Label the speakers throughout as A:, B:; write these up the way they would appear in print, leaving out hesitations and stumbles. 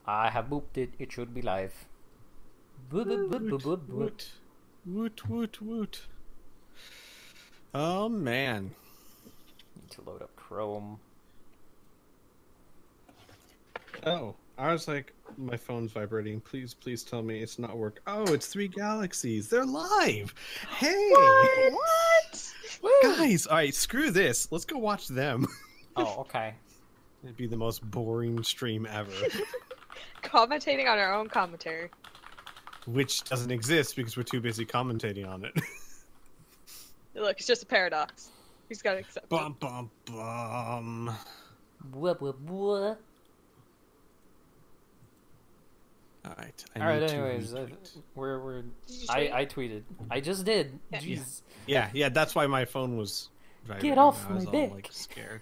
A: I have booped it. It should be live. Boop, boop, boop, boop, boop, boop.
B: Woot, woot, woot. Oh, man.
A: Need to load up Chrome.
B: Oh, I was like, my phone's vibrating. Please tell me it's not work. Oh, it's 3 Galaxies. They're live. Hey.
C: What?
B: Guys, all right, screw this. Let's go watch them.
A: Oh, okay.
B: It'd be the most boring stream ever.
C: Commentating on our own commentary.
B: Which doesn't exist because we're too busy commentating on it.
C: Look, it's just a paradox. He's got to accept it.
B: Bum, bum, bum.
A: Blah, blah, blah.
B: All right.
A: All right. Anyways, we're. I tweeted. I just did.
C: Yeah.
A: Jeez.
B: Yeah. That's why my phone was vibrating.
A: Get off
B: I was
A: my
B: all,
A: dick.
B: like, scared.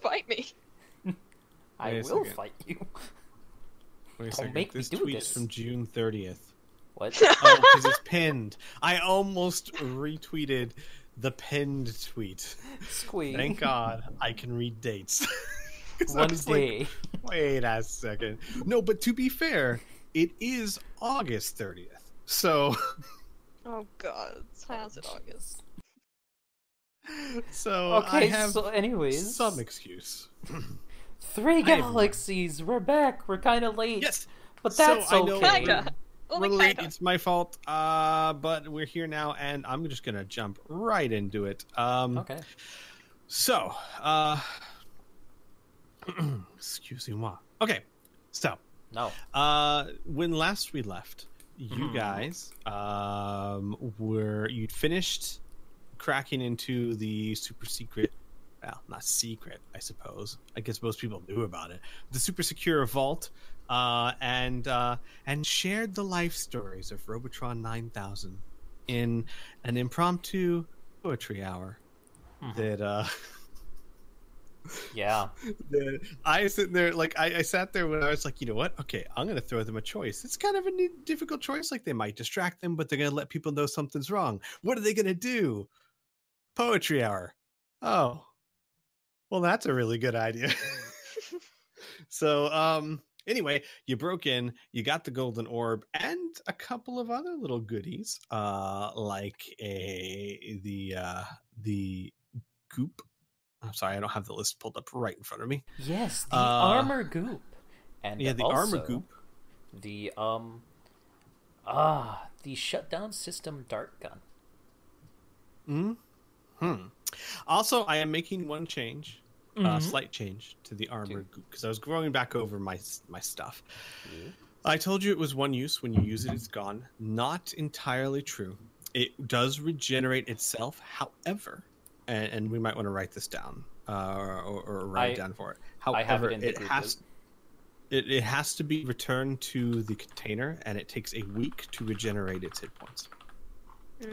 C: Fight me.
A: I
B: Wait a
A: will
B: second.
A: fight you.
B: Wait a
A: Don't
B: second.
A: make me
B: This
A: do
B: tweet's
A: this.
B: from June 30th.
A: What?
B: Oh, because it's pinned. I almost retweeted the pinned tweet.
A: Squeak.
B: Thank God I can read dates. 'Cause I
A: One
B: was like,
A: day.
B: wait a second. No, but to be fair, it is August 30th. So,
C: Oh god, how's it August?
B: so
A: Okay.
B: I have
A: So, anyways,
B: some excuse.
A: 3 Galaxies. We're back. We're kind of late.
B: Yes,
A: but
B: so
A: that's
B: I know
A: okay.
C: Kinda.
B: we're
C: Only
B: late.
C: kinda.
B: It's my fault. But we're here now, and I'm just gonna jump right into it.
A: Okay.
B: So, excuse moi. Okay, so
A: No.
B: when last we left, you guys you'd finished cracking into the super secret, well, not secret, I suppose. I guess most people knew about it. The super secure vault, and shared the life stories of Robotron 9000 in an impromptu poetry hour. That
A: Yeah.
B: I sitting there, like, I sat there when I was like, you know what? Okay, I'm going to throw them a choice. It's kind of a difficult choice. Like, they might distract them, but they're going to let people know something's wrong. What are they going to do? Poetry hour. Oh, well, that's a really good idea. So, anyway, you broke in, you got the golden orb and a couple of other little goodies, like the goop. I'm sorry, I don't have the list pulled up right in front of me.
A: Yes, the armor goop. And
B: Yeah, the
A: also
B: armor goop.
A: The the shutdown system dart gun.
B: Also, I am making one change, slight change to the armor goop, because I was going back over my stuff. I told you it was one use. When you use it, it's gone. Not entirely true. It does regenerate itself. However, and we might want to write this down, or write it down for it. However,
A: I have it in the
B: it
A: group
B: has it has to be returned to the container, and it takes a week to regenerate its hit points.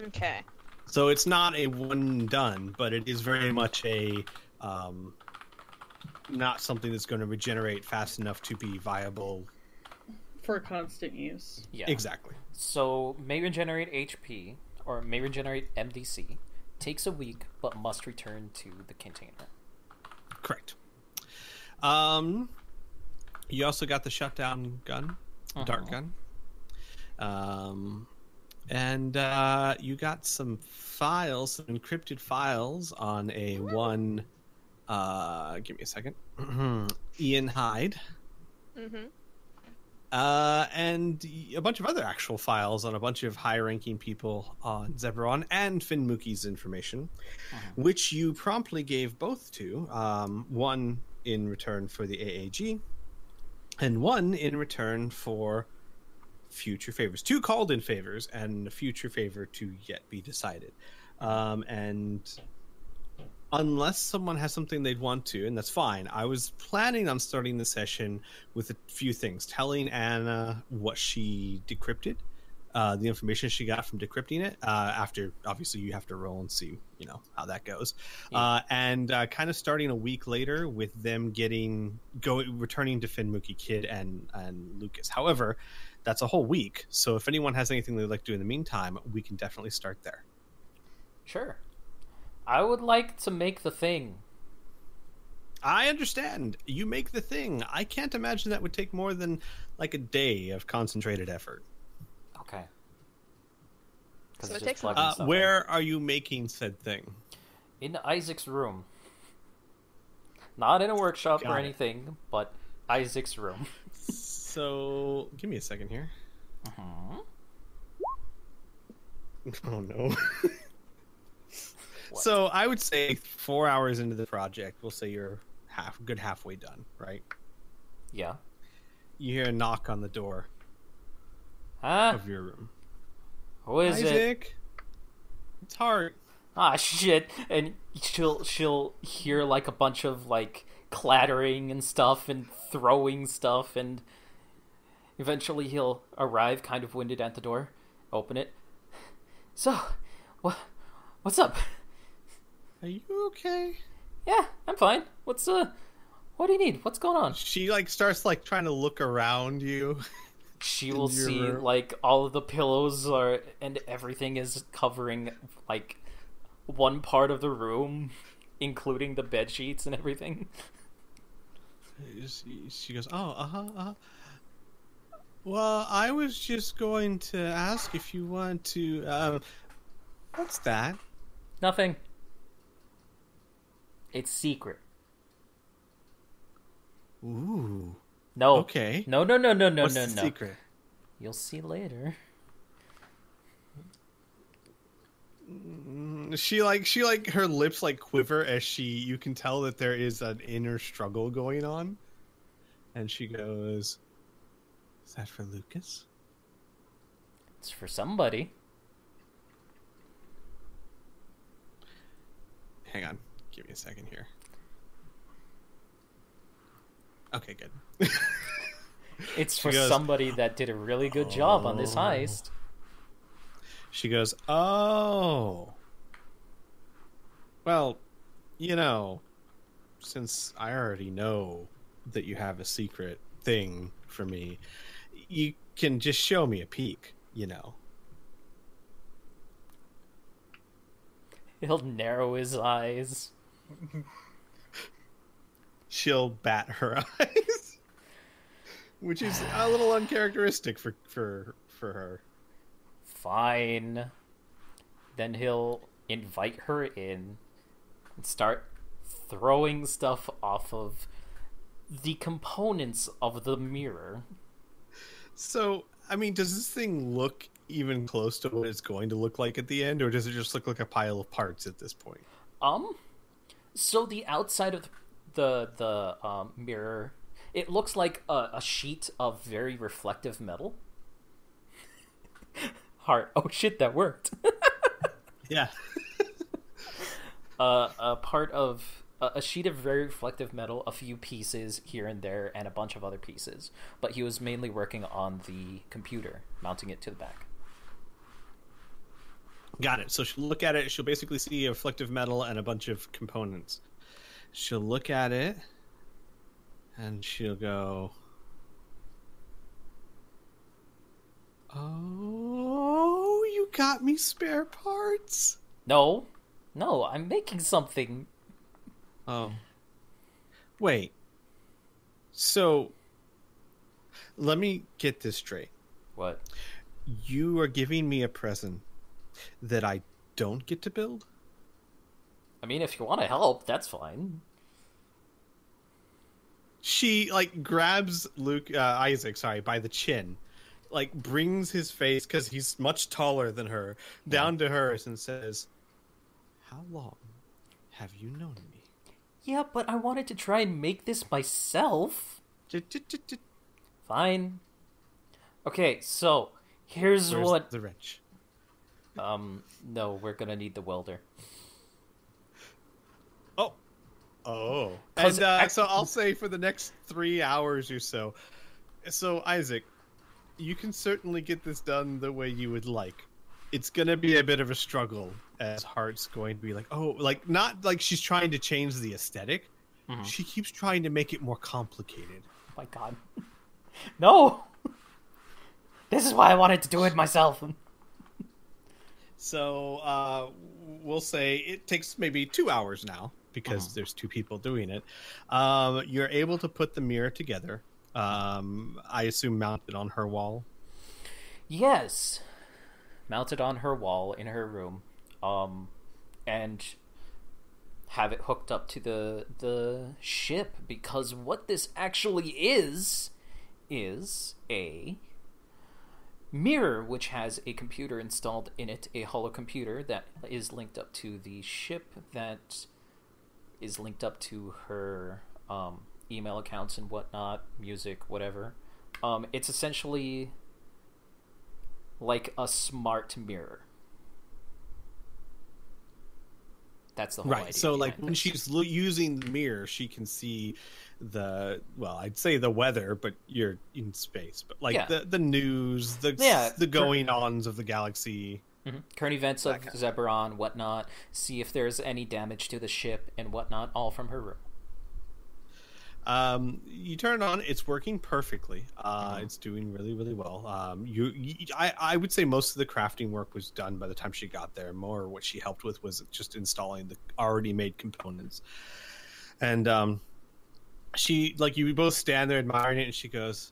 C: Okay.
B: So it's not a one done, but it is very much a not something that's going to regenerate fast enough to be viable.
D: For constant use.
A: Yeah.
B: Exactly.
A: So may regenerate HP or may regenerate MDC. Takes a week, but must return to the container.
B: Correct. You also got the shutdown gun, dart gun. And you got some files, some encrypted files on a one. Give me a second. Ian Hyde.
C: Mm-hmm.
B: And a bunch of other actual files on a bunch of high-ranking people on Zebron and Finn Mookie's information, which you promptly gave both to. One in return for the AAG, and one in return for future favors. 2 called-in favors, and a future favor to yet be decided. And unless someone has something they'd want to, and that's fine. I was planning on starting the session with a few things. Telling Anna what she decrypted, the information she got from decrypting it. After, obviously, you have to roll and see, how that goes.
A: Yeah.
B: And kind of starting a week later with them returning to Finn Mookie Kid and Lucas. However, that's a whole week. So if anyone has anything they'd like to do in the meantime, we can definitely start there.
A: Sure. I would like to make the thing.
B: I understand. You make the thing. I can't imagine that would take more than like a day of concentrated effort.
A: Okay.
C: So it takes
B: where are you making said thing?
A: In Isaac's room. Not in a workshop
B: Got
A: or
B: it.
A: anything, but Isaac's room.
B: So, give me a second here.
A: Uh-huh.
B: Oh no.
A: What?
B: So I would say 4 hours into the project, we'll say you're halfway done, right?
A: Yeah.
B: You hear a knock on the door
A: Huh?
B: of your room.
A: Who is it?
B: Isaac, it's Hart.
A: Ah, shit. And she'll hear like a bunch of like clattering and stuff and throwing stuff, and eventually he'll arrive kind of winded at the door. Open it. So, what's up?
B: Are you okay?
A: Yeah, I'm fine. What do you need? What's going on?
B: She like starts like trying to look around you.
A: She will
B: your
A: see
B: room.
A: like all of the pillows are and everything is covering like one part of the room, including the bed sheets and everything.
B: She goes, "Oh, Well, I was just going to ask if you want to. What's that?
A: Nothing. It's secret.
B: Ooh.
A: No.
B: Okay.
A: No.
B: What's the
A: No.
B: secret?
A: You'll see later.
B: She like her lips like quiver as you can tell that there is an inner struggle going on, and she goes, "Is that for Lucas?"
A: It's for somebody.
B: Hang on, give me a second here. Okay, good.
A: It's for
B: goes,
A: somebody that did a really good job on this
B: "Oh."
A: heist.
B: She goes, "Oh. Well, since I already know that you have a secret thing for me, you can just show me a peek,
A: He'll narrow his eyes.
B: She'll bat her eyes, which is a little uncharacteristic for her.
A: Fine. Then he'll invite her in and start throwing stuff off of the components of the mirror.
B: So, I mean, does this thing look even close to what it's going to look like at the end, or does it just look like a pile of parts at this point?
A: So the outside of the mirror, it looks like a sheet of very reflective metal. Heart. Oh shit, that worked.
B: Yeah.
A: A part of a sheet of very reflective metal, a few pieces here and there, and a bunch of other pieces. But he was mainly working on the computer, mounting it to the back.
B: Got it. So she'll look at it. She'll basically see a reflective metal and a bunch of components. She'll look at it, and she'll go, "Oh, you got me spare parts?"
A: No, I'm making something.
B: Oh. Wait. So, let me get this straight.
A: What?
B: You are giving me a present that I don't get to build?
A: I mean, if you want to help, that's fine.
B: She, like, grabs Isaac, by the chin, like, brings his face, because he's much taller than her, down to hers and says, "How long have you known me?"
A: Yeah, but I wanted to try and make this myself. Fine. Okay, so here's
B: Where's
A: what.
B: the wrench?
A: No, we're gonna need the welder.
B: Oh.
A: 'Cause
B: And so I'll say for the next 3 hours or so. So, Isaac, you can certainly get this done the way you would like. It's going to be a bit of a struggle, as Hart's going to be like, not like she's trying to change the aesthetic.
A: Mhm.
B: She keeps trying to make it more complicated.
A: Oh my god. No! This is why I wanted to do it myself.
B: So, we'll say it takes maybe 2 hours now because there's two people doing it. You're able to put the mirror together. I assume mounted on her wall.
A: Yes, mounted on her wall in her room, and have it hooked up to the ship, because what this actually is a mirror which has a computer installed in it, a holo computer that is linked up to the ship, that is linked up to her email accounts and whatnot, music, whatever. It's essentially like a smart mirror. That's the whole idea.
B: Right. So, like,
A: behind
B: when
A: this.
B: she's using the mirror, she can see I'd say the weather, but you're in space. But like the news, the going-ons of the galaxy,
A: current events of Zeberon, whatnot. See if there's any damage to the ship and whatnot, all from her room.
B: You turn it on, it's working perfectly. It's doing really, really well. I would say most of the crafting work was done by the time she got there. More what she helped with was just installing the already made components. And she, like, you both stand there admiring it, and she goes,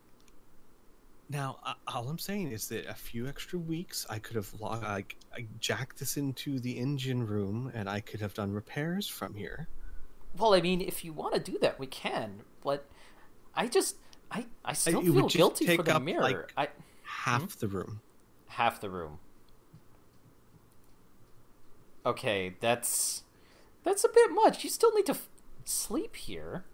B: "Now, all I'm saying is that a few extra weeks, I could have I jacked this into the engine room, and I could have done repairs from here."
A: Well, I mean, if you want to do that, we can. But I still feel guilty for the mirror.
B: Like, half the room.
A: Half the room. Okay, that's a bit much. You still need to sleep here.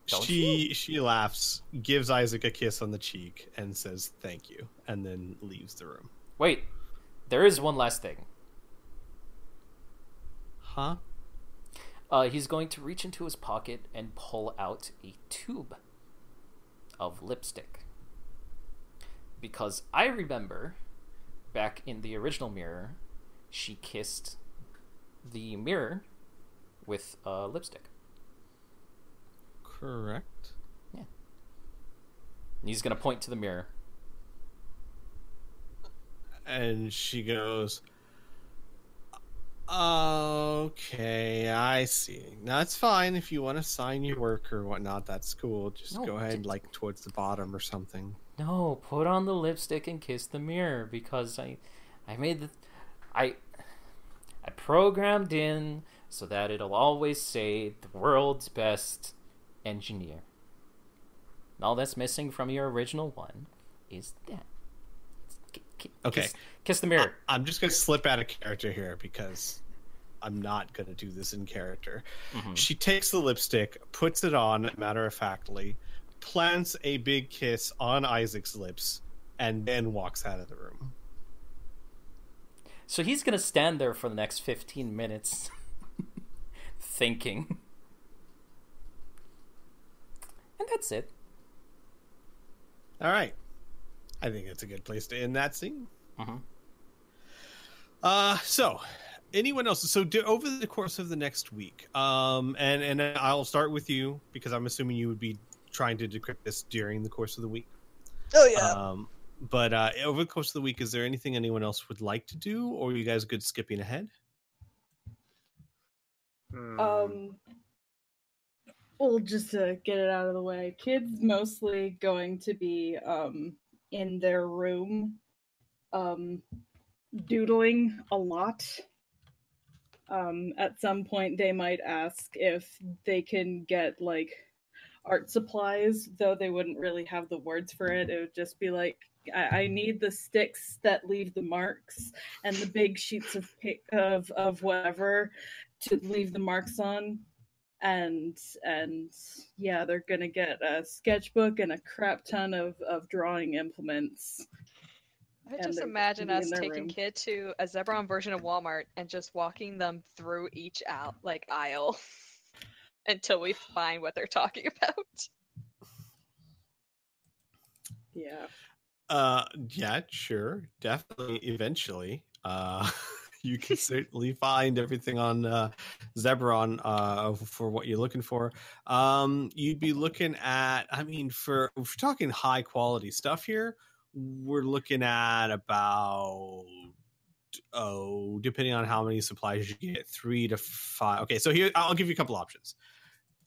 B: She laughs, gives Isaac a kiss on the cheek, and says thank you, and then leaves the room.
A: Wait, there is one last thing.
B: Huh?
A: He's going to reach into his pocket and pull out a tube of lipstick. Because I remember, back in the original mirror, she kissed the mirror with lipstick.
B: Correct.
A: Yeah. And he's going to point to the mirror.
B: And she goes, "Okay, I see. Now, it's fine if you want to sign your work or whatnot. That's cool. Just go ahead, like, towards the bottom or something."
A: No, put on the lipstick and kiss the mirror, because I programmed in so that it'll always say the world's best engineer. And all that's missing from your original one is that.
B: Okay.
A: Kiss the mirror.
B: I'm just going to slip out of character here because I'm not going to do this in character. She takes the lipstick, puts it on, matter-of-factly, plants a big kiss on Isaac's lips, and then walks out of the room.
A: So he's going to stand there for the next 15 minutes thinking. And that's it.
B: All right. I think it's a good place to end that scene. So, anyone else? So, over the course of the next week, and I'll start with you because I'm assuming you would be trying to decrypt this during the course of the week.
C: Oh yeah.
B: But over the course of the week, is there anything anyone else would like to do, or are you guys good skipping ahead?
D: Well, just to get it out of the way, kids mostly going to be in their room doodling a lot. At some point they might ask if they can get like art supplies, though they wouldn't really have the words for it. It would just be like, I need the sticks that leave the marks and the big sheets of whatever to leave the marks on. And yeah, they're gonna get a sketchbook and a crap ton of drawing implements.
C: I just imagine us taking Kid to a Zeberon version of Walmart and just walking them through each aisle until we find what they're talking about.
D: Yeah.
B: Yeah, sure. Definitely eventually. You can certainly find everything on Zeberon for what you're looking for. You'd be looking at, I mean, if we're talking high quality stuff here, we're looking at about depending on how many supplies you get, 3 to 5. Okay, so here I'll give you a couple options.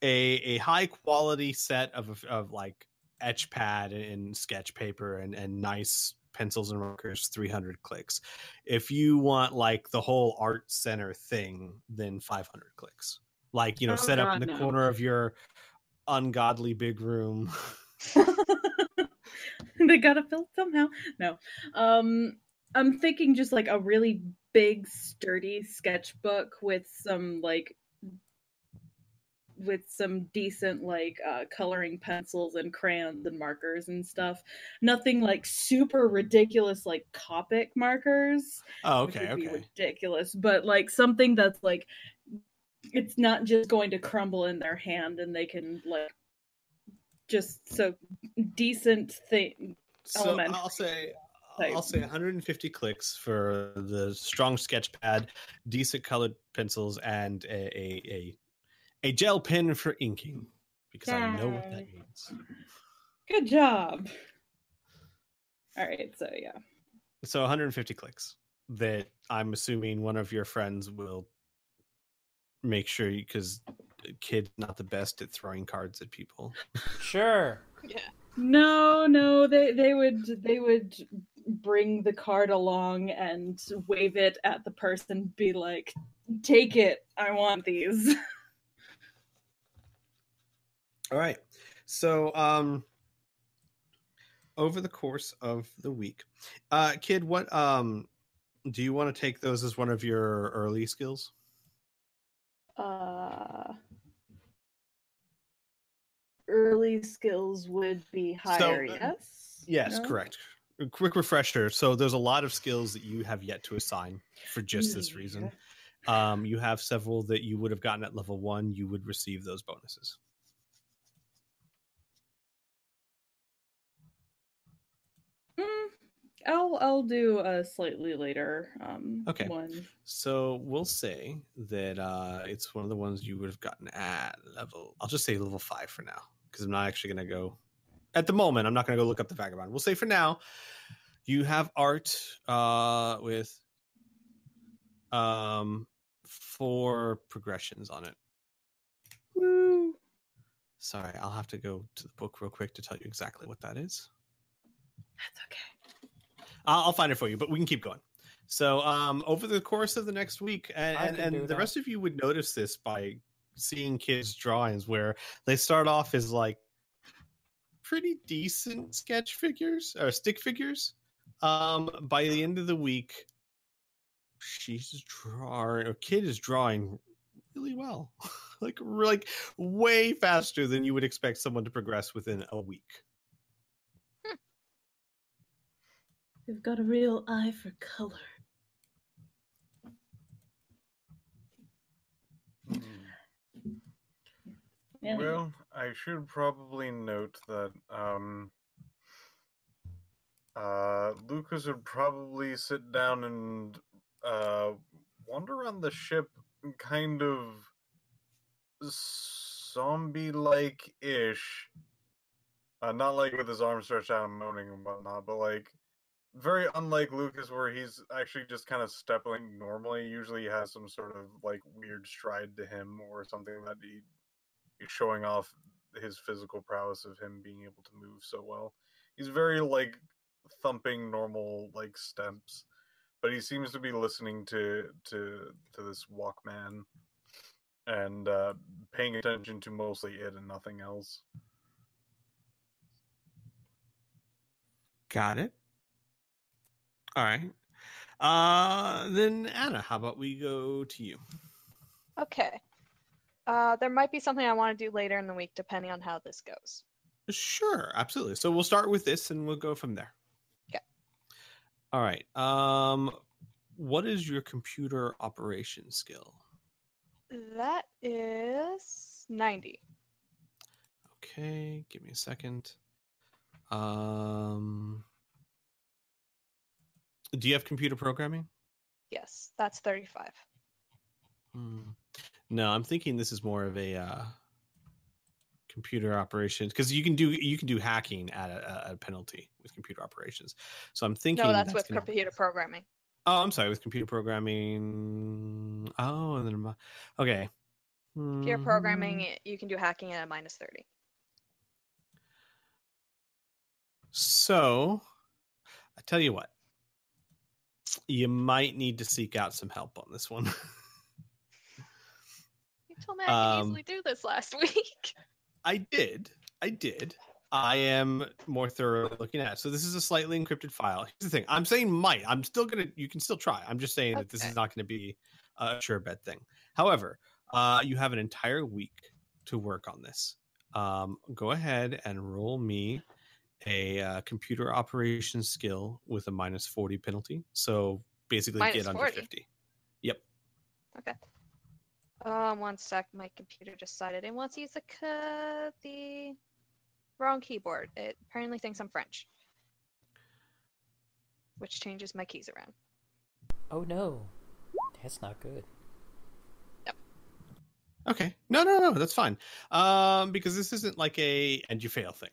B: A high quality set of like etch pad and sketch paper and nice pencils and markers, 300 clicks. If you want like the whole art center thing, then 500 clicks. Like, set up in the corner of your ungodly big room.
D: They gotta fill somehow. No. I'm thinking just like a really big, sturdy sketchbook with some decent coloring pencils and crayons and markers and stuff. Nothing like super ridiculous like Copic markers.
B: Oh,
D: Which
B: okay,
D: would be ridiculous, but like something that's like it's not just going to crumble in their hand and they can like just so decent thing.
B: So I'll say 150 clicks for the strong sketch pad, decent colored pencils, and a gel pen for inking, because I know what that means.
D: Good job. All right, so yeah.
B: So 150 clicks that I'm assuming one of your friends will make sure, because kid's not the best at throwing cards at people.
A: Sure.
C: Yeah.
D: No, they would bring the card along and wave it at the person, be like, "Take it, I want these."
B: All right. So over the course of the week, kid, what do you want to take those as one of your early skills?
D: Early skills would be higher, yes?
B: Yes, correct. A quick refresher. So there's a lot of skills that you have yet to assign for just this reason. You have several that you would have gotten at level 1. You would receive those bonuses.
D: I'll do a slightly later one.
B: So we'll say that it's one of the ones you would have gotten at level, I'll just say level 5 for now, because I'm not actually going to go, at the moment, I'm not going to go look up the Vagabond. We'll say for now, you have art with 4 progressions on it.
D: Woo!
B: Sorry, I'll have to go to the book real quick to tell you exactly what that is.
D: That's okay.
B: I'll find it for you, but we can keep going. So over the course of the next week, and the rest of you would notice this by seeing kids' drawings, where they start off as like pretty decent sketch figures or stick figures. By the end of the week, kid is drawing really well, like way faster than you would expect someone to progress within a week.
D: They've got a real eye for color.
E: Well, I should probably note that Lucas would probably sit down and wander around the ship kind of zombie-like-ish. Not like with his arms stretched out and moaning and whatnot, but like very unlike Lucas, where he's actually just kind of stepping normally. Usually he has some sort of like weird stride to him or something that he's showing off his physical prowess of him being able to move so well. He's very like thumping normal like steps, but he seems to be listening to this Walkman and paying attention to mostly it and nothing else.
B: Got it. All right. Then Anna, how about we go to you?
C: Okay. There might be something I want to do later in the week, depending on how this goes.
B: Sure, absolutely. So we'll start with this, and we'll go from there.
C: Okay.
B: All right. What is your computer operation skill?
C: That is 90.
B: Okay, give me a second. Do you have computer programming?
C: Yes, that's 35.
B: No, I'm thinking this is more of a computer operations, because you can do hacking at a penalty with computer operations. So I'm thinking
C: no, that's with computer programming.
B: Oh, I'm sorry, with computer programming. Oh, and then okay.
C: If you're programming, you can do hacking at a -30.
B: So, I tell you what, you might need to seek out some help on this one.
C: You told me I could easily do this last week.
B: I did. I am more thoroughly looking at it. So this is a slightly encrypted file. Here's the thing. I'm saying might. You can still try. I'm just saying that this is not going to be a sure bet thing. However, you have an entire week to work on this. Go ahead and roll me a computer operations skill with a -40 penalty. So basically get under 50. Yep.
C: Okay. 1 sec. My computer decided it wants to use the wrong keyboard. It apparently thinks I'm French, which changes my keys around.
A: Oh no, that's not good.
C: Yep.
B: Okay. No, that's fine. Because this isn't like a and you fail thing.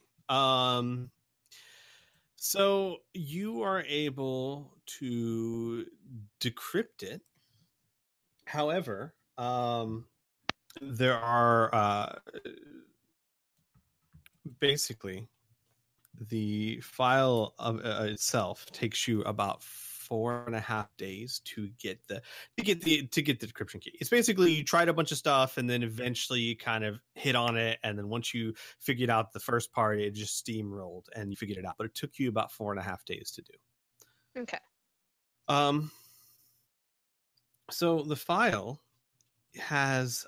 B: So you are able to decrypt it. However, there are basically the file of itself takes you about 4.5 days to get the decryption key. It's basically you tried a bunch of stuff and then eventually you kind of hit on it, and then once you figured out the first part, it just steamrolled and you figured it out. But it took you about 4.5 days to do.
C: Okay.
B: So the file has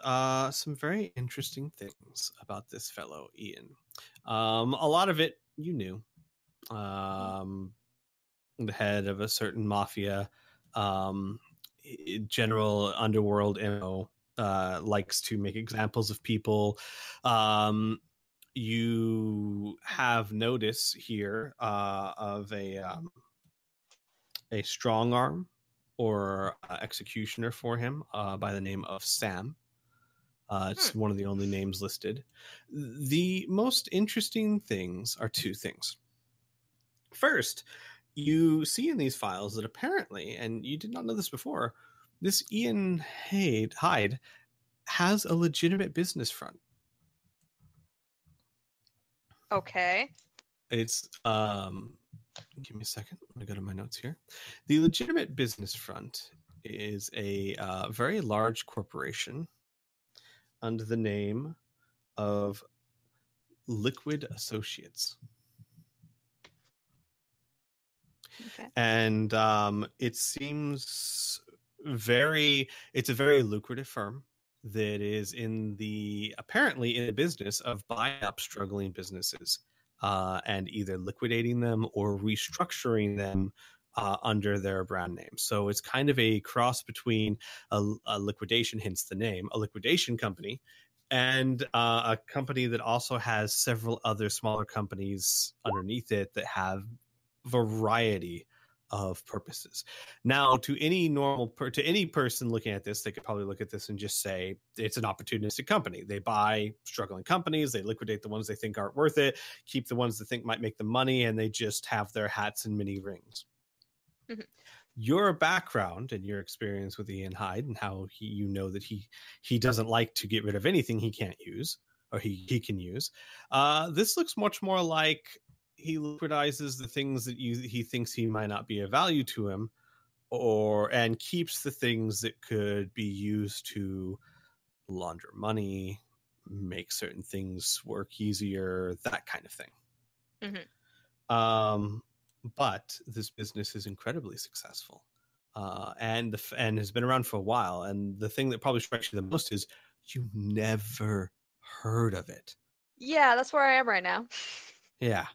B: some very interesting things about this fellow Ian. A lot of it you knew. The head of a certain mafia, general underworld MO, likes to make examples of people. You have notice here of a strong arm or executioner for him by the name of Sam. It's one of the only names listed. The most interesting things are two things. First, you see in these files that apparently, and you did not know this before, this Ian Hyde has a legitimate business front.
C: Okay.
B: It's give me a second. Let me go to my notes here. The legitimate business front is a very large corporation under the name of Liquid Associates.
C: Okay.
B: And it seems it's a very lucrative firm that is apparently in the business of buying up struggling businesses and either liquidating them or restructuring them under their brand name. So it's kind of a cross between a liquidation, hence the name, a liquidation company, and a company that also has several other smaller companies underneath it that have variety of purposes. Now, to any person looking at this, they could probably look at this and just say it's an opportunistic company. They buy struggling companies, they liquidate the ones they think aren't worth it, keep the ones they think might make them money, and they just have their hats in many rings. Mm-hmm. Your background and your experience with Ian Hyde and how you know that he doesn't like to get rid of anything he can't use or he can use. This looks much more like he liquidizes the things that he thinks he might not be of value to him, and keeps the things that could be used to launder money, make certain things work easier, that kind of thing. Mm-hmm. But this business is incredibly successful, and has been around for a while. And the thing that probably strikes you the most is you never heard of it.
C: Yeah, that's where I am right now.
B: Yeah.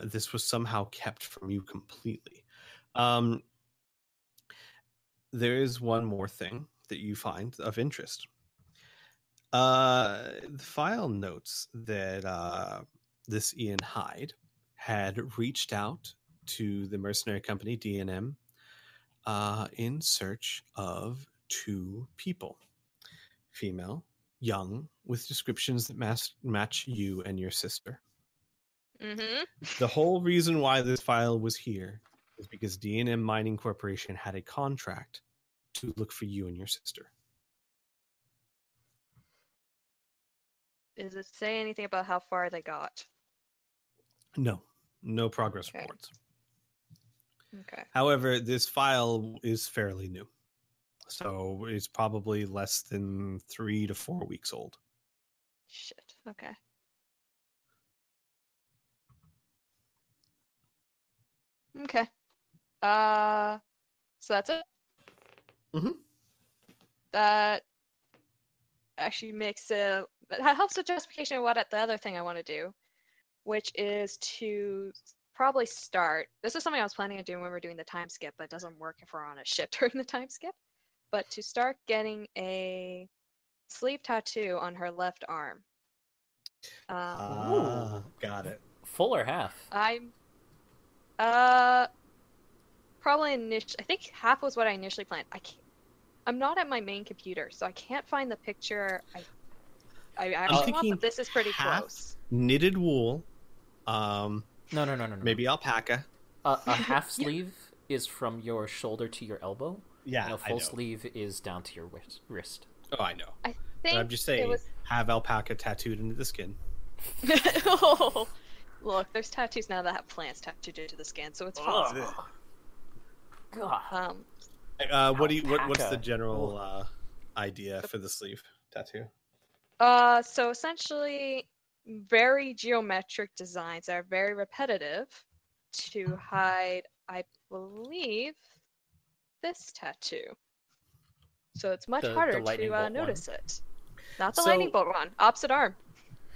B: This was somehow kept from you completely. There is one more thing that you find of interest. The file notes that this Ian Hyde had reached out to the mercenary company D&M in search of 2 people, female, young, with descriptions that match you and your sister.
C: Mm-hmm.
B: The whole reason why this file was here is because D&M Mining Corporation had a contract to look for you and your sister.
C: Does it say anything about how far they got?
B: No progress reports.
C: Okay.
B: However, this file is fairly new. So it's probably less than 3 to 4 weeks old.
C: Shit. Okay. Okay. So that's it?
B: Mm-hmm.
C: That actually that helps with justification of what the other thing I want to do, which is to probably start. This is something I was planning on doing when we're doing the time skip, but it doesn't work if we're on a ship during the time skip. But to start getting a sleeve tattoo on her left arm.
B: Got it.
A: Full or half?
C: I'm probably I think half was what I initially planned. I'm not at my main computer, so I can't find the picture I actually want, but this is pretty close.
B: Knitted wool.
A: No.
B: Maybe alpaca.
A: A half sleeve is from your shoulder to your elbow.
B: Yeah,
A: and a full sleeve is down to your wrist.
B: Oh, I know.
C: I think
B: I'm just saying, have alpaca tattooed into the skin.
C: Oh, look, there's tattoos now that have plants tattooed into the skin, so it's possible.
A: God.
B: What's the general idea for the sleeve tattoo?
C: So essentially, very geometric designs that are very repetitive to hide, I believe, this tattoo. So it's much harder to notice it. Not the lightning bolt one. Opposite arm.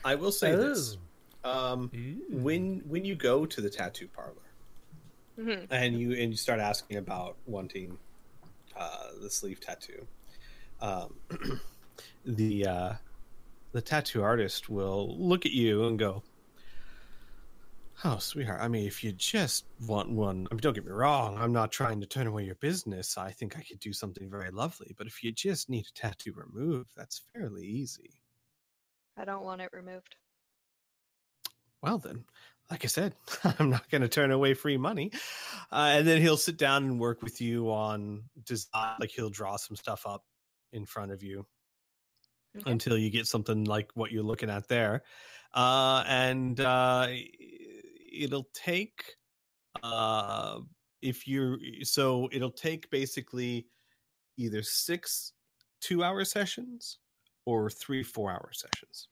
B: I will say this: when you go to the tattoo parlor, and you start asking about wanting the sleeve tattoo, the tattoo artist will look at you and go, "Oh, sweetheart, I mean, if you just want one, I mean, don't get me wrong, I'm not trying to turn away your business. I think I could do something very lovely. But if you just need a tattoo removed, that's fairly easy."
C: I don't want it removed.
B: Well, then, like I said, I'm not going to turn away free money. And then he'll sit down and work with you on design. Like, he'll draw some stuff up in front of you until you get something like what you're looking at there. It'll take it'll take basically either 6 2-hour sessions or 3 4-hour sessions.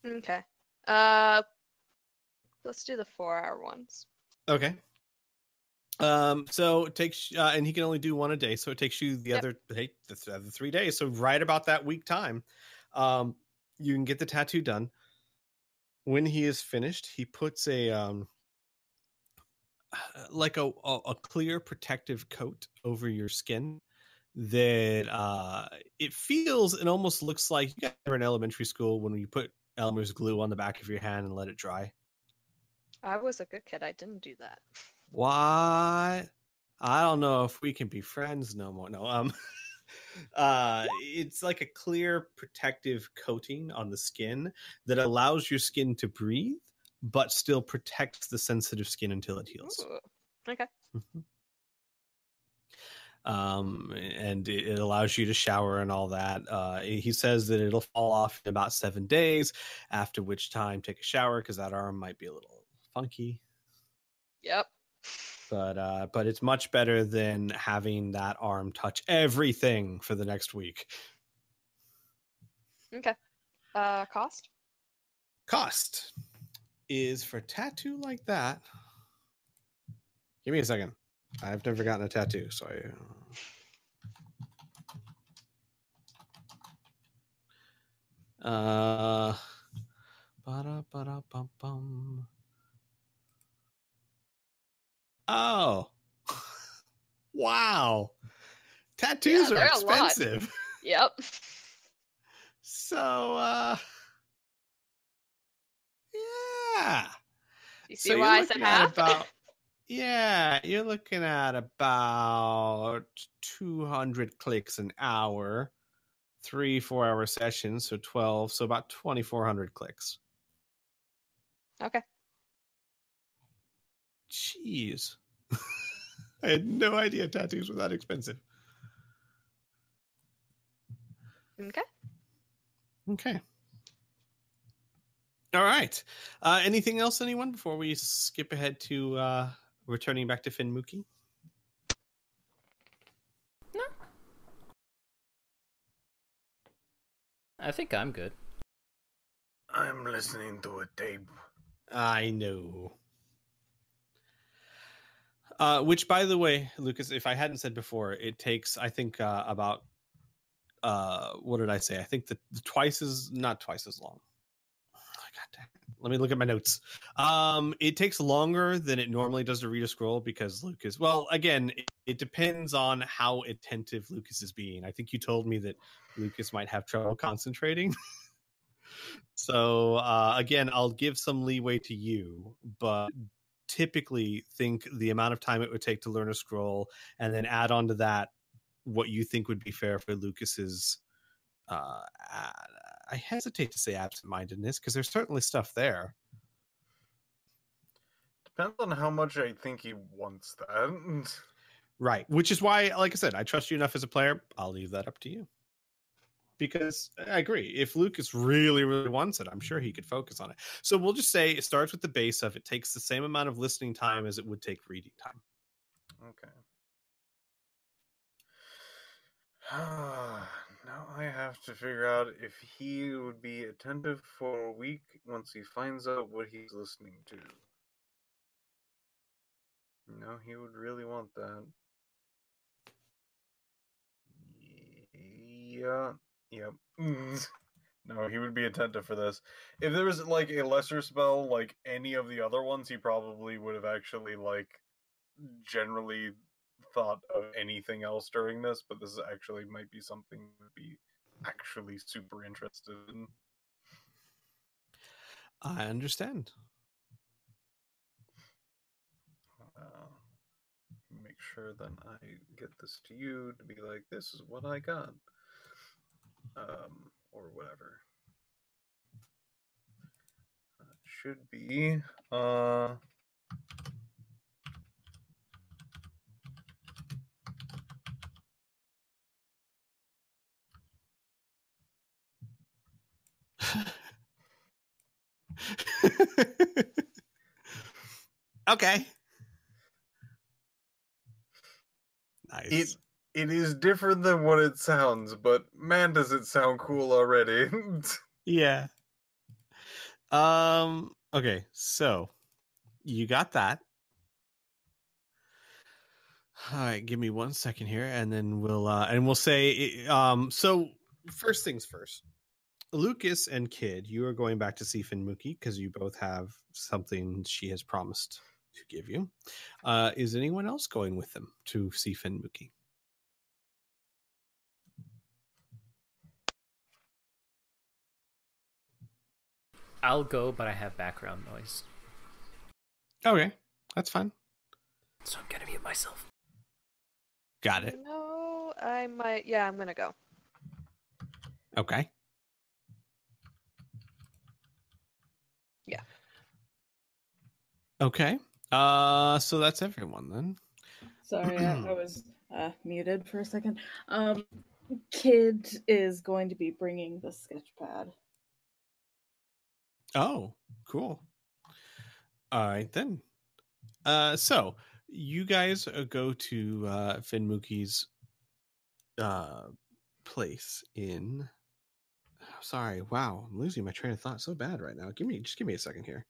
C: Okay. Let's do the 4-hour ones.
B: Okay. So it takes, and he can only do one a day, so it takes you the other 3 days. So right about that week time, you can get the tattoo done. When he is finished, he puts a like a clear protective coat over your skin that it feels and almost looks like you guys were in elementary school when you put Elmer's glue on the back of your hand and let it dry.
C: I was a good kid. I didn't do that.
B: What? I don't know if we can be friends no more. No, it's like a clear protective coating on the skin that allows your skin to breathe, but still protects the sensitive skin until it heals.
C: Ooh. Okay.
B: And it allows you to shower and all that. He says that it'll fall off in about 7 days, after which time take a shower because that arm might be a little funky.
C: Yep.
B: But it's much better than having that arm touch everything for the next week.
C: Okay. Cost?
B: Cost is for a tattoo like that. Give me a second. I've never gotten a tattoo, so ba-da-ba-da-bum-bum. Oh. Wow. Tattoos are expensive.
C: Yep.
B: So yeah.
C: You see why I said half?
B: You're looking at about 200 clicks an hour, 3 4-hour sessions, so 12, so about 2,400 clicks.
C: Okay.
B: Jeez. I had no idea tattoos were that expensive.
C: Okay.
B: Okay. All right. Anything else, anyone, before we skip ahead to returning back to Finn Mookie?
A: No. I think I'm good.
E: I'm listening to a tape.
B: I know. Which, by the way, Lucas, if I hadn't said before, it takes, I think, about what did I say? I think that not twice as long. God damn it. Let me look at my notes. It takes longer than it normally does to read a scroll because Lucas. Well, again, it depends on how attentive Lucas is being. I think you told me that Lucas might have trouble concentrating. So again, I'll give some leeway to you, but typically think the amount of time it would take to learn a scroll, and then add on to that what you think would be fair for Lucas's. I hesitate to say absent-mindedness because there's certainly stuff there.
E: Depends on how much I think he wants that.
B: Right, which is why, like I said, I trust you enough as a player. I'll leave that up to you. Because I agree, if Lucas really, really wants it, I'm sure he could focus on it. So we'll just say it starts with the base of it takes the same amount of listening time as it would take reading time.
E: Okay. Now I have to figure out if he would be attentive for a week once he finds out what he's listening to. No, he would really want that. Yeah. Yep. No, he would be attentive for this. If there was like a lesser spell, like any of the other ones, he probably would have actually like generally thought of anything else during this, but this actually might be something he would be actually super interested in.
B: I understand.
E: Make sure that I get this to you to be like, this is what I got. Or whatever. Should be,
B: Okay. Nice.
E: It is different than what it sounds, but man, does it sound cool already.
B: Yeah. Okay, so you got that. All right, give me 1 second here, and then we'll say so first things first. Lucas and Kid, you are going back to see Finn Mookie because you both have something she has promised to give you. Is anyone else going with them to see Finn Mookie?
A: I'll go, but I have background noise.
B: Okay, that's fine.
A: So I'm gonna mute myself.
B: Got it.
C: No, I might. Yeah, I'm gonna go.
B: Okay.
C: Yeah.
B: Okay. So that's everyone then.
D: Sorry, I was muted for a second. Kid is going to be bringing the sketch pad.
B: Oh, cool. All right then. So you guys go to Finn Mookie's place in. Sorry, wow, I'm losing my train of thought so bad right now. Just give me a second here.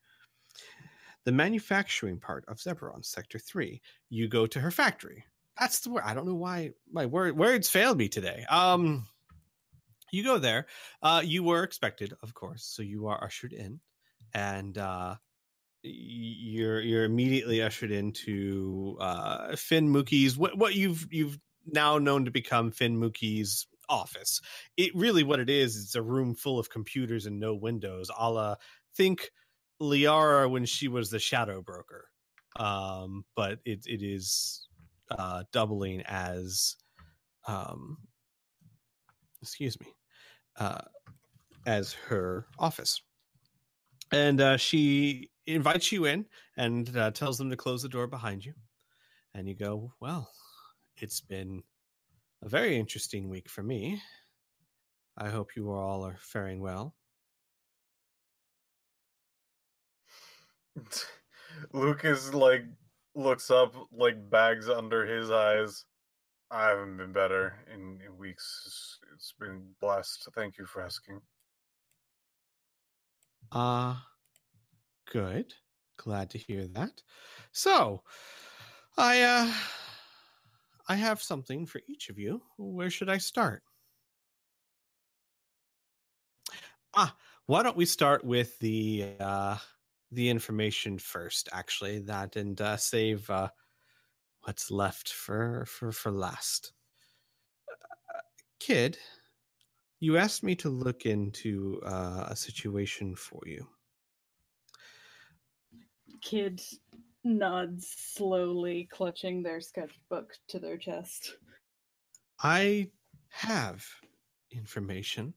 B: The manufacturing part of Zebron, Sector 3. You go to her factory. That's the word. I don't know why my words failed me today. You go there. You were expected, of course, so you are ushered in, and you're immediately ushered into Finn Mookie's what you've now known to become Finn Mookie's office. It really what it is, it's a room full of computers and no windows, a la think Liara when she was the shadow broker. But it is doubling as excuse me, as her office. And she invites you in and tells them to close the door behind you. And you go, well, it's been a very interesting week for me. I hope you all are faring well.
E: Lucas looks up, bags under his eyes. I haven't been better in weeks. It's been blessed. Thank you for asking.
B: Good. Glad to hear that. So, I have something for each of you. Where should I start? Why don't we start with the information first, actually, that and save what's left for last. Kid, you asked me to look into a situation for you.
D: Kid nods slowly, clutching their sketchbook to their chest.
B: I have information,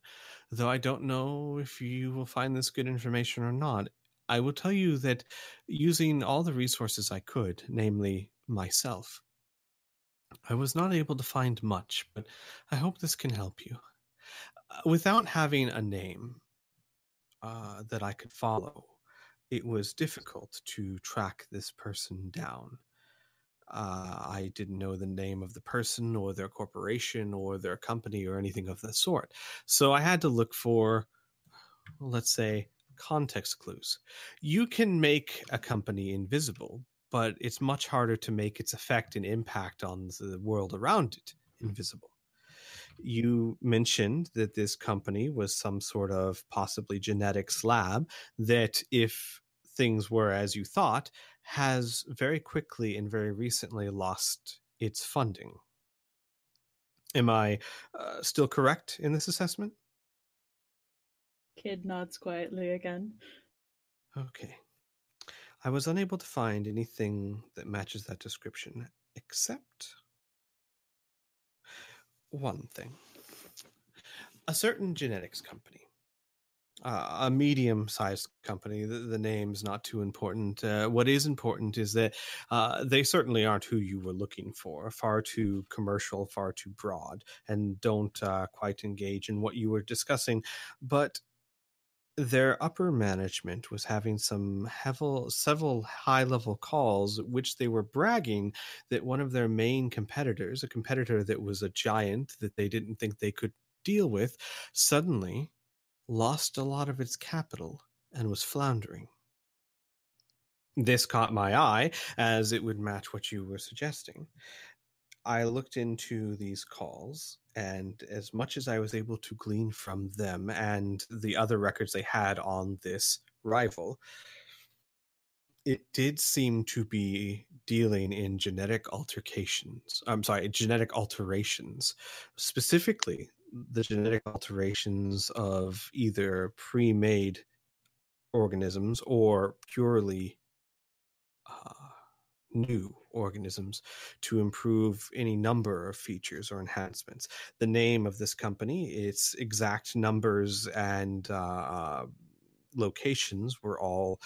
B: though I don't know if you will find this good information or not. I will tell you that using all the resources I could, namely myself, I was not able to find much, but I hope this can help you. Without having a name that I could follow, it was difficult to track this person down. I didn't know the name of the person or their corporation or their company or anything of the sort. So I had to look for, let's say, context clues. You can make a company invisible, but it's much harder to make its effect and impact on the world around it invisible. You mentioned that this company was some sort of possibly genetics lab that, if things were as you thought, has very quickly and very recently lost its funding. Am I still correct in this assessment?
D: Kid nods quietly again.
B: Okay. I was unable to find anything that matches that description, except one thing. A certain genetics company. A medium-sized company. The name's not too important. What is important is that they certainly aren't who you were looking for. Far too commercial, far too broad, and don't quite engage in what you were discussing. But their upper management was having several high-level calls, which they were bragging that one of their main competitors, a competitor that was a giant that they didn't think they could deal with, suddenly lost a lot of its capital and was floundering. This caught my eye, as it would match what you were suggesting. I looked into these calls, and as much as I was able to glean from them and the other records they had on this rival, it did seem to be dealing in genetic alterations, specifically the genetic alterations of either pre-made organisms or purely new organisms to improve any number of features or enhancements. The name of this company, its exact numbers and locations were all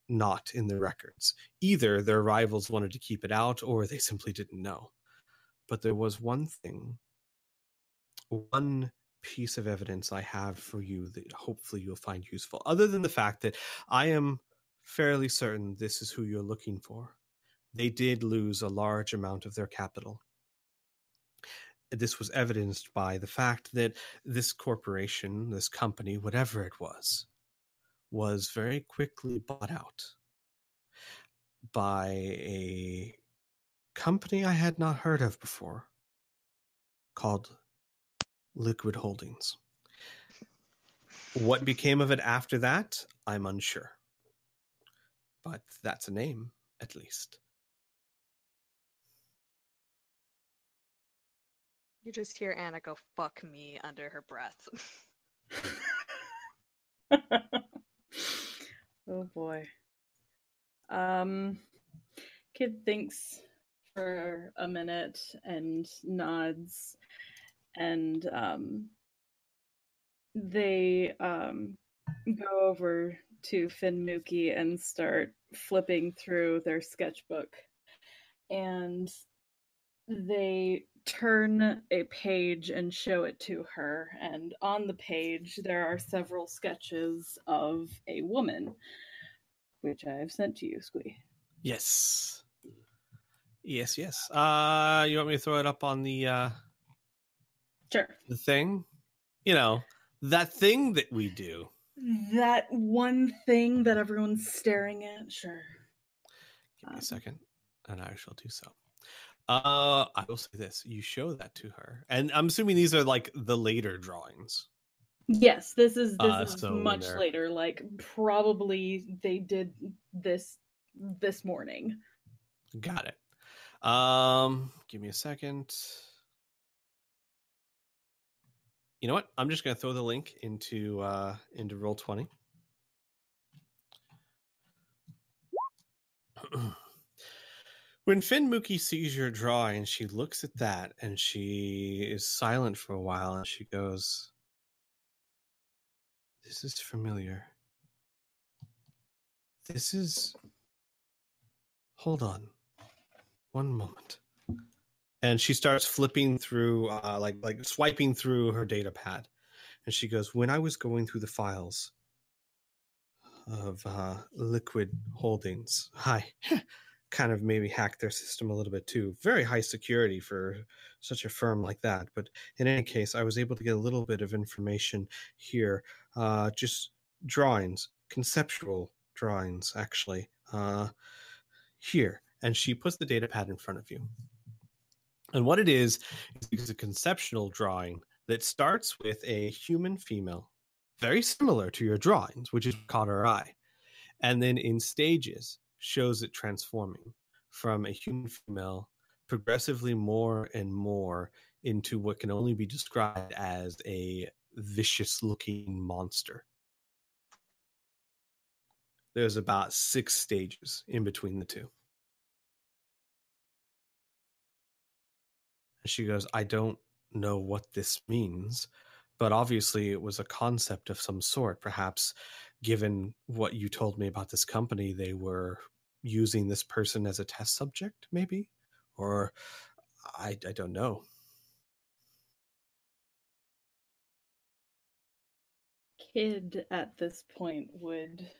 B: not in the records. Either their rivals wanted to keep it out or they simply didn't know. But there was one piece of evidence I have for you that hopefully you'll find useful, other than the fact that I am fairly certain this is who you're looking for. They did lose a large amount of their capital. This was evidenced by the fact that this corporation, this company, whatever it was very quickly bought out by a company I had not heard of before called Liquid Holdings. What became of it after that, I'm unsure. But that's a name, at least.
C: You just hear Anna go, "Fuck me," under her breath.
D: Oh boy. Kid thinks for a minute and nods, and they go over to Finn Mookie and start flipping through their sketchbook. And they turn a page and show it to her. And on the page, there are several sketches of a woman, which I have sent to you, Squee.
B: Yes. Yes. You want me to throw it up on the
D: Sure.
B: the thing? You know, that thing that we do.
D: That one thing that everyone's staring at? Sure.
B: Give me a second, and I shall do so. I will say this. You show that to her. And I'm assuming these are like the later drawings.
D: Yes, this is
B: So
D: much later. Like probably they did this morning.
B: Got it. Give me a second. You know what? I'm just going to throw the link into Roll20. When Finn Mookie sees your drawing, she looks at that and she is silent for a while and she goes, "This is familiar. This is... Hold on. One moment." And she starts flipping through, like swiping through her data pad. And she goes, "When I was going through the files of Liquid Holdings, I kind of maybe hacked their system a little bit too. Very high security for such a firm like that. But in any case, I was able to get a little bit of information here. Just drawings, conceptual drawings, actually. Here." And she puts the data pad in front of you. And what it is a conceptual drawing that starts with a human female, very similar to your drawings, which is caught her eye. And then in stages, shows it transforming from a human female progressively more and more into what can only be described as a vicious-looking monster. There's about 6 stages in between the two. And she goes, "I don't know what this means, but obviously it was a concept of some sort. Perhaps, given what you told me about this company, they were using this person as a test subject, maybe? Or I don't know."
D: Kid at this point would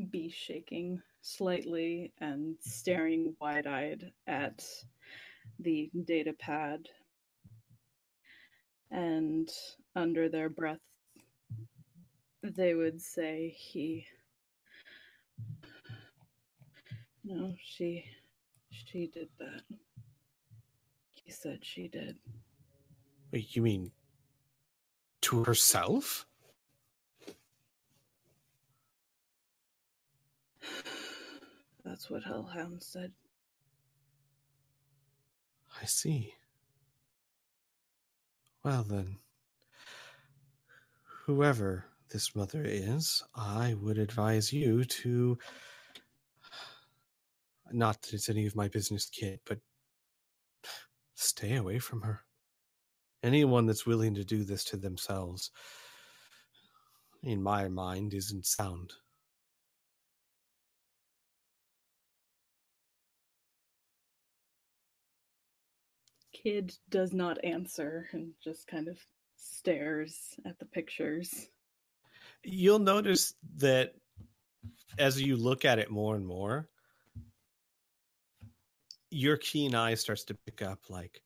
D: be shaking slightly and staring wide-eyed at the data pad. And under their breath, they would say, No, she did that. He said she did.
B: Wait, you mean to herself?
D: That's what Hellhound said.
B: I see. Well then, whoever this mother is, I would advise you to... Not that it's any of my business, kid, but stay away from her. Anyone that's willing to do this to themselves, in my mind, isn't sound.
D: Kid does not answer and just kind of stares at the pictures.
B: You'll notice that as you look at it more and more, your keen eye starts to pick up like,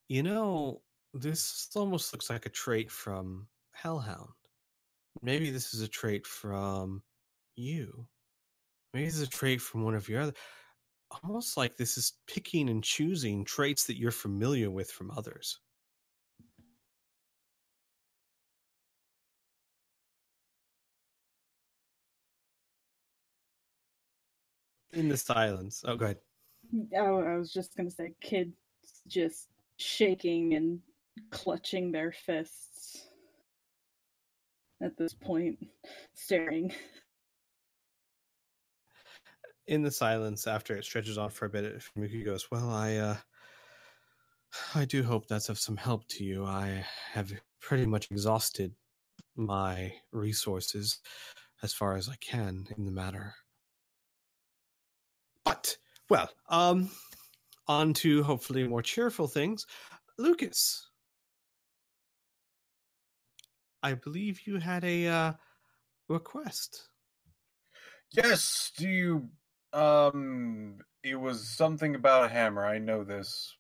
B: this almost looks like a trait from Hellhound. Maybe this is a trait from you. Maybe this is a trait from one of your other... Almost like this is picking and choosing traits that you're familiar with from others. In the silence. Oh, go ahead.
D: Oh, I was just going to say, Kid just shaking and clutching their fists at this point, staring.
B: In the silence, after it stretches on for a bit, Mookie goes, "Well, I do hope that's of some help to you. I have pretty much exhausted my resources. as far as I can in the matter. But, well, on to hopefully more cheerful things. Lucas, I believe you had a request.
E: Yes, do you it was something about a hammer. I know this.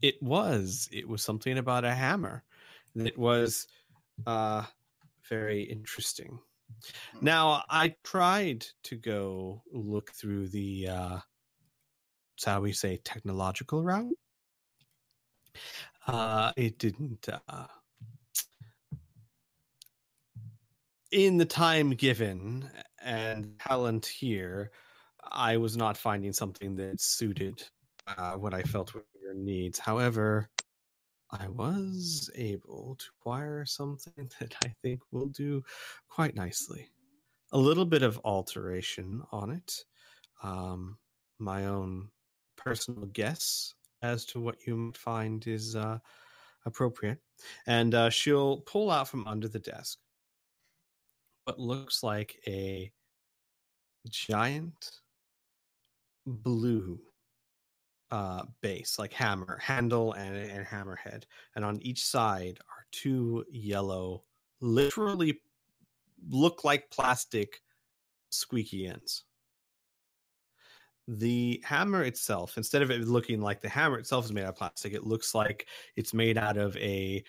B: It was something about a hammer that was very interesting. Now, I tried to go look through the shall we say technological route. It didn't in the time given and talent here, I was not finding something that suited what I felt were your needs. However, I was able to acquire something that I think will do quite nicely. A little bit of alteration on it. My own personal guess as to what you might find is appropriate. And she'll pull out from under the desk what looks like a giant blue base, like hammer handle and hammerhead, and on each side are two yellow, literally look like plastic squeaky ends. The hammer itself, instead of it looking like the hammer itself is made out of plastic, it looks like it's made out of a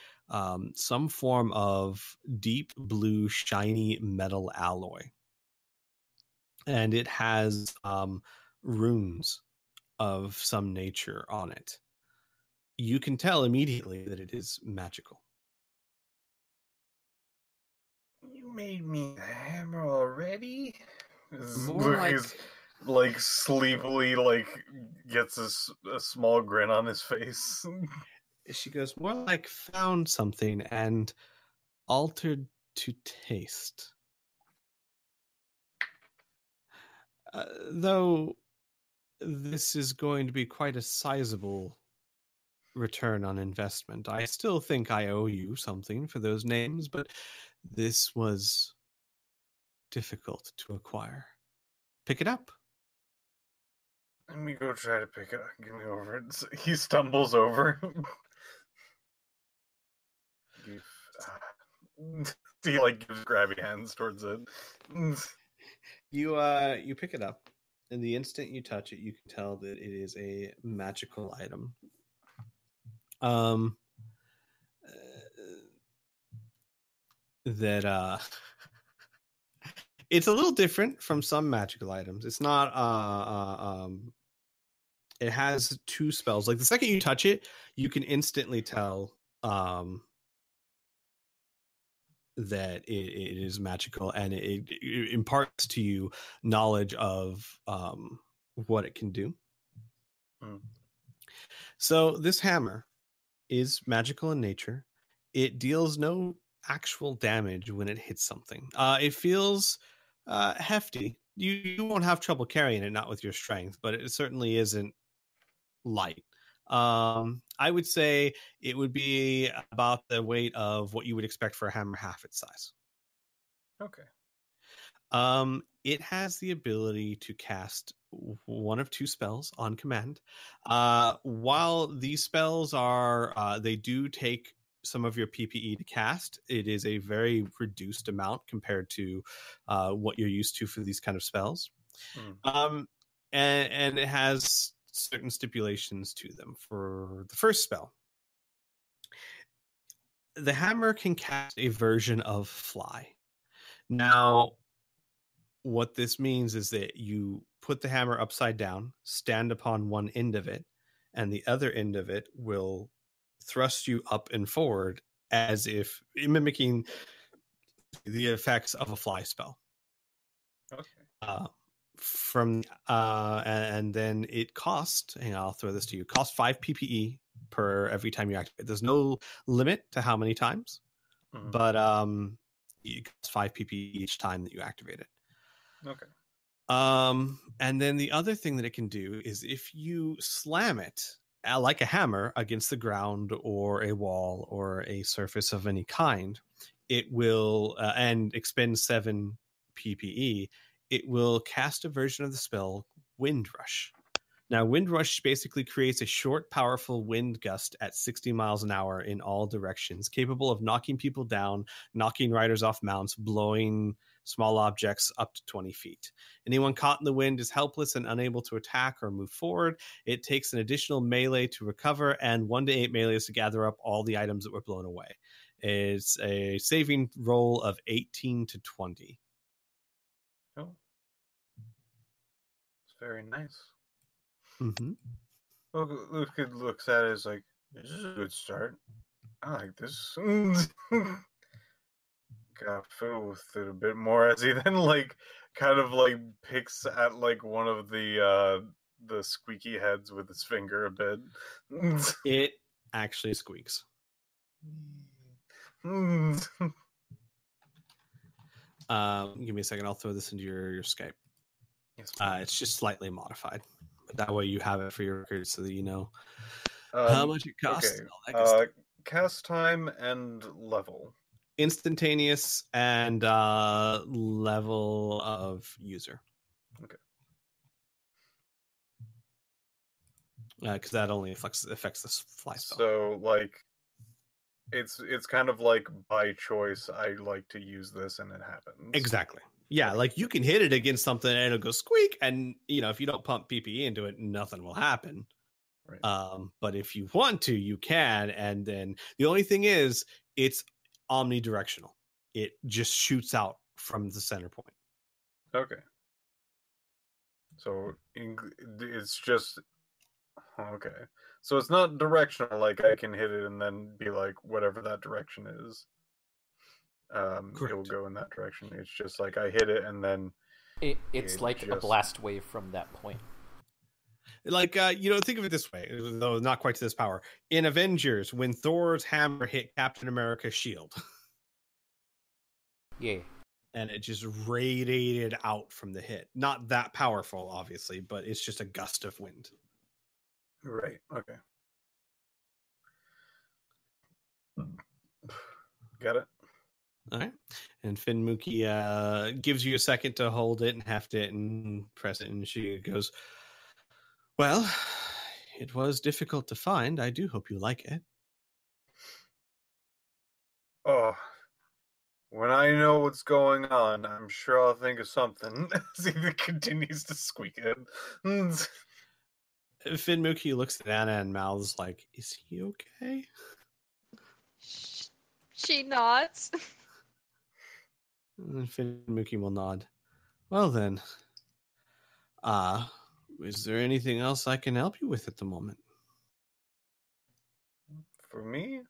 B: some form of deep blue shiny metal alloy, and it has runes of some nature on it. You can tell immediately that it is magical.
E: You made me a hammer already?
B: More
E: like sleepily gets a small grin on his face.
B: She goes, more like found something and altered to taste. Though this is going to be quite a sizable return on investment. I still think I owe you something for those names, but this was difficult to acquire. Pick it up.
E: Let me go try to pick it up. Give me over it. He stumbles over. He gives grabby hands towards it.
B: You pick it up, and the instant you touch it, you can tell that it is a magical item. That it's a little different from some magical items. It's not it has two spells. Like the second you touch it, you can instantly tell that it is magical, and it imparts to you knowledge of what it can do. So this hammer is magical in nature. It deals no actual damage when it hits something. It feels hefty. You won't have trouble carrying it, not with your strength, but it certainly isn't light. I would say it would be about the weight of what you would expect for a hammer half its size.
E: Okay.
B: It has the ability to cast one of two spells on command. While these spells are, they do take some of your PPE to cast, it is a very reduced amount compared to what you're used to for these kind of spells. And it has certain stipulations to them. For the first spell, the hammer can cast a version of fly. Now, what this means is that you put the hammer upside down, stand upon one end of it, and the other end of it will thrust you up and forward as if mimicking the effects of a fly spell.
E: Okay.
B: And then it costs, and I'll throw this to you, costs 5 PPE per every time you activate. There's no limit to how many times, but it costs 5 PPE each time that you activate it.
E: Okay.
B: And then the other thing that it can do is if you slam it like a hammer against the ground or a wall or a surface of any kind, it will and expend 7 PPE, it will cast a version of the spell Wind Rush. Now, Wind Rush basically creates a short, powerful wind gust at 60 miles an hour in all directions, capable of knocking people down, knocking riders off mounts, blowing small objects up to 20 feet. Anyone caught in the wind is helpless and unable to attack or move forward. It takes an additional melee to recover and 1 to 8 melees to gather up all the items that were blown away. It's a saving roll of 18 to 20.
E: Oh. It's very nice.
B: Mm-hmm.
E: Luke looks at it as like, this is a good start. I like this. Got fiddle with it a bit more as he then like kind of like picks at like one of the squeaky heads with his finger a bit.
B: It actually squeaks. Give me a second. I'll throw this into your Skype.
E: Yes,
B: it's just slightly modified. But that way you have it for your records so that you know how much it costs.
E: Okay.
B: And all that good stuff.
E: Cast time and level.
B: Instantaneous and level of user.
E: Okay.
B: Because that only affects the fly spell.
E: So like it's kind of like by choice I like to use this and it happens.
B: Exactly. Yeah, like you can hit it against something and it'll go squeak, and if you don't pump PPE into it, nothing will happen.
E: Right.
B: But if you want to, you can, and then the only thing is it's omnidirectional. It just shoots out from the center point.
E: Okay. So it's just okay. So it's not directional, like I can hit it and then be like whatever that direction is. It will go in that direction. It's just like I hit it and then
A: it's like a blast wave from that point.
B: Like think of it this way, though not quite to this power. In Avengers, when Thor's hammer hit Captain America's shield.
A: Yeah.
B: And it just radiated out from the hit. Not that powerful, obviously, but it's just a gust of wind.
E: Right. Okay. Got it.
B: All right. And Finn Mookie gives you a second to hold it and heft it and press it. And she goes, well, it was difficult to find. I do hope you like it.
E: Oh, when I know what's going on, I'm sure I'll think of something. As he continues to squeak it.
B: Finn Mookie looks at Anna and mouths like, is he okay?
C: She nods.
B: And Finn Mookie will nod. Well then, is there anything else I can help you with at the moment?
E: For me?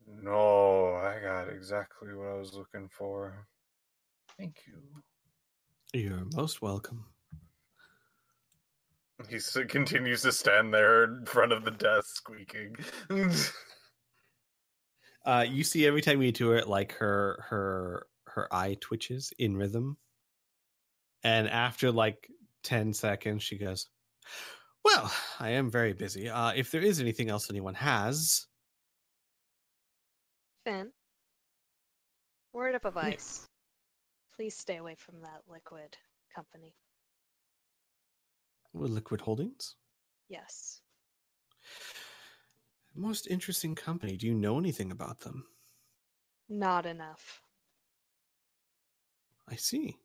E: No, I got exactly what I was looking for. Thank you.
B: You're most welcome.
E: He continues to stand there in front of the desk, squeaking.
B: You see every time you do it, like her eye twitches in rhythm. And after like 10 seconds, she goes, well, I am very busy. If there is anything else anyone has.
C: Finn, word of advice.
B: Yes.
C: Please stay away from that liquid company.
B: Liquid Holdings?
C: Yes.
B: Most interesting company. Do you know anything about them?
C: Not enough.
B: I see.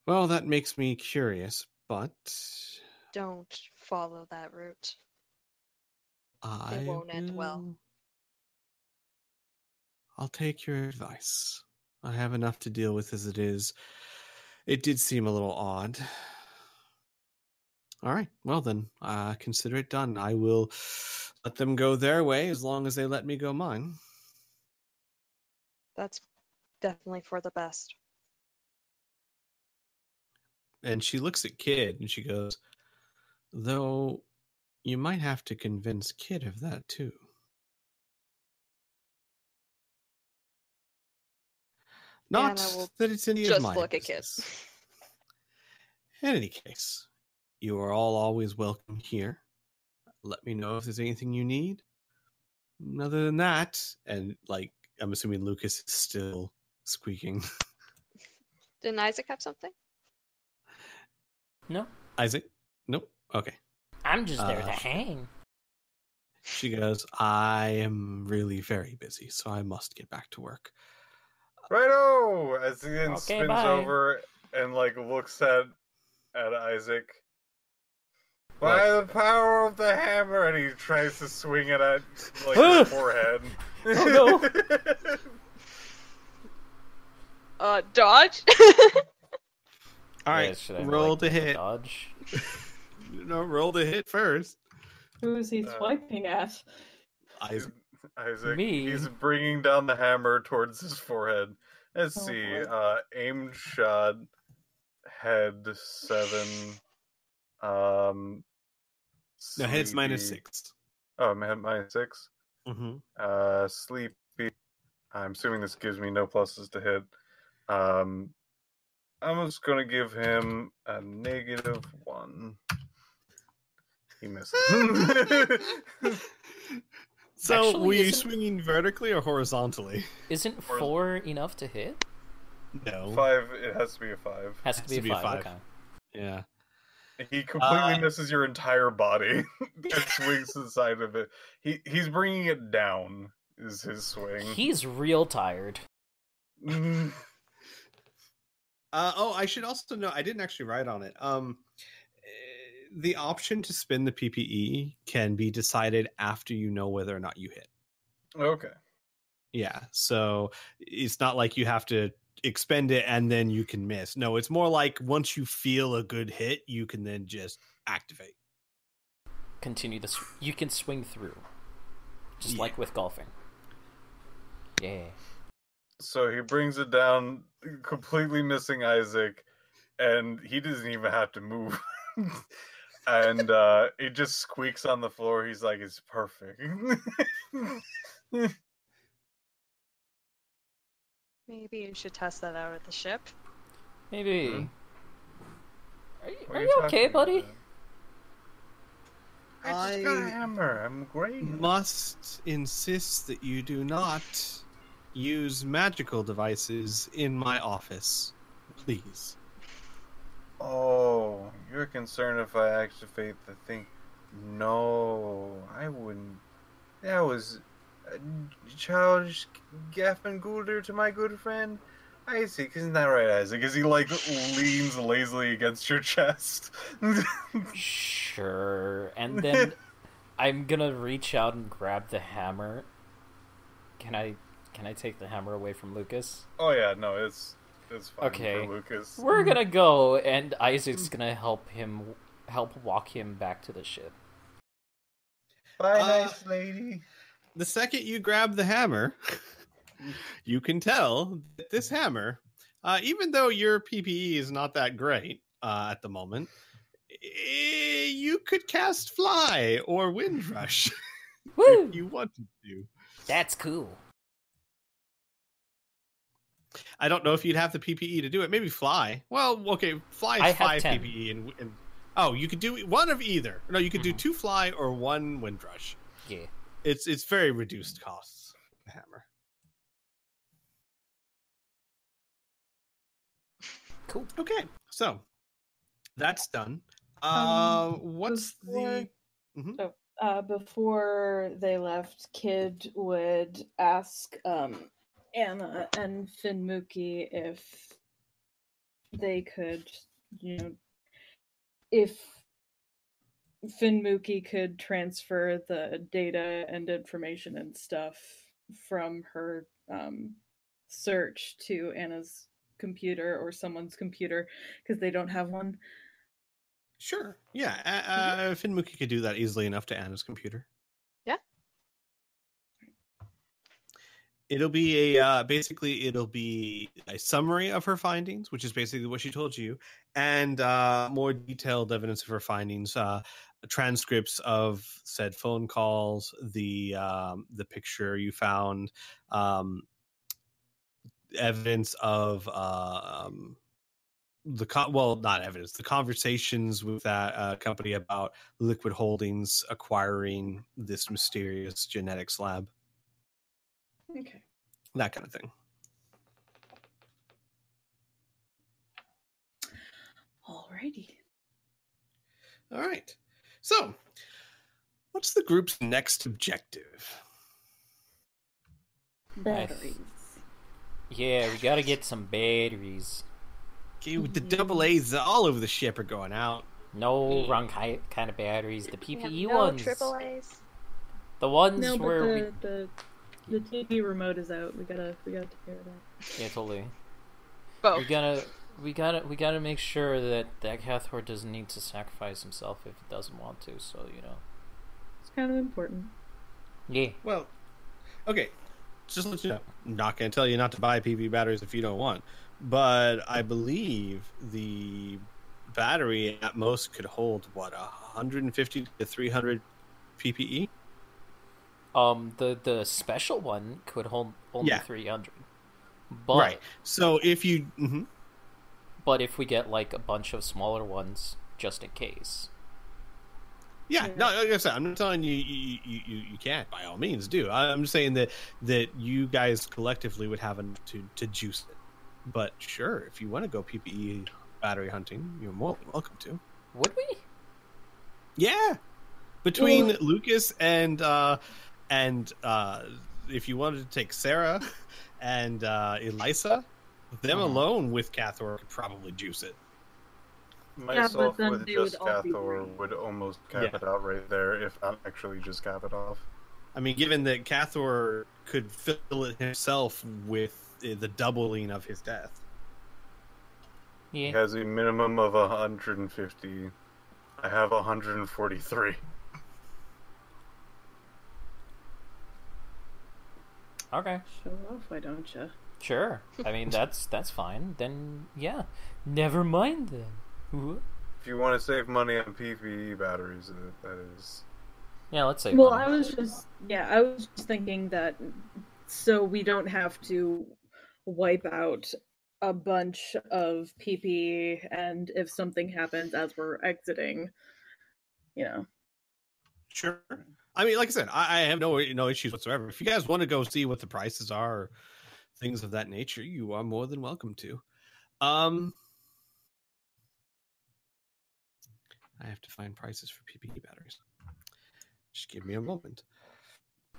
B: Well, that makes me curious, but
C: Don't follow that route.
B: It
C: won't end well.
B: I'll take your advice. I have enough to deal with as it is. It did seem a little odd. All right. Well, then, consider it done. I will let them go their way as long as they let me go mine.
C: That's definitely for the best.
B: And she looks at Kid and she goes, though you might have to convince Kid of that too. Not that it's any of my
C: look
B: business.
C: at Kid.
B: In any case, you are all always welcome here. Let me know if there's anything you need. Other than that, and like I'm assuming Lucas is still squeaking.
C: Didn't Isaac have something?
A: No,
B: Isaac? Nope. Okay.
A: I'm just there to hang.
B: She goes, I am really very busy, so I must get back to work.
E: Righto! As he then
A: Okay,
E: spins
A: bye.
E: over and like looks at Isaac. By the power of the hammer, and he tries to swing it at like his forehead.
A: Oh
C: no! Dodge.
B: All right,
A: Should I,
B: roll
A: like,
B: to hit.
A: Dodge.
B: No, roll to hit first.
D: Who is he swiping at?
B: Isaac.
E: Isaac.
A: Me?
E: He's bringing down the hammer towards his forehead. Let's
D: Oh,
E: see.
D: boy.
E: Aimed shot, head 7.
B: No, head's
E: sleepy-
B: -6.
E: Oh, man, -6.
B: Mm-hmm.
E: Sleepy. I'm assuming this gives me no pluses to hit. I'm just gonna give him a -1. He misses.
B: So,
A: Actually,
B: were you
A: isn't-
B: swinging vertically or horizontally?
A: Isn't 4 enough to hit?
B: No.
E: 5. It has to be a 5.
A: Has to be a 5. Okay.
B: Yeah.
E: He completely misses your entire body and swings to the side of it. He's bringing it down. Is his swing?
A: He's real tired.
B: I should also know, I didn't actually write on it. The option to spin the PPE can be decided after you know whether or not you hit.
E: Okay.
B: Yeah, so it's not like you have to expend it and then you can miss. No, it's more like once you feel a good hit, you can then just activate.
A: Continue the. You can swing through, just like with golfing. Yeah.
E: So he brings it down, completely missing Isaac, and he doesn't even have to move. And it just squeaks on the floor. He's like, it's perfect.
C: Maybe you should test that out at the ship.
A: Maybe.
E: What
A: Are you okay,
E: talking
A: buddy?
E: about? I just got a hammer. I'm great.
B: Must insist that you do not use magical devices in my office, please.
E: Oh, you're concerned if I activate the thing. No, I wouldn't. That was childish gaff and goulder to my good friend Isaac. Isn't that right, Isaac? As he like leans lazily against your chest.
A: Sure. And then I'm gonna reach out and grab the hammer. Can I take the hammer away from Lucas?
E: Oh yeah, no, it's fine
A: Okay.
E: for Lucas.
A: We're gonna go, and Isaac's gonna help walk him back to the ship.
E: Bye, nice lady.
B: The second you grab the hammer, you can tell that this hammer, even though your PPE is not that great at the moment, you could cast Fly or Wind Rush
A: Woo!
B: if you wanted to.
A: That's cool.
B: I don't know if you'd have the PPE to do it. Maybe Fly. Well, okay, Fly
A: I
B: is
A: have
B: 5
A: 10.
B: PPE. And oh, you could do one of either. No, you could do
A: Mhm.
B: 2 Fly or 1 Wind Rush.
A: Yeah.
B: It's very reduced costs. The hammer.
A: Cool.
B: Okay, so that's done. What's
D: before-
B: the?
D: Before they left, Kid would ask Anna and Finn Mookie if they could, if Finn Mookie could transfer the data and information and stuff from her search to Anna's computer or someone's computer because they don't have one.
B: Sure. Yeah. Finn Mookie could do that easily enough to Anna's computer.
C: Yeah.
B: It'll be it'll be a summary of her findings, which is basically what she told you, and more detailed evidence of her findings, transcripts of said phone calls, the picture you found, evidence of not evidence, the conversations with that company about Liquid Holdings acquiring this mysterious genetics lab,
D: Okay.
B: that kind of thing.
D: Alrighty.
B: All right. So, what's the group's next objective?
D: Batteries.
A: Yeah, we gotta get some batteries.
B: Okay, the double A's all over the ship are going out.
A: No, wrong kind of batteries. The
C: We have
A: PPE
C: no
A: ones.
C: triple A's.
A: The ones
D: No, but
A: where
D: the TV remote is out. We gotta take care of that.
A: Yeah, totally.
C: Both.
A: We gotta make sure that Cathor doesn't need to sacrifice himself if he doesn't want to. So
D: It's kind of important.
A: Yeah.
B: Well, okay. Just let you know, I'm not going to tell you not to buy PV batteries if you don't want, but I believe the battery at most could hold 150 to 300 PPE.
A: The special one could hold only 300. But,
B: right. So if you,
A: but if we get like a bunch of smaller ones, just in case.
B: Yeah, no, like I said, I'm not telling you you can't. By all means, do. I'm just saying that you guys collectively would have enough to juice it. But sure, if you want to go PPE battery hunting, you're more than welcome to.
A: Would we?
B: Yeah, between Lucas and if you wanted to take Sarah and Elisa, them alone with Cathor could probably juice it.
E: Myself
D: then
E: with
D: they
E: just
D: would all be
E: Cathor
D: green.
E: would almost cap it out right there, if not actually just cap it off.
B: I mean, given that Cathor could fill it himself with the doubling of his death.
E: He
A: Yeah.
E: has a minimum of 150. I have 143.
A: Okay.
D: Show off, why don't you?
A: Sure. I mean, that's fine. Then yeah. Never mind then. What?
E: If you want to save money on PPE batteries, that is...
A: Yeah, let's say.
D: Well, I was just thinking that so we don't have to wipe out a bunch of PPE, and if something happens as we're exiting,
B: Sure. I mean, like I said, I have no issues whatsoever. If you guys want to go see what the prices are, or things of that nature, you are more than welcome to. I have to find prices for PPE batteries. Just give me a moment.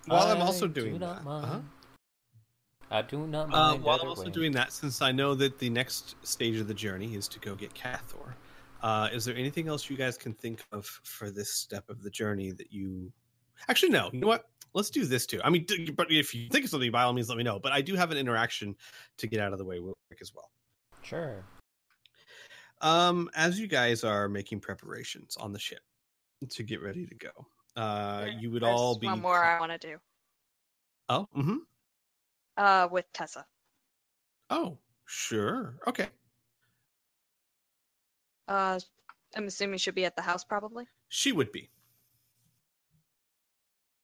B: While I'm also doing that,
A: I do not mind.
B: while I'm also doing that, since I know that the next stage of the journey is to go get Cathor, is there anything else you guys can think of for this step of the journey that you... Actually, no. You know what? Let's do this too. I mean, but if you think of something, by all means, let me know. But I do have an interaction to get out of the way real quick as well.
A: Sure.
B: As you guys are making preparations on the ship to get ready to go, you would
C: There's
B: all be...
C: one more I want to do.
B: Oh,
C: With Tessa.
B: Oh, sure. Okay.
C: I'm assuming she'll be at the house probably.
B: She would be.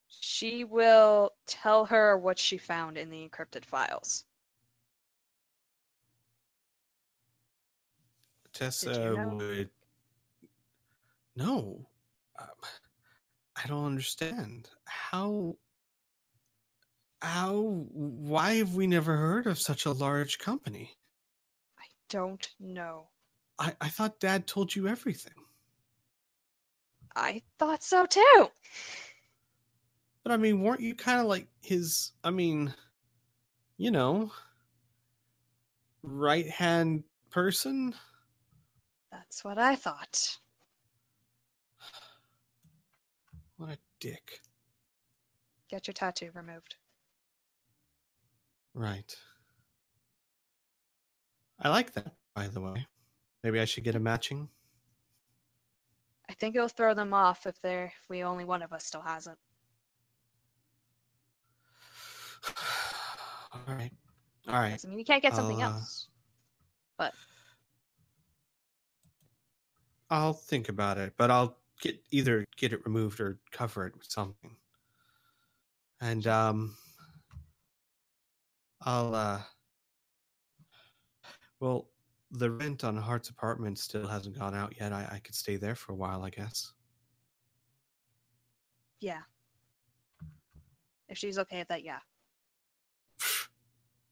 C: She will tell her what she found in the encrypted files.
B: Tessa
C: Did you know?
B: would... No. I don't understand. Why have we never heard of such a large company?
C: I don't know.
B: I thought Dad told you everything.
C: I thought so too.
B: But I mean, weren't you kind of like his, right-hand person?
C: That's what I thought.
B: What a dick.
C: Get your tattoo removed.
B: Right. I like that, by the way. Maybe I should get a matching.
C: I think it'll throw them off if only one of us still has it.
B: All right. All right.
C: Doesn't mean you can't get something
B: I'll,
C: else. But
B: I'll think about it, but I'll either get it removed or cover it with something. And well, the rent on Hart's apartment still hasn't gone out yet. I could stay there for a while, I guess.
C: yeah. If she's okay with that, yeah.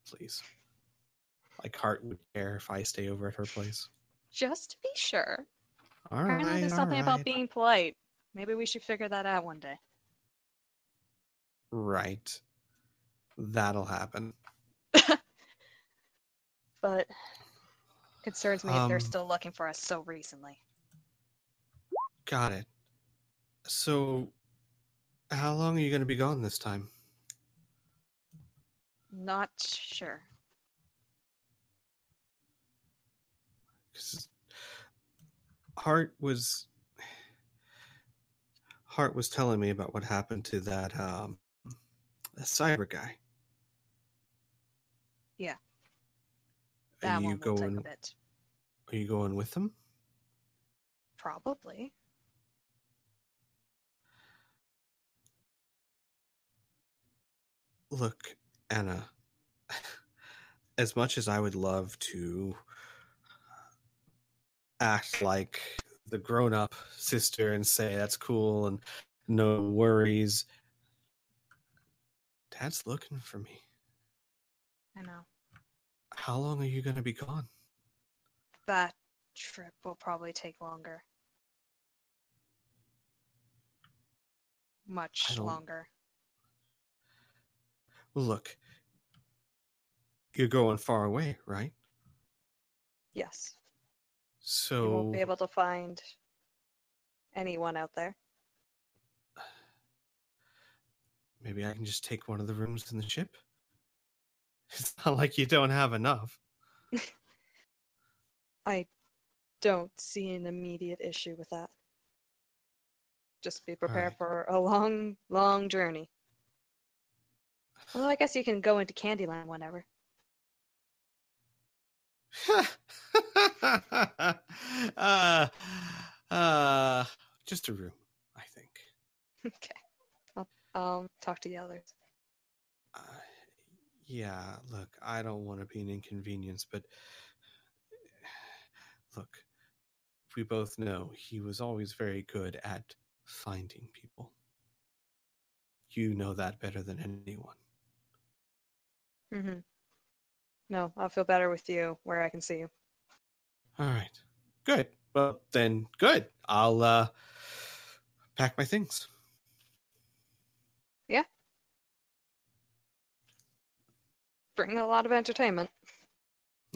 B: Please. Like Hart would care if I stay over at her place.
C: Just to be sure.
B: All
C: Apparently
B: right,
C: there's
B: all
C: something about
B: right.
C: being polite. Maybe we should figure that out one day.
B: Right. That'll happen.
C: But concerns me if they're
B: Um,
C: still looking for us so recently.
B: got it. So, how long are you going to be gone this time?
C: Not sure.
B: 'Cause Hart was telling me about what happened to that cyber guy.
C: Yeah.
B: Are
C: That
B: you
C: one will take a
B: going?
C: bit.
B: Are you going with him?
C: Probably.
B: Look, Anna. As much as I would love to act like the grown-up sister and say that's cool and no worries, Dad's looking for me.
C: I know.
B: How long are you going to be gone?
C: That trip will probably take longer.
B: I
C: Much
B: don't.
C: longer.
B: Well, look, you're going far away, right?
C: Yes. You won't be
B: So
C: able to find anyone out there.
B: maybe I can just take one of the rooms in the ship. It's not like you don't have enough.
C: I don't see an immediate issue with that. Just be prepared
B: right.
C: for a long, long journey. Well, I guess you can go into Candyland whenever.
B: uh, uh, just a room, I think.
C: Okay. I'll talk to the others.
B: Uh, yeah, look, I don't want to be an inconvenience, but look, we both know he was always very good at finding people. You know that better than anyone.
C: Mm-hmm. No, I'll feel better with you where I can see you.
B: All right. Good. Well, then, good. I'll pack my things.
C: Yeah. Bring a lot of entertainment.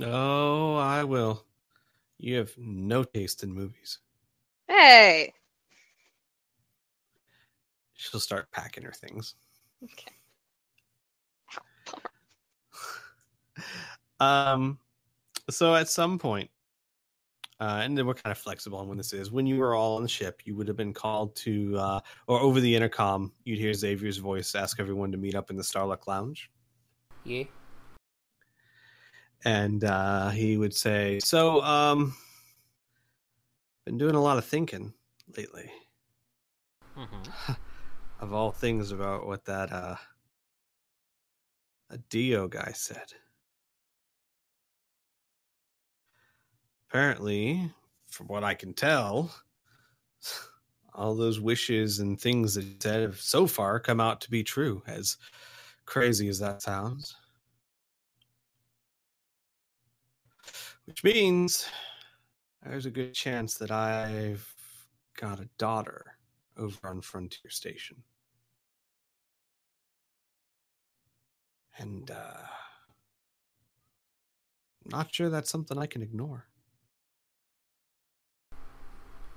B: Oh, I will. You have no taste in movies.
C: Hey!
B: She'll start packing her things.
C: Okay.
B: So at some point, and then we're kind of flexible on when this is. When you were all on the ship, you would have been called to, or over the intercom, you'd hear Xavier's voice ask everyone to meet up in the Starluck Lounge.
A: Yeah.
B: And he would say, "So, been doing a lot of thinking lately.
A: Mm-hmm.
B: Of all things about what that a Dio guy said. Apparently, from what I can tell, all those wishes and things that he said have so far come out to be true, as crazy as that sounds. Which means there's a good chance that I've got a daughter over on Frontier Station. And I'm not sure that's something I can ignore."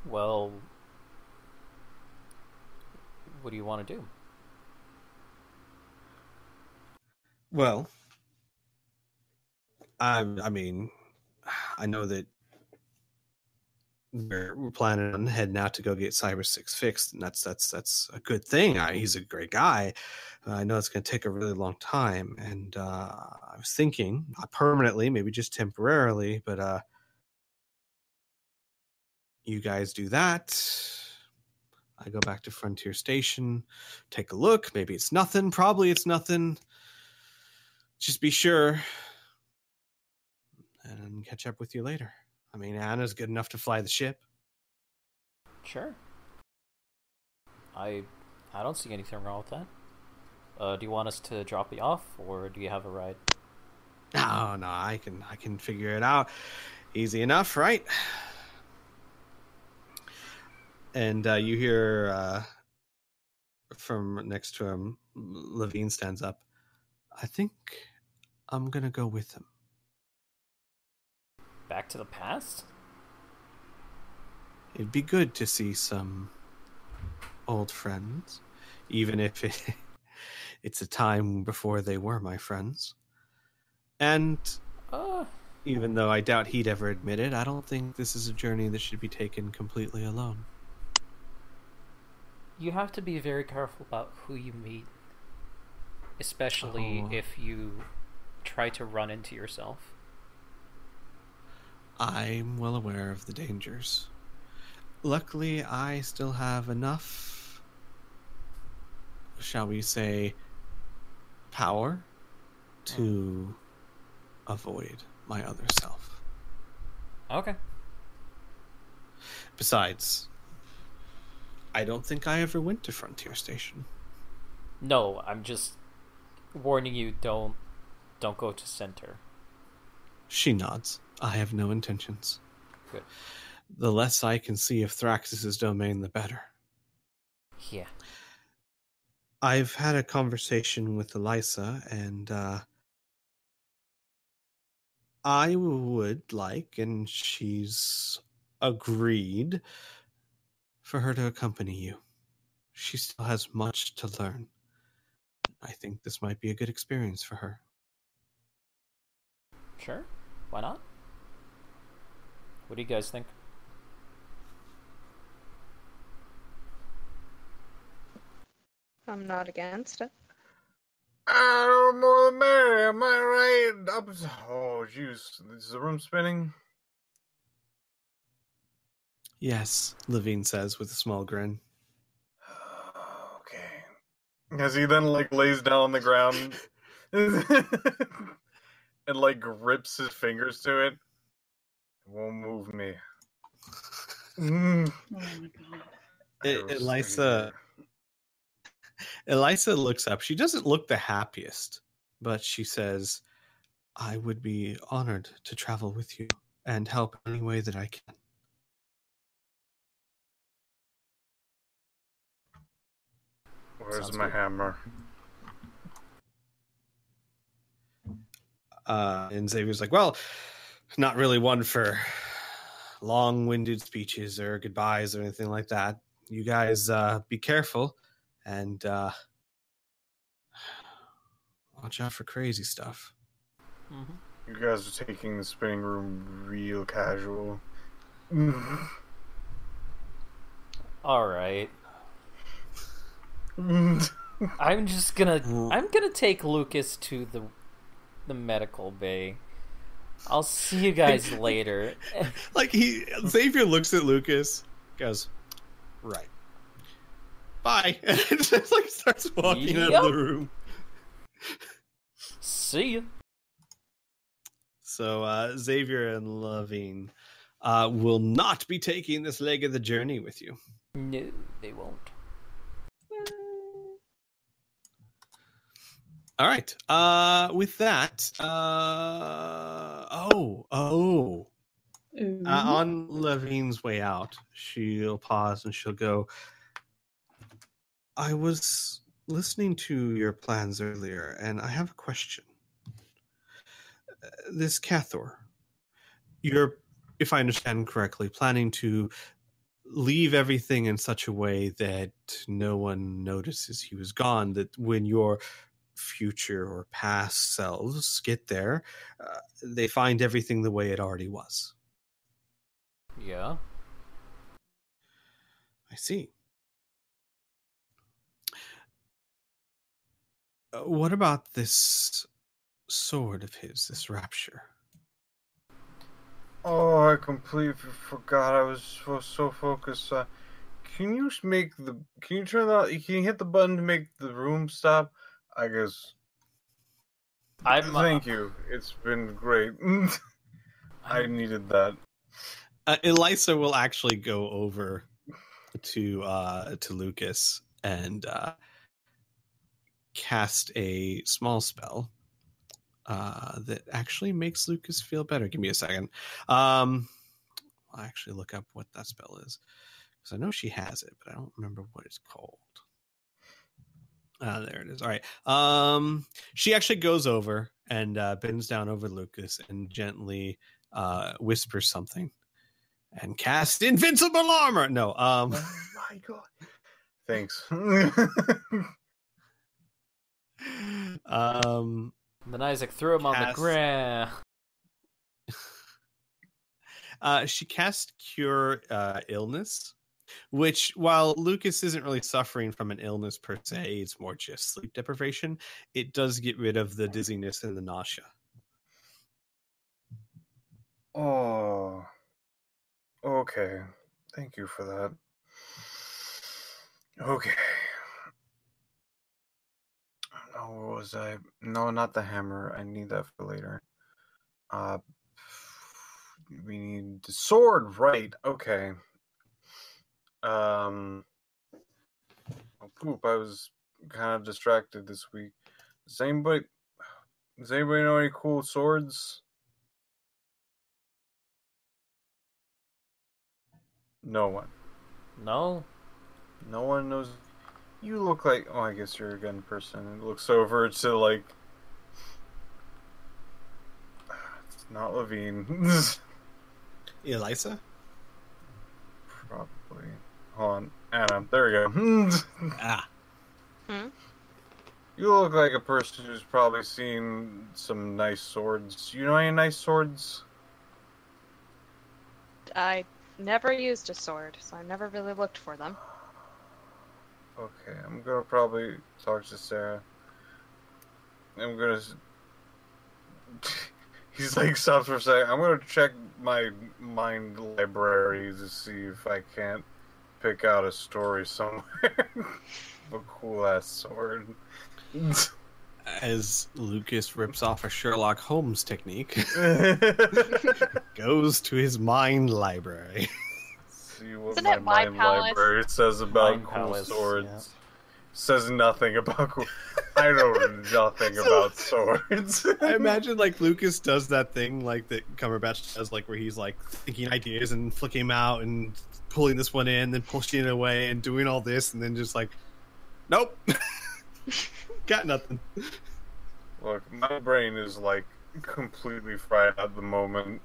A: Well, what do you want to do?
B: Well, I mean, I know that we're planning on heading out to go get Cyber 6 fixed, and that's a good thing. He's a great guy. I know it's going to take a really long time, and I was thinking, not permanently, maybe just temporarily, but you guys do that. I go back to Frontier Station, take a look. Maybe it's nothing. Probably it's nothing. Just be sure, and catch up with you later. I mean, Anna's good enough to fly the ship.
A: Sure. I don't see anything wrong with that. Do you want us to drop you off, or do you have a ride?
B: No, I can figure it out. Easy enough, right? And you hear from next to him, Levine stands up. I think I'm going to go with him.
A: Back to the past?
B: It'd be good to see some old friends, even if it's a time before they were my friends. And even though I doubt he'd ever admit it, I don't think this is a journey that should be taken completely alone.
A: You have to be very careful about who you meet, especially if you try to run into yourself.
B: I'm well aware of the dangers. Luckily, I still have enough, shall we say, power to avoid my other self.
A: Okay.
B: Besides, I don't think I ever went to Frontier Station.
A: No, I'm just warning you, don't go to Center.
B: She nods. I have no intentions.
A: Good.
B: The less I can see of Thraxis' domain, the better.
A: Yeah.
B: I've had a conversation with Elisa, and I would like, and she's agreed, for her to accompany you. She still has much to learn. I think this might be a good experience for her.
A: Sure. Why not? What do you guys think?
C: I'm not against it.
E: More the merrier, am I right? Oh, jeez. Is the room spinning?
B: Yes, Levine says with a small grin.
E: Okay. As he then, lays down on the ground and, grips his fingers to it. It won't move me.
D: Oh my god.
B: Elisa looks up. She doesn't look the happiest, but she says, I would be honored to travel with you and help any way that I can.
E: Where's
A: Sounds
E: my
A: good.
E: hammer?
B: And Xavier's like, well, not really one for long-winded speeches or goodbyes or anything like that. You guys be careful and watch out for crazy stuff.
A: Mm-hmm.
E: You guys are taking the spinning room real casual.
A: All right. I'm gonna take Lucas to the medical bay. I'll see you guys later.
B: Xavier looks at Lucas, goes, right. Bye. And just starts walking out of the room.
A: See you.
B: So Xavier and Levine will not be taking this leg of the journey with you.
A: No, they won't.
B: All right. With that, on Levine's way out, she'll pause and she'll go, I was listening to your plans earlier, and I have a question. This Cathor, you're, if I understand correctly, planning to leave everything in such a way that no one notices he was gone, that when your future or past selves get there, they find everything the way it already was.
A: Yeah.
B: I see. What about this sword of his, this rapture?
E: Oh, I completely forgot. I was so focused. Can you hit the button to make the room stop? I guess. Thank you. It's been great. I needed that.
B: Elisa will actually go over to Lucas and cast a small spell that actually makes Lucas feel better. Give me a second. I'll actually look up what that spell is, Because I know she has it, but I don't remember what it's called. There it is. All right. She actually goes over and bends down over Lucas and gently whispers something and casts invincible armor. No.
E: Oh my god. Thanks.
A: Then Isaac threw him on the ground.
B: She casts Cure Illness, which, while Lucas isn't really suffering from an illness per se, it's more just sleep deprivation. It does get rid of the dizziness and the nausea.
E: Oh. Okay. Thank you for that. Okay. Oh, what was I? No, not the hammer. I need that for later. We need the sword, right? Okay. Oh, poop! I was kind of distracted this week. Does anybody know any cool swords? No one.
A: No?
E: No one knows. You look like... Oh, I guess you're a gun person. It looks over to, like... It's not Levine.
B: Elisa?
E: Probably. Hold on. Anna. There we go. You look like a person who's probably seen some nice swords. You know any nice swords?
C: I never used a sword, so I never really looked for them.
E: Okay, I'm gonna probably talk to Sarah. I'm gonna... He's like, stops for a second. I'm gonna check my mind library to see if I can't pick out a story somewhere. A cool-ass sword.
B: As Lucas rips off a Sherlock Holmes technique, goes to his mind library.
E: See what
C: Isn't
E: my
C: it Mind
E: mind
C: Palace?
E: library says about
A: Mind
E: cool
A: Palace,
E: swords.
A: yeah.
E: Says nothing about cool... I know nothing about swords.
B: I imagine like Lucas does that thing like that Cumberbatch does, like where he's like thinking ideas and flicking them out and pulling this one in, then pushing it away and doing all this, and then just like, nope, got nothing.
E: Look, my brain is like completely fried at the moment.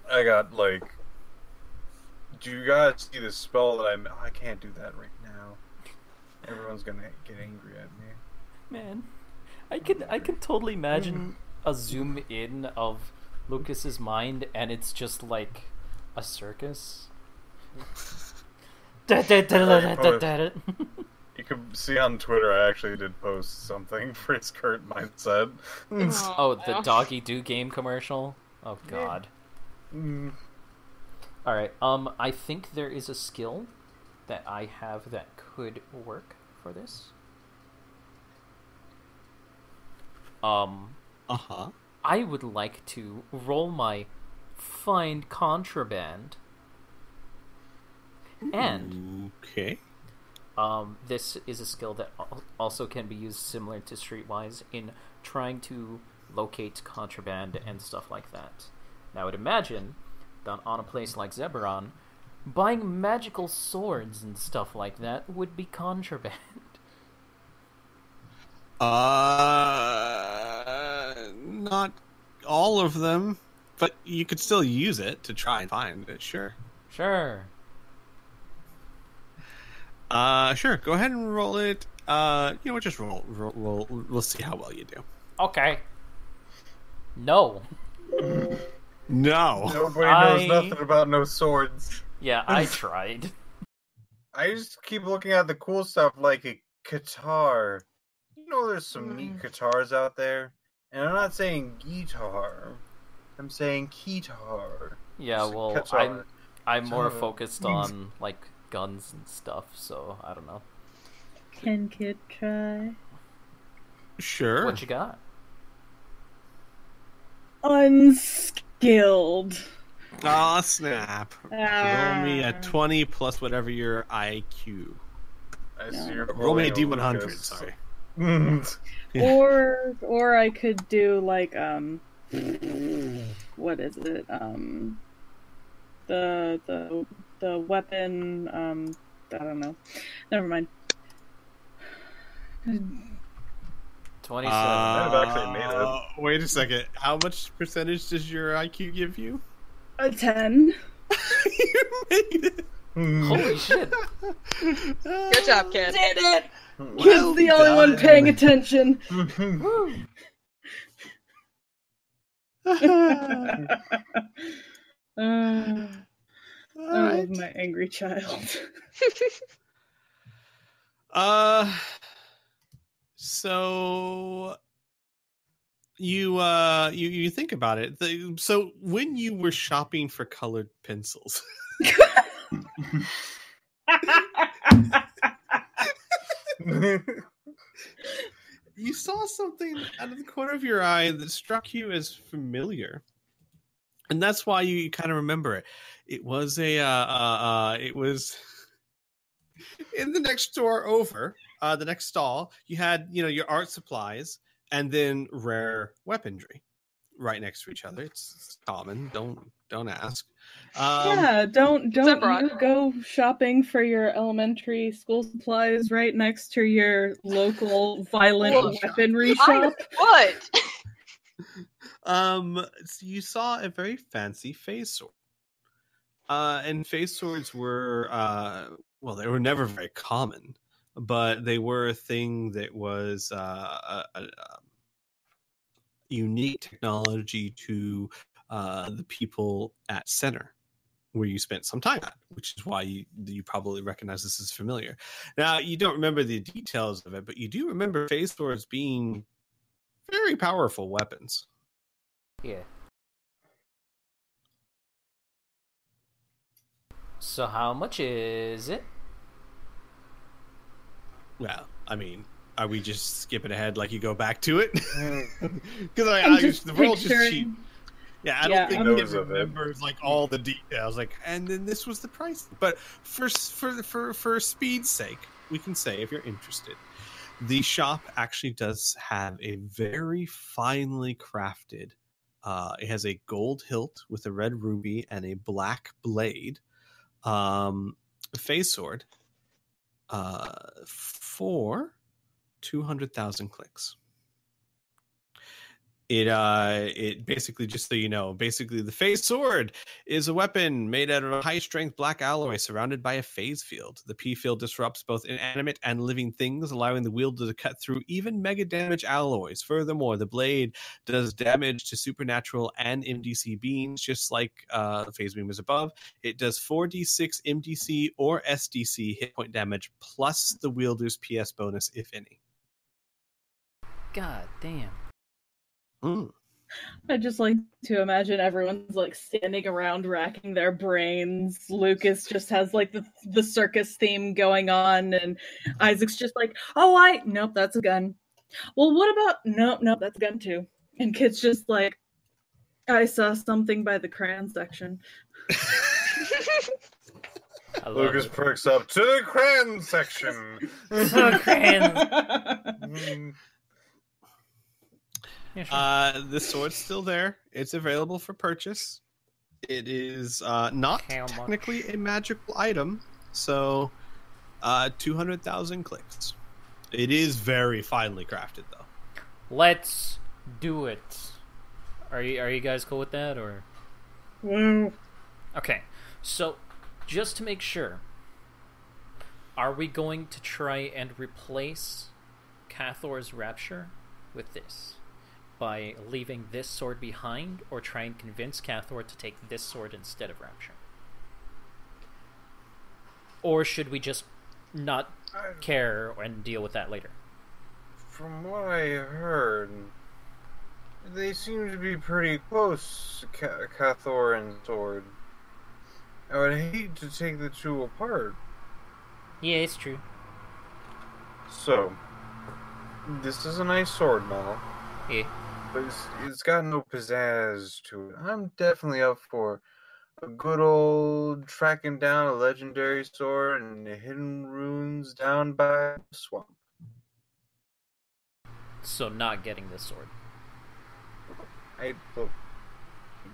E: I got like... Do you guys see the spell that I can't do that right now. Everyone's gonna get angry at me.
A: Man, I can totally imagine a zoom in of Lucas's mind, and it's just like a circus.
E: You can see on Twitter I actually did post something for his current mindset.
A: Oh, the Doggy Do game commercial? Oh god. Alright, I think there is a skill that I have that could work for this. I would like to roll my Find Contraband. And
B: okay.
A: This is a skill that also can be used similar to Streetwise in trying to locate contraband and stuff like that. Now, I would imagine that on a place like Zeberon, buying magical swords and stuff like that would be contraband.
B: Not all of them, but you could still use it to try and find it, sure.
A: Sure.
B: Sure, go ahead and roll it. Just roll. We'll see how well you do.
A: Okay. No.
B: No.
E: Nobody knows nothing about no swords.
A: Yeah, I tried.
E: I just keep looking at the cool stuff like a guitar. You know there's some neat guitars out there. And I'm not saying guitar. I'm saying keytar.
A: Yeah, well,
E: guitar.
A: I'm more focused on, like, guns and stuff, so I don't know.
D: Can kid try?
B: Sure.
A: What you got?
D: Unskilled.
B: Aw, snap. Roll me a 20 plus whatever your IQ.
E: I see you're
B: Roll me a
E: pulling
B: D100,
E: Lucas.
B: sorry.
D: Or I could do like what is it? the weapon. I don't know. Never mind.
A: 27.
E: Might have actually made it.
B: Wait a second. How much percentage does your IQ give you?
D: A 10.
B: You made it.
A: Holy shit.
C: Good job, kid.
D: Did it!
B: Well
D: He's the only one
B: done.
D: paying attention. Oh, my angry child.
B: So you think about it. So when you were shopping for colored pencils, you saw something out of the corner of your eye that struck you as familiar, and that's why you kind of remember it. It was it was in the next store over, the next stall. You had your art supplies and then rare weaponry right next to each other. It's common. Don't ask.
D: Yeah, don't
C: Zebra.
D: you go shopping for your elementary school supplies right next to your local violent
C: Well,
D: weaponry
C: I
D: shop?
C: would.
B: So you saw a very fancy phase sword. And phase swords were well, they were never very common, but they were a thing that was a unique technology to the people at Center, where you spent some time at, which is why you probably recognize this as familiar. Now, you don't remember the details of it, but you do remember phase swords being very powerful weapons.
A: Yeah. So how much is it?
B: Well, I mean, are we just skipping ahead like you go back to it? Because
D: I'm just
B: the roll's just
D: picturing-
B: cheap. Yeah, I
D: Yeah,
B: don't think
D: I'm-
B: it remembers like all the details. Like, and then this was the price. But for speed's sake, we can say if you're interested, the shop actually does have a very finely crafted. It has a gold hilt with a red ruby and a black blade. Phase sword. For 200,000 clicks. It basically, just so you know, basically the phase sword is a weapon made out of a high strength black alloy surrounded by a phase field. The P field disrupts both inanimate and living things, allowing the wielder to cut through even mega damage alloys. Furthermore, the blade does damage to supernatural and MDC beings, just like the phase beam was above. It does 4d6 MDC or SDC hit point damage plus the wielder's PS bonus, if any.
A: God damn.
D: I just like to imagine everyone's like standing around racking their brains. Lucas just has like the circus theme going on, and Isaac's just like, "Oh, nope, that's a gun." Well, what about nope, that's a gun too. And Kit's just like, "I saw something by the crayon section."
A: I love
E: Lucas
A: it.
E: perks up to the crayon section.
A: So crayon. Yeah, sure.
B: The sword's still there. It's available for purchase. It is not
A: How much?
B: technically a magical item, so 200,000 clicks. It is very finely crafted, though.
A: Let's do it. Are you guys cool with that, or?
D: Woo.
A: Okay, so just to make sure, are we going to try and replace Cathor's Rapture with this by leaving this sword behind, or try and convince Cathor to take this sword instead of Rapture? Or should we just not care and deal with that later?
E: From what I heard, they seem to be pretty close, Cathor and Sword. I would hate to take the two apart.
A: Yeah, it's true.
E: So, this is a nice sword and all,
A: Yeah.
E: but it's got no pizzazz to it. I'm definitely up for a good old tracking down a legendary sword and hidden runes down by the swamp.
A: So not getting this sword.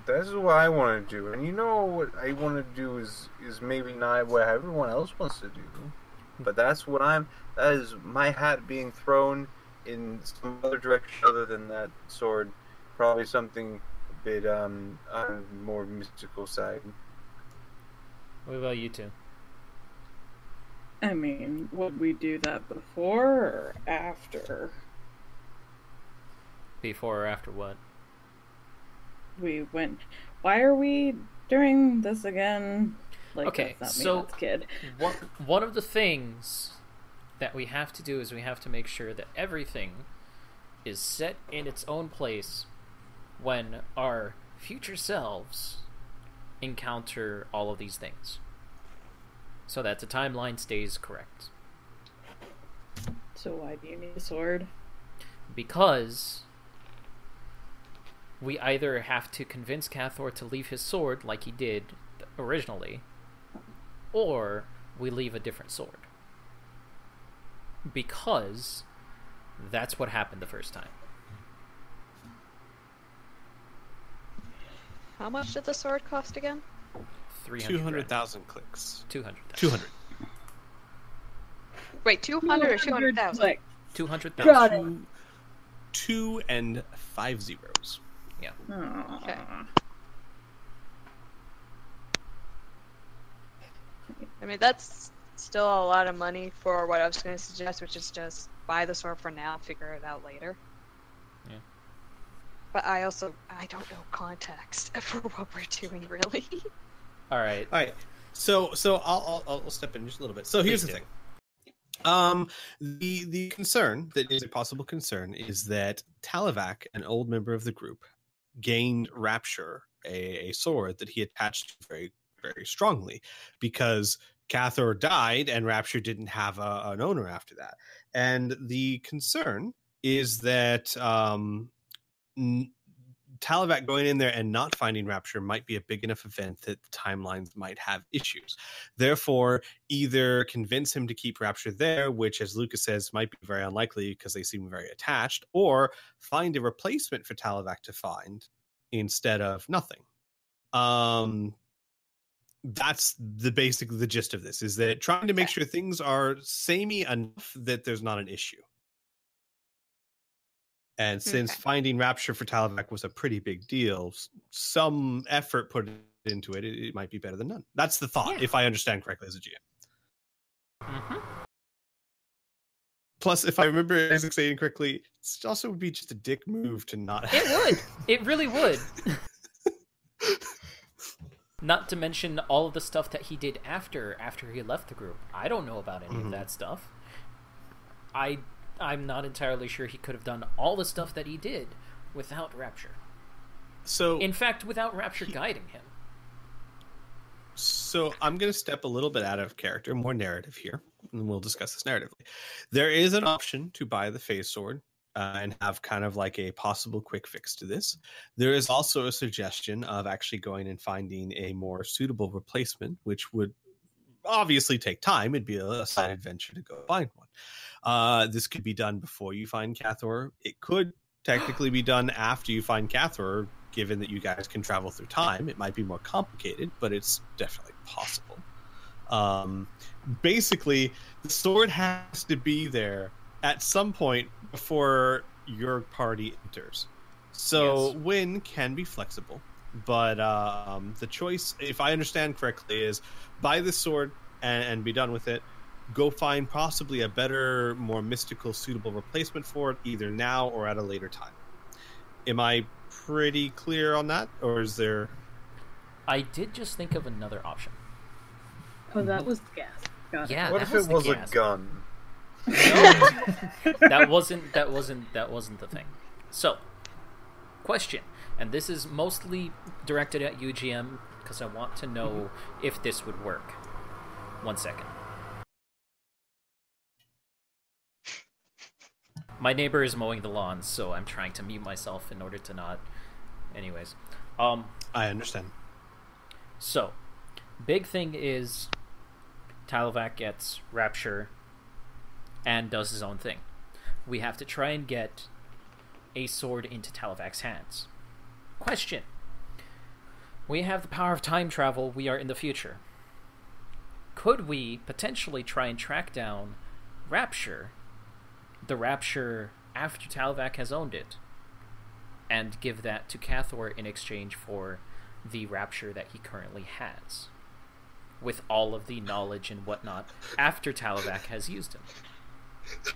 E: This is what I want to do, and you know what I want to do is maybe not what everyone else wants to do, but that's what I'm. That is my hat being thrown in some other direction other than that sword. Probably something a bit on a more mystical side.
A: What about you two?
D: I mean, would we do that before or after
A: Before or after what?
D: we went? Why are we doing this again? Like,
A: Okay,
D: that's not
A: so
D: me, that's kid.
A: one of the things that we have to do is we have to make sure that everything is set in its own place when our future selves encounter all of these things, so that the timeline stays correct.
D: So why do you need a sword?
A: Because we either have to convince Cathor to leave his sword like he did originally, or we leave a different sword. Because that's what happened the first time.
C: How much did the sword cost again?
B: 200,000 clicks.
A: 200,000.
B: 200.
C: Wait, 200 or 200,000?
D: Click.
A: 200,000.
D: Got it.
B: 2 and 5 zeros.
A: Yeah.
D: Aw.
C: Okay. I mean, that's still a lot of money for what I was going to suggest, which is just buy the sword for now, figure it out later.
A: Yeah.
C: But I don't know context for what we're doing, really.
A: All right.
B: All right. So I'll step in just a little bit. So here's
A: Please
B: the
A: do.
B: thing. The concern that is a possible concern is that Talavac, an old member of the group, gained Rapture, a sword that he attached very, very strongly, because Cathor died and Rapture didn't have an owner after that. And the concern is that Talavac going in there and not finding Rapture might be a big enough event that the timelines might have issues. Therefore, either convince him to keep Rapture there, which, as Lucas says, might be very unlikely because they seem very attached, or find a replacement for Talavac to find instead of nothing. That's basically the gist of this, is that trying to make sure things are samey enough that there's not an issue. And since finding Rapture for Talavac was a pretty big deal, some effort put into it, it might be better than none. That's the thought, if I understand correctly as a GM.
A: Mm-hmm.
B: Plus, if I remember Isaac saying correctly, it also would be just a dick move to not have...
A: It would. It really would. Not to mention all of the stuff that he did after he left the group. I don't know about any of that stuff. I'm not entirely sure he could have done all the stuff that he did without Rapture.
B: So,
A: in fact, without Rapture guiding him.
B: So I'm going to step a little bit out of character, more narrative here, and we'll discuss this narratively. There is an option to buy the phase sword and have kind of like a possible quick fix to this. There is also a suggestion of actually going and finding a more suitable replacement, which would obviously take time. It'd be a side adventure to go find one. This could be done before you find Cathor. It could technically be done after you find Cathor, given that you guys can travel through time. It might be more complicated, but it's definitely possible. Basically, the sword has to be there at some point before your party enters. So
A: Yes.
B: win can be flexible, but the choice, if I understand correctly, is buy the sword and be done with it. Go find possibly a better, more mystical, suitable replacement for it, either now or at a later time. Am I pretty clear on that, or is there...
A: I did just think of another option.
D: Oh, that was gas. Got it.
A: Yeah,
E: What
A: that
E: if
A: was
E: it
A: the
E: was a
A: gas.
E: gun?
A: No, that wasn't the thing. So, question, and this is mostly directed at UGM because I want to know if this would work. 1 second. My neighbor is mowing the lawn, so I'm trying to mute myself in order to not. Anyways,
B: I understand.
A: so big thing is Talavac gets Rapture and does his own thing. We have to try and get a sword into Talavac's hands. Question: We have the power of time travel. We are in the future. Could we potentially try and track down Rapture, the Rapture after Talvac has owned it, and give that to Cathor in exchange for the Rapture that he currently has, with all of the knowledge and whatnot after Talvac has used him?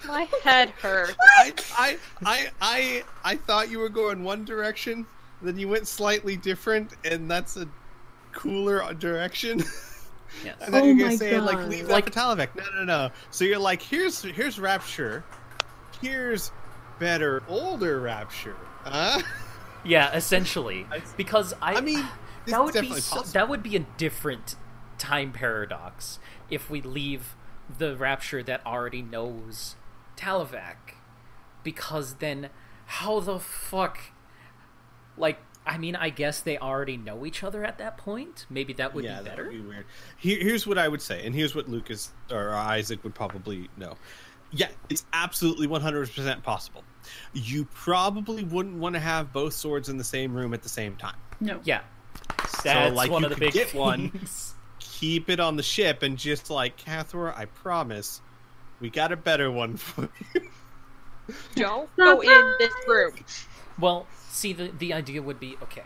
C: My head hurts.
B: I thought you were going one direction, then you went slightly different, and that's a cooler direction.
A: Yes.
B: I thought you were gonna
D: my
B: say like
D: God.
B: leave that for Talvac. No. So you're like, here's Rapture, here's better older Rapture. Huh?
A: Yeah, essentially, because
B: I mean, this
A: that
B: is
A: would be
B: definitely possible.
A: that would be a different time paradox if we leave the Rapture that already knows Talvac, because then how the fuck, like, I mean, I guess they already know each other at that point. Maybe that would be better.
B: That would be weird. Here's what I would say, and here's what Lucas or Isaac would probably know. Yeah, it's absolutely 100% possible. You probably wouldn't want to have both swords in the same room at the same time.
D: No.
A: Yeah, that's
B: so, like,
A: one
B: you
A: of the
B: could
A: big
B: get
A: things.
B: one, keep it on the ship, and just like, Cathor, I promise, we got a better one for you.
C: Don't go in this room.
A: Well, see, the idea would be, okay,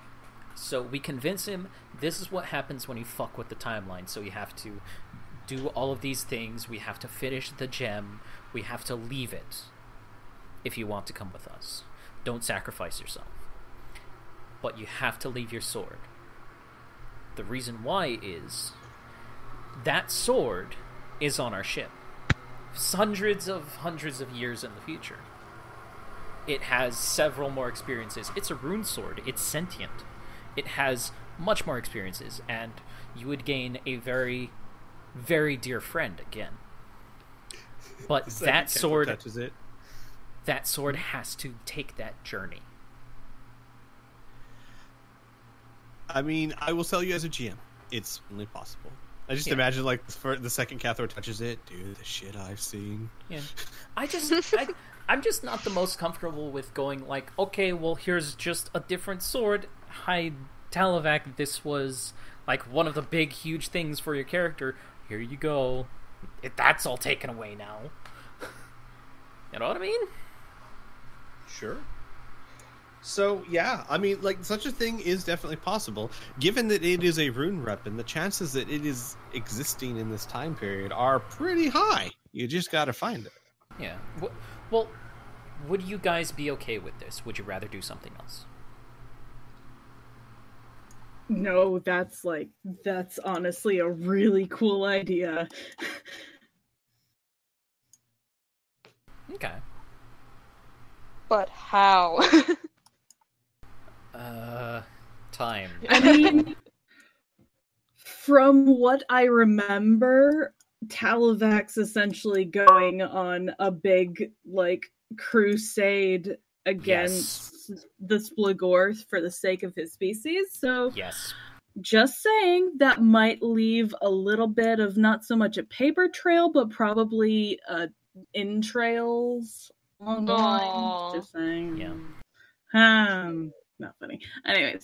A: so we convince him this is what happens when you fuck with the timeline, so you have to do all of these things, we have to finish the gem, we have to leave it if you want to come with us. Don't sacrifice yourself. But you have to leave your sword. The reason why is that sword is on our ship. It's hundreds of years in the future. It has several more experiences. It's a rune sword. It's sentient. It has much more experiences, and you would gain a very, very dear friend again. But that sword
B: touches it.
A: That sword has to take that journey.
B: I mean, I will tell you as a GM, it's only possible. I just imagine like the second Cathor touches it, dude, the shit I've seen.
A: Yeah, I'm just not the most comfortable with going like, okay, well, here's just a different sword. Hi, Talvac, this was like one of the big, huge things for your character. Here you go. That's all taken away now. You know what I mean?
B: Sure. So, yeah, I mean, like, such a thing is definitely possible. Given that it is a rune weapon, the chances that it is existing in this time period are pretty high. You just gotta find it.
A: Yeah. Well, would you guys be okay with this? Would you rather do something else?
D: No, that's honestly a really cool idea.
A: Okay.
C: But how?
A: Time.
D: I mean, from what I remember, Talavac's essentially going on a big, like, crusade against the Splagorth for the sake of his species, so
A: Yes.
D: just saying, that might leave a little bit of not so much a paper trail, but probably entrails along the
C: Aw.
D: line. Just saying.
A: Yeah.
D: Not funny. Anyways.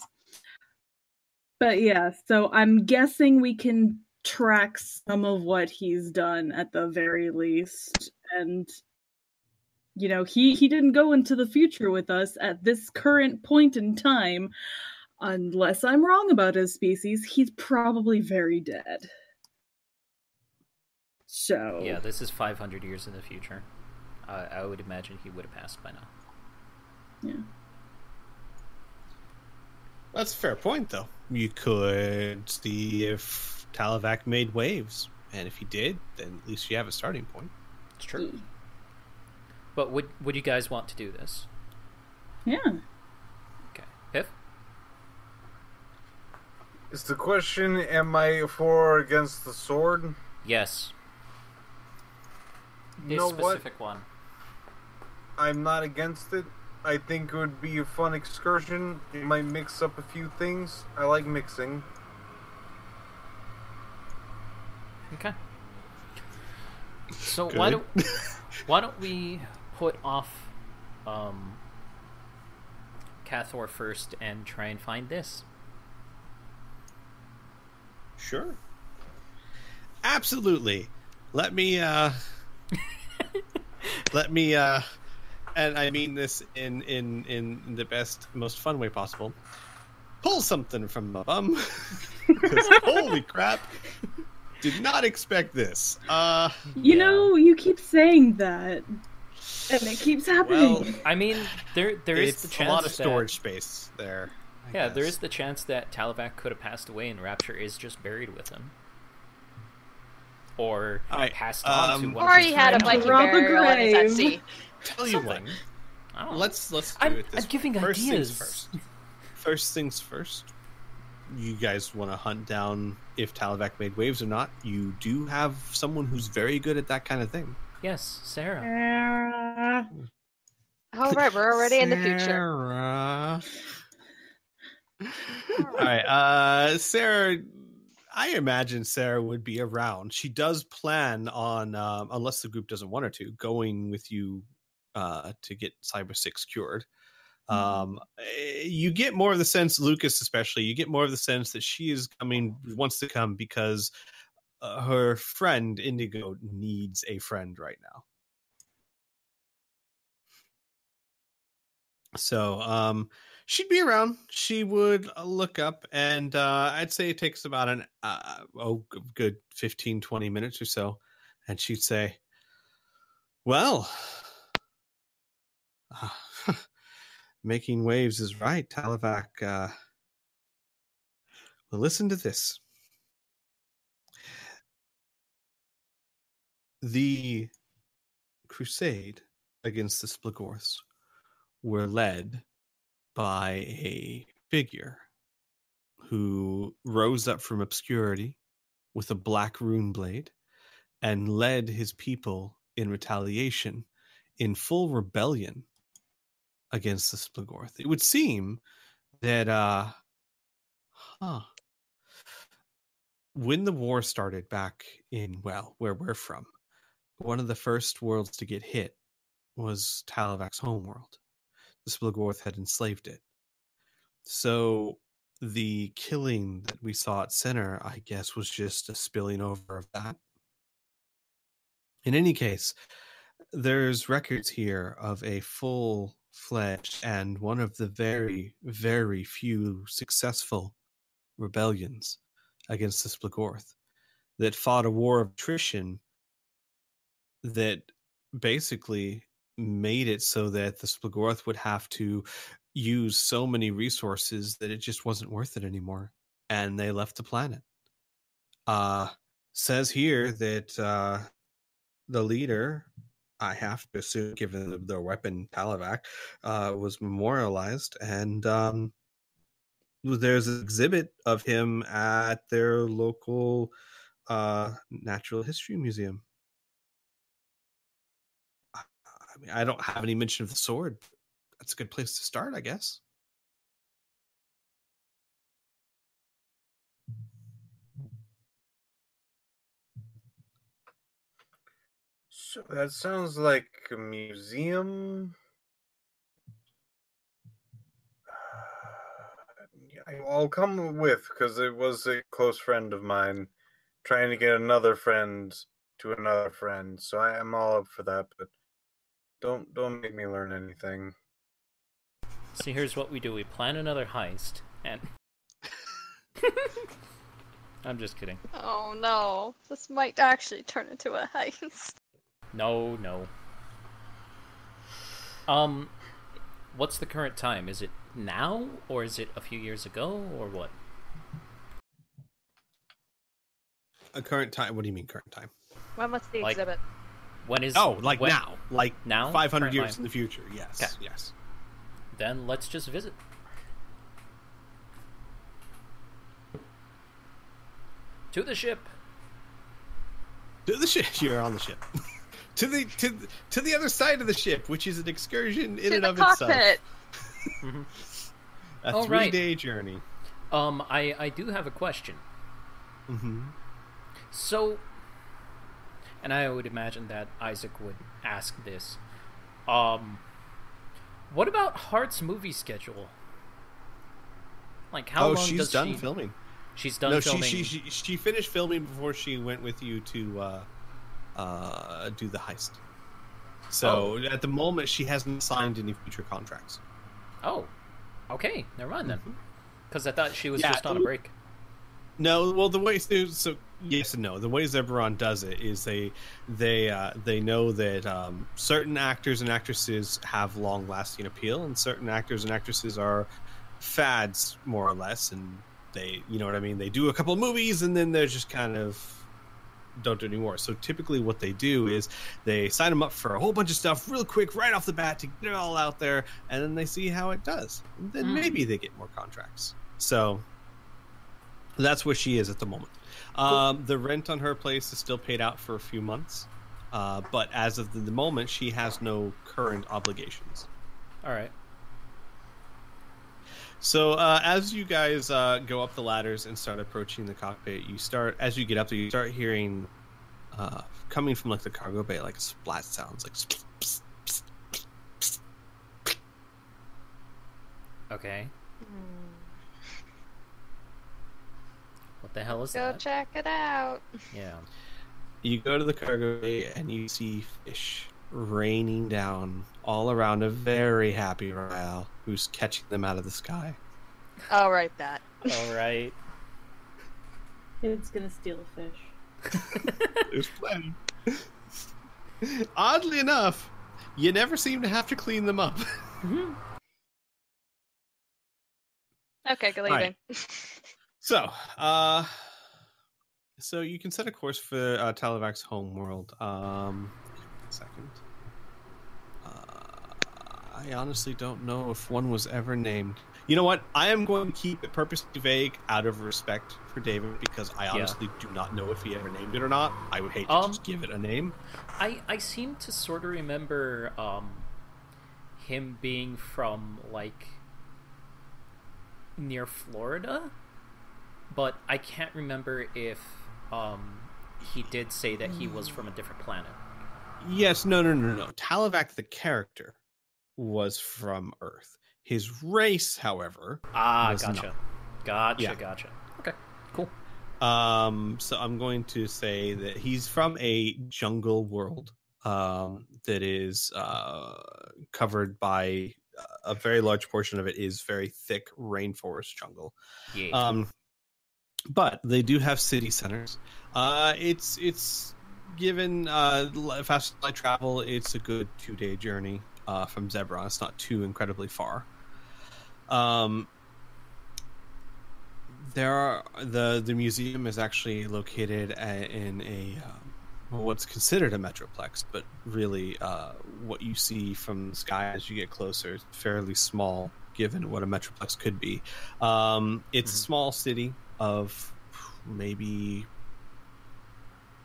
D: But yeah, so I'm guessing we can track some of what he's done at the very least. And, you know, he didn't go into the future with us at this current point in time. Unless I'm wrong about his species, he's probably very dead. So...
A: Yeah, this is 500 years in the future. I would imagine he would have passed by now.
D: Yeah.
B: That's a fair point, though. You could see if Talvac made waves. And if he did, then at least you have a starting point.
A: It's true. But would you guys want to do this?
D: Yeah.
A: Okay. Piff?
E: Is the question, am I for or against the sword?
A: Yes.
E: You know
A: This
E: what?
A: specific one.
E: I'm not against it. I think it would be a fun excursion. It might mix up a few things. I like mixing.
A: Okay. So
B: Good.
A: why don't we put off Cathor first and try and find this?
B: Sure. Absolutely. Let me and I mean this in the best, most fun way possible. Pull something from my bum. Because holy crap. Did not expect this.
D: You know, you keep saying that. And it keeps happening.
A: Well, I mean, there is the chance
B: a lot of storage space there.
A: Yeah, there is the chance that Talavac could have passed away and Rapture is just buried with him. Or passed on to one
C: or
A: of his
C: he had a
A: friends.
C: Viking burial and is at sea.
B: Tell you what. Let's do
A: I'm
B: it this
A: giving
B: way.
A: ideas.
B: First things first. You guys want to hunt down if Talavac made waves or not. You do have someone who's very good at that kind of thing.
A: Yes, Sarah.
C: Oh, right, we're already in the future.
B: Sarah. All right, Sarah. I imagine Sarah would be around. She does plan on, unless the group doesn't want her to, going with you to get Cyber 6 cured. You get more of the sense, Lucas especially, you get more of the sense that she is wants to come because her friend Indigo needs a friend right now. So she'd be around. She would look up, and I'd say it takes about an good 15-20 minutes or so, and she'd say, well, making waves is right, Talavac. Well, listen to this. The crusade against the Splagorths were led by a figure who rose up from obscurity with a black rune blade and led his people in retaliation, in full rebellion against the Splagorth. It would seem that when the war started back in, well, where we're from, one of the first worlds to get hit was Talavac's homeworld. The Splagorth had enslaved it. So the killing that we saw at Center, I guess, was just a spilling over of that. In any case, there's records here of a full-fledged and one of the very, very few successful rebellions against the Splagorth that fought a war of attrition that basically made it so that the Splagorth would have to use so many resources that it just wasn't worth it anymore, and they left the planet. Says here that the leader, I have to assume, given the weapon Talavac, was memorialized, and there's an exhibit of him at their local natural history museum. I mean, I don't have any mention of the sword. That's a good place to start, I guess.
E: So that sounds like a museum. I'll come with, because it was a close friend of mine trying to get another friend to another friend. So I am all up for that, but don't make me learn anything.
A: So here's what we do. We plan another heist, and... I'm just kidding.
C: Oh no, this might actually turn into a heist.
A: No. What's the current time? Is it now, or is it a few years ago, or what?
B: A current time? What do you mean current time?
C: When was the exhibit?
A: When is...
B: now. Like
A: now?
B: 500
A: Current
B: years
A: time.
B: in the future. Yes,
A: Okay.
B: yes.
A: Then let's just visit. To the ship.
B: To the ship. You're on the ship. to the other side of the ship, which is an excursion in
C: To
B: and
C: the
B: of
C: cockpit.
B: itself. A
A: All right.
B: 3-day journey.
A: I do have a question.
B: Mm-hmm.
A: So, and I would imagine that Isaac would ask this. What about Hart's movie schedule? Like, how long
B: she's
A: does
B: done
A: she...
B: filming.
A: She's done
B: No,
A: filming.
B: she finished filming before she went with you to do the heist. So at the moment, she hasn't signed any future contracts.
A: Oh, okay. Never mind then. Because I thought she was
B: Yeah,
A: just on a break.
B: No, well, the way so yes and no. The way Zebron does it is they know that certain actors and actresses have long lasting appeal, and certain actors and actresses are fads more or less, and they, you know what I mean. They do a couple of movies and then they're just kind of don't do anymore. So typically, what they do is they sign them up for a whole bunch of stuff real quick right off the bat to get it all out there, and then they see how it does. And then maybe they get more contracts. So. That's where she is at the moment. The rent on her place is still paid out for a few months, but as of the moment, she has no current obligations.
A: All right.
B: So as you guys go up the ladders and start approaching the cockpit, as you get up there, you start hearing coming from like the cargo bay, like splat sounds, like.
A: Okay. What the hell is
C: Go
A: that?
C: check it out.
A: Yeah.
B: You go to the cargo bay and you see fish raining down all around a very happy Royale who's catching them out of the sky.
C: I'll write that.
A: All right.
D: It's gonna steal a fish.
B: There's plenty. Oddly enough, you never seem to have to clean them up.
C: Okay, go leaving.
B: So you can set a course for Talivac's home world. A second. I honestly don't know if one was ever named. You know what? I am going to keep it purposely vague out of respect for David because I honestly do not know if he ever named it or not. I would hate to just give it a name.
A: I seem to sort of remember him being from like near Florida. But I can't remember if he did say that he was from a different planet.
B: Yes, no. Talivac, the character, was from Earth. His race, however, was
A: gotcha.
B: not.
A: Gotcha. Okay, cool.
B: So I'm going to say that he's from a jungle world that is covered by a very large portion of it is very thick rainforest jungle.
A: Yeah.
B: But they do have city centers. It's given fast light travel. It's a good 2-day journey from Zebron. It's not too incredibly far. The museum is actually located in a what's considered a metroplex, but really what you see from the sky as you get closer is fairly small, given what a metroplex could be. It's a small city of maybe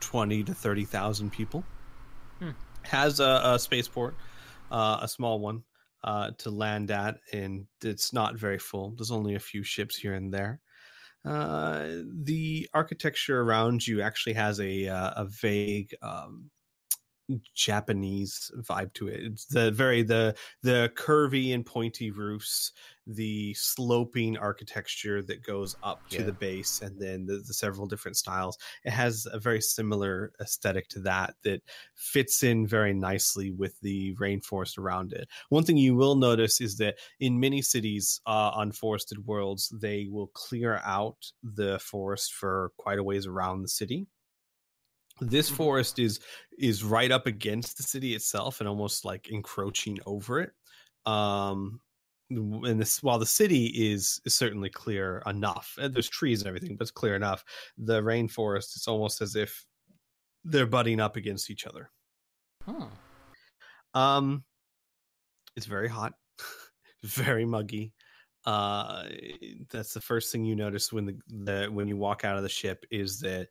B: 20 to 30,000 people. Has a spaceport, a small one to land at, and it's not very full. There's only a few ships here and there. The architecture around you actually has a vague Japanese vibe to it. It's the curvy and pointy roofs, the sloping architecture that goes up to the base, and then the several different styles. It has a very similar aesthetic to that fits in very nicely with the rainforest around it. One thing you will notice is that in many cities on forested worlds, they will clear out the forest for quite a ways around the city. This forest is right up against the city itself and almost like encroaching over it. And while the city is certainly clear enough, and there's trees and everything, but it's clear enough. The rainforest, it's almost as if they're butting up against each other. It's very hot, very muggy. That's the first thing you notice when when you walk out of the ship is that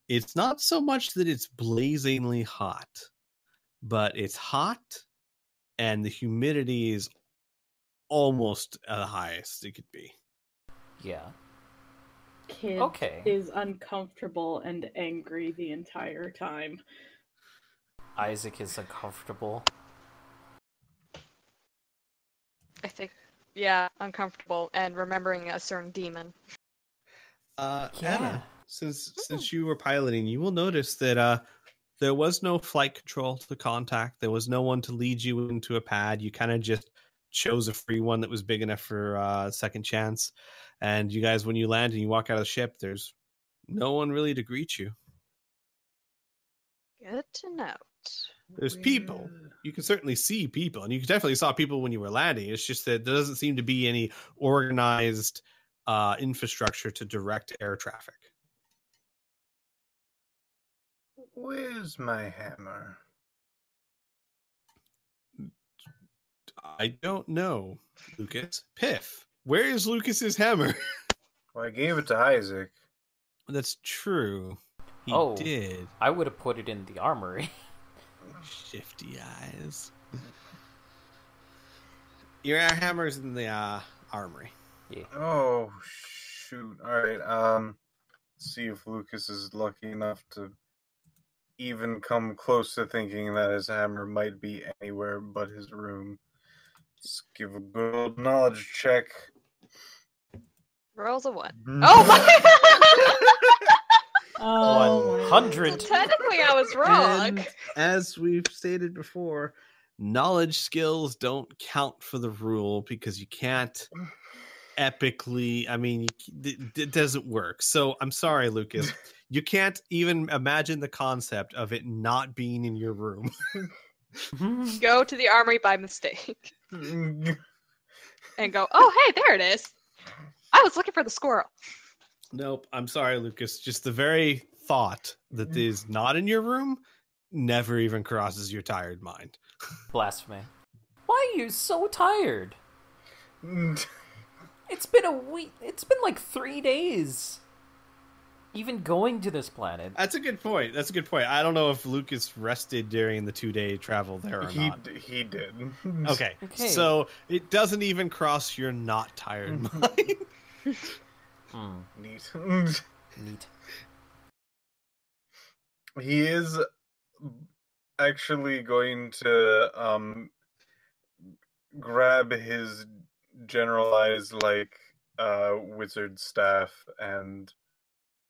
B: it's not so much that it's blazingly hot, but it's hot and the humidity is almost at the highest it could be.
A: Yeah.
D: Kid is uncomfortable and angry the entire time.
A: Isaac is uncomfortable.
C: I think, yeah, uncomfortable and remembering a certain demon.
B: Anna, since you were piloting, you will notice that there was no flight control to contact. There was no one to lead you into a pad. You kind of just chose a free one that was big enough for second chance. And you guys, when you land and you walk out of the ship, there's no one really to greet you.
C: Good to note.
B: There's people. You can certainly see people, and you definitely saw people when you were landing. It's just that there doesn't seem to be any organized infrastructure to direct air traffic.
E: Where's my hammer?
B: I don't know, Lucas. Piff, where is Lucas's hammer?
E: Well, I gave it to Isaac.
B: That's true. He did.
A: I would have put it in the armory.
B: Shifty eyes. Your hammer's in the armory.
A: Yeah.
E: Oh, shoot. Alright, see if Lucas is lucky enough to even come close to thinking that his hammer might be anywhere but his room. Let's give a good old knowledge check.
C: Rolls a 1. Oh my!
A: 100.
C: So technically, I was wrong.
B: And as we've stated before, knowledge skills don't count for the rule because you can't epically. I mean, it doesn't work. So I'm sorry, Lucas. You can't even imagine the concept of it not being in your room.
C: Go to the armory by mistake and go, oh, hey, there it is. I was looking for the squirrel.
B: Nope. I'm sorry, Lucas. Just the very thought that is not in your room never even crosses your tired mind.
A: Blasphemy. Why are you so tired? It's been a week. It's been like 3 days. Even going to this planet.
B: That's a good point. I don't know if Lucas rested during the 2-day travel there or not.
E: He did.
B: Okay. So it doesn't even cross your not tired mind.
E: Neat.
A: Neat.
E: He is actually going to grab his generalized wizard staff and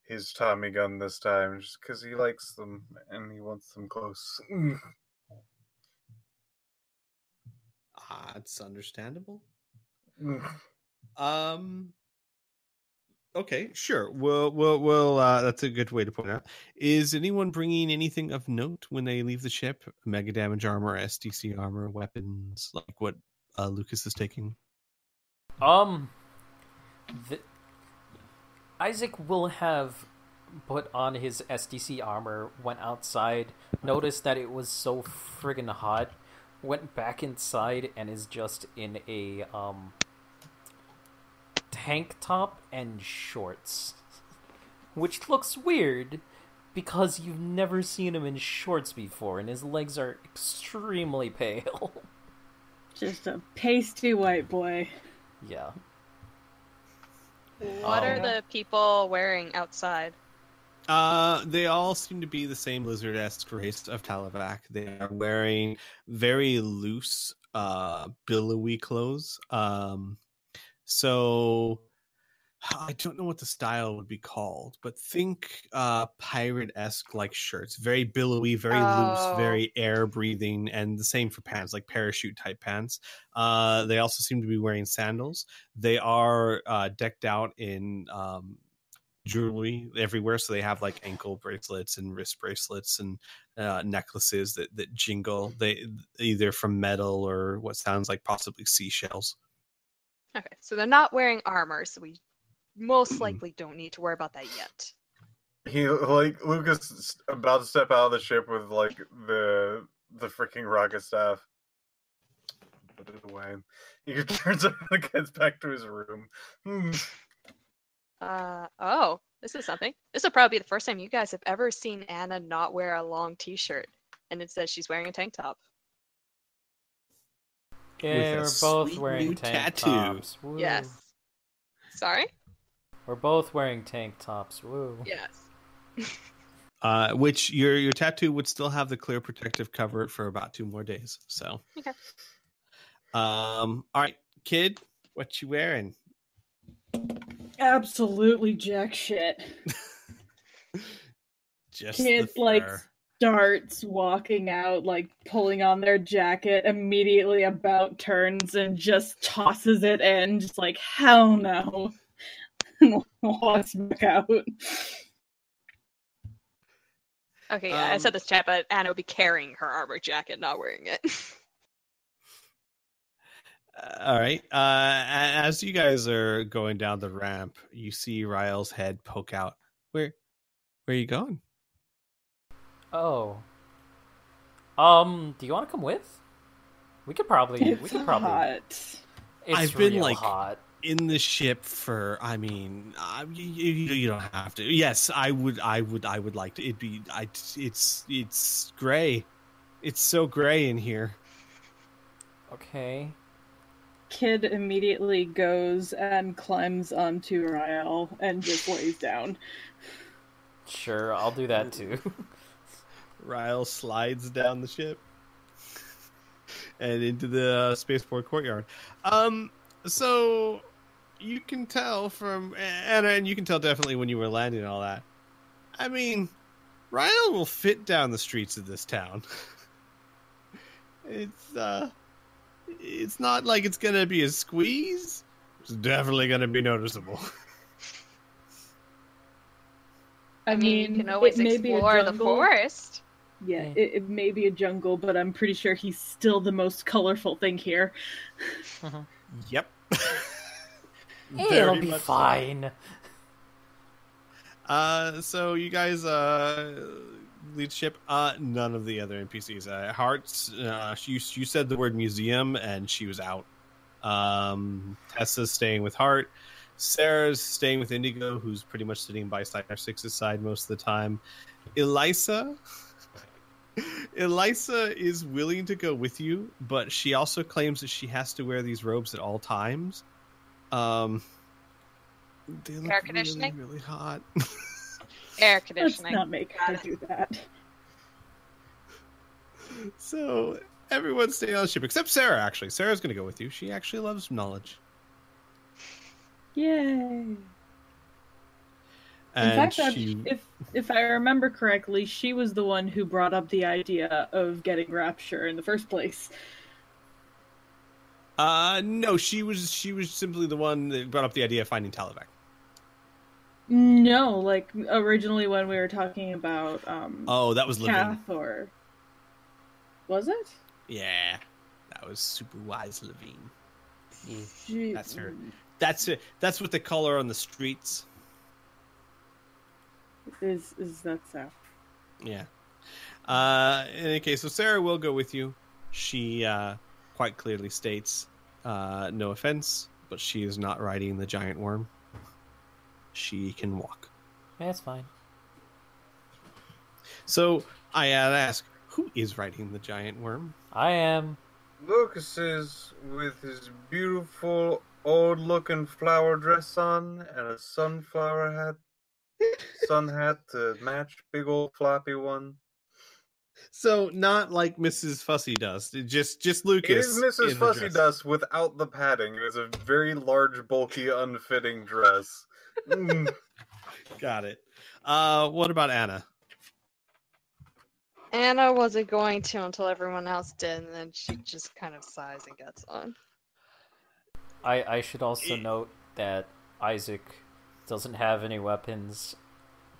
E: his Tommy gun this time, just because he likes them and he wants them close.
B: It's understandable. Okay, sure. Well. That's a good way to point out. Is anyone bringing anything of note when they leave the ship? Mega damage armor, SDC armor, weapons, like what Lucas is taking.
A: Isaac will have put on his SDC armor, went outside, noticed that it was so friggin' hot, went back inside, and is just in a tank top and shorts. Which looks weird, because you've never seen him in shorts before, and his legs are extremely pale.
D: Just a pasty white boy.
A: Yeah.
C: What are the people wearing outside?
B: They all seem to be the same lizard-esque race of Talavac. They are wearing very loose, billowy clothes. So I don't know what the style would be called, but think pirate-esque like shirts. Very billowy, very loose, very air-breathing, and the same for pants, like parachute-type pants. They also seem to be wearing sandals. They are decked out in jewelry everywhere, so they have like ankle bracelets and wrist bracelets and necklaces that jingle. They either from metal or what sounds like possibly seashells.
C: Okay, so they're not wearing armor, so we most likely don't need to worry about that yet.
E: He Lucas is about to step out of the ship with the freaking rocket staff. Put it away. He turns around and gets back to his room.
C: This is something. This will probably be the first time you guys have ever seen Anna not wear a long t-shirt, and it says she's wearing a tank top.
A: Yeah, we're both wearing tank tops. Woo.
C: Yes. Sorry?
A: We're both wearing tank tops. Woo.
C: Yes.
B: Which your tattoo would still have the clear protective cover for about 2 more days. So.
C: Okay.
B: All right, kid, what you wearing?
D: Absolutely jack shit.
B: Just
D: Kid
B: the
D: like
B: fur.
D: starts walking out, like pulling on their jacket, immediately about turns and just tosses it in, just like hell no. And walks back out.
C: Okay, yeah, I said this chat, but Anna would be carrying her armor jacket, not wearing it.
B: All right. As you guys are going down the ramp, you see Ryle's head poke out. Where are you going?
A: Oh. Do you want to come with? We could probably.
D: It's hot.
A: It's
B: I've been
A: real
B: like
A: hot.
B: in the ship for. I mean, you don't have to. Yes, I would like to. It's gray. It's so gray in here.
A: Okay.
D: Kid immediately goes and climbs onto Ryle and just lays down.
A: Sure, I'll do that too.
B: Ryle slides down the ship and into the spaceport courtyard. So you can tell from Anna, and you can tell definitely when you were landing and all that. I mean, Ryle will fit down the streets of this town. It's not like it's gonna be a squeeze. It's definitely gonna be noticeable.
C: I mean, you can always
D: it may be a
C: explore the
D: jungle.
C: forest.
D: Yeah, it may be a jungle, but I'm pretty sure he's still the most colorful thing here.
B: Yep.
A: It'll be fine.
B: So you guys lead ship. None of the other NPCs. Hearts. You said the word museum, and she was out. Tessa's staying with Heart. Sarah's staying with Indigo, who's pretty much sitting by Star Six's side most of the time. Elisa is willing to go with you, but she also claims that she has to wear these robes at all times. They look
C: Air conditioning?
B: really, really hot.
C: Air
D: Let's
C: conditioning.
D: not make her do that.
B: So everyone's staying on the ship except Sarah. Actually, Sarah's going to go with you. She actually loves knowledge.
D: Yay!
B: And
D: In fact, if I remember correctly, she was the one who brought up the idea of getting Rapture in the first place.
B: No, she was simply the one that brought up the idea of finding Talivek.
D: No, like originally when we were talking about
B: Oh, that was Levine.
D: Kath, or was it?
B: Yeah, that was super wise Levine.
D: She...
B: That's her. That's it. That's what they call her on the streets.
D: Is that so?
B: Yeah. In any case, so Sarah will go with you. She quite clearly states, no offense, but she is not riding the giant worm. She can walk.
A: Yeah, that's fine.
B: So I ask, who is riding the giant worm?
A: I am.
E: Lucas is with his beautiful old-looking flower dress on and a sunflower hat. Sun hat to match, big old floppy one.
B: So not like Mrs. Fussy Dust, just Lucas.
E: It is Mrs.
B: in the
E: Fussy
B: dress.
E: Dust without the padding. It is a very large, bulky, unfitting dress.
B: Got it. What about Anna?
C: Anna wasn't going to until everyone else did, and then she just kind of sighs and gets on.
A: I should also note that Isaac doesn't have any weapons,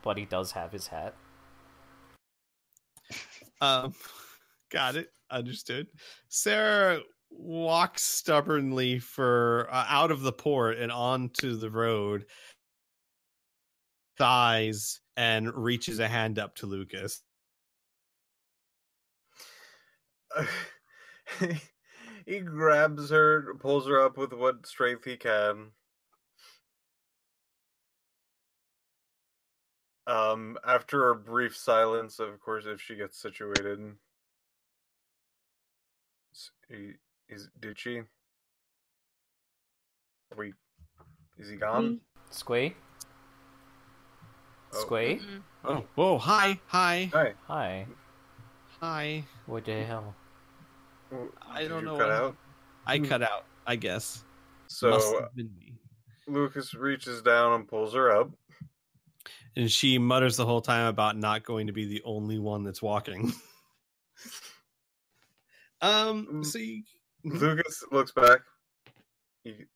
A: but he does have his hat.
B: Got it. Understood. Sarah walks stubbornly for out of the port and onto the road, sighs, and reaches a hand up to Lucas.
E: He grabs her, pulls her up with what strength he can. After a brief silence, of course, if she gets situated. Did she? Is he gone?
A: Squee?
E: Oh.
A: Squee?
B: Oh, whoa! Hi.
A: Hi.
B: Hi.
A: What the hell?
B: I
E: Did
B: don't
E: you
B: know.
E: cut out?
B: I cut out. I guess.
E: So
B: Must have been me.
E: Lucas reaches down and pulls her up.
B: And she mutters the whole time about not going to be the only one that's walking. So
E: Lucas looks back. You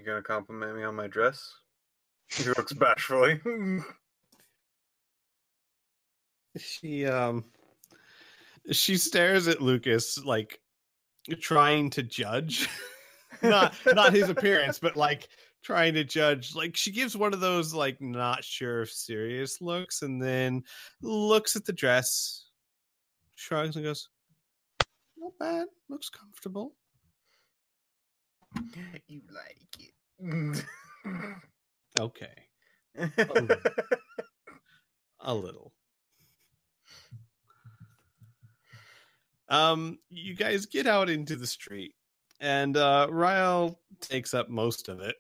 E: gonna compliment me on my dress? He looks bashfully.
B: She stares at Lucas like trying to judge. not his appearance, but like trying to judge. Like she gives one of those like not sure if serious looks, and then looks at the dress, shrugs and goes, "Not bad. Looks comfortable."
E: You like it.
B: Okay. A little. You guys get out into the street, and Ryle takes up most of it.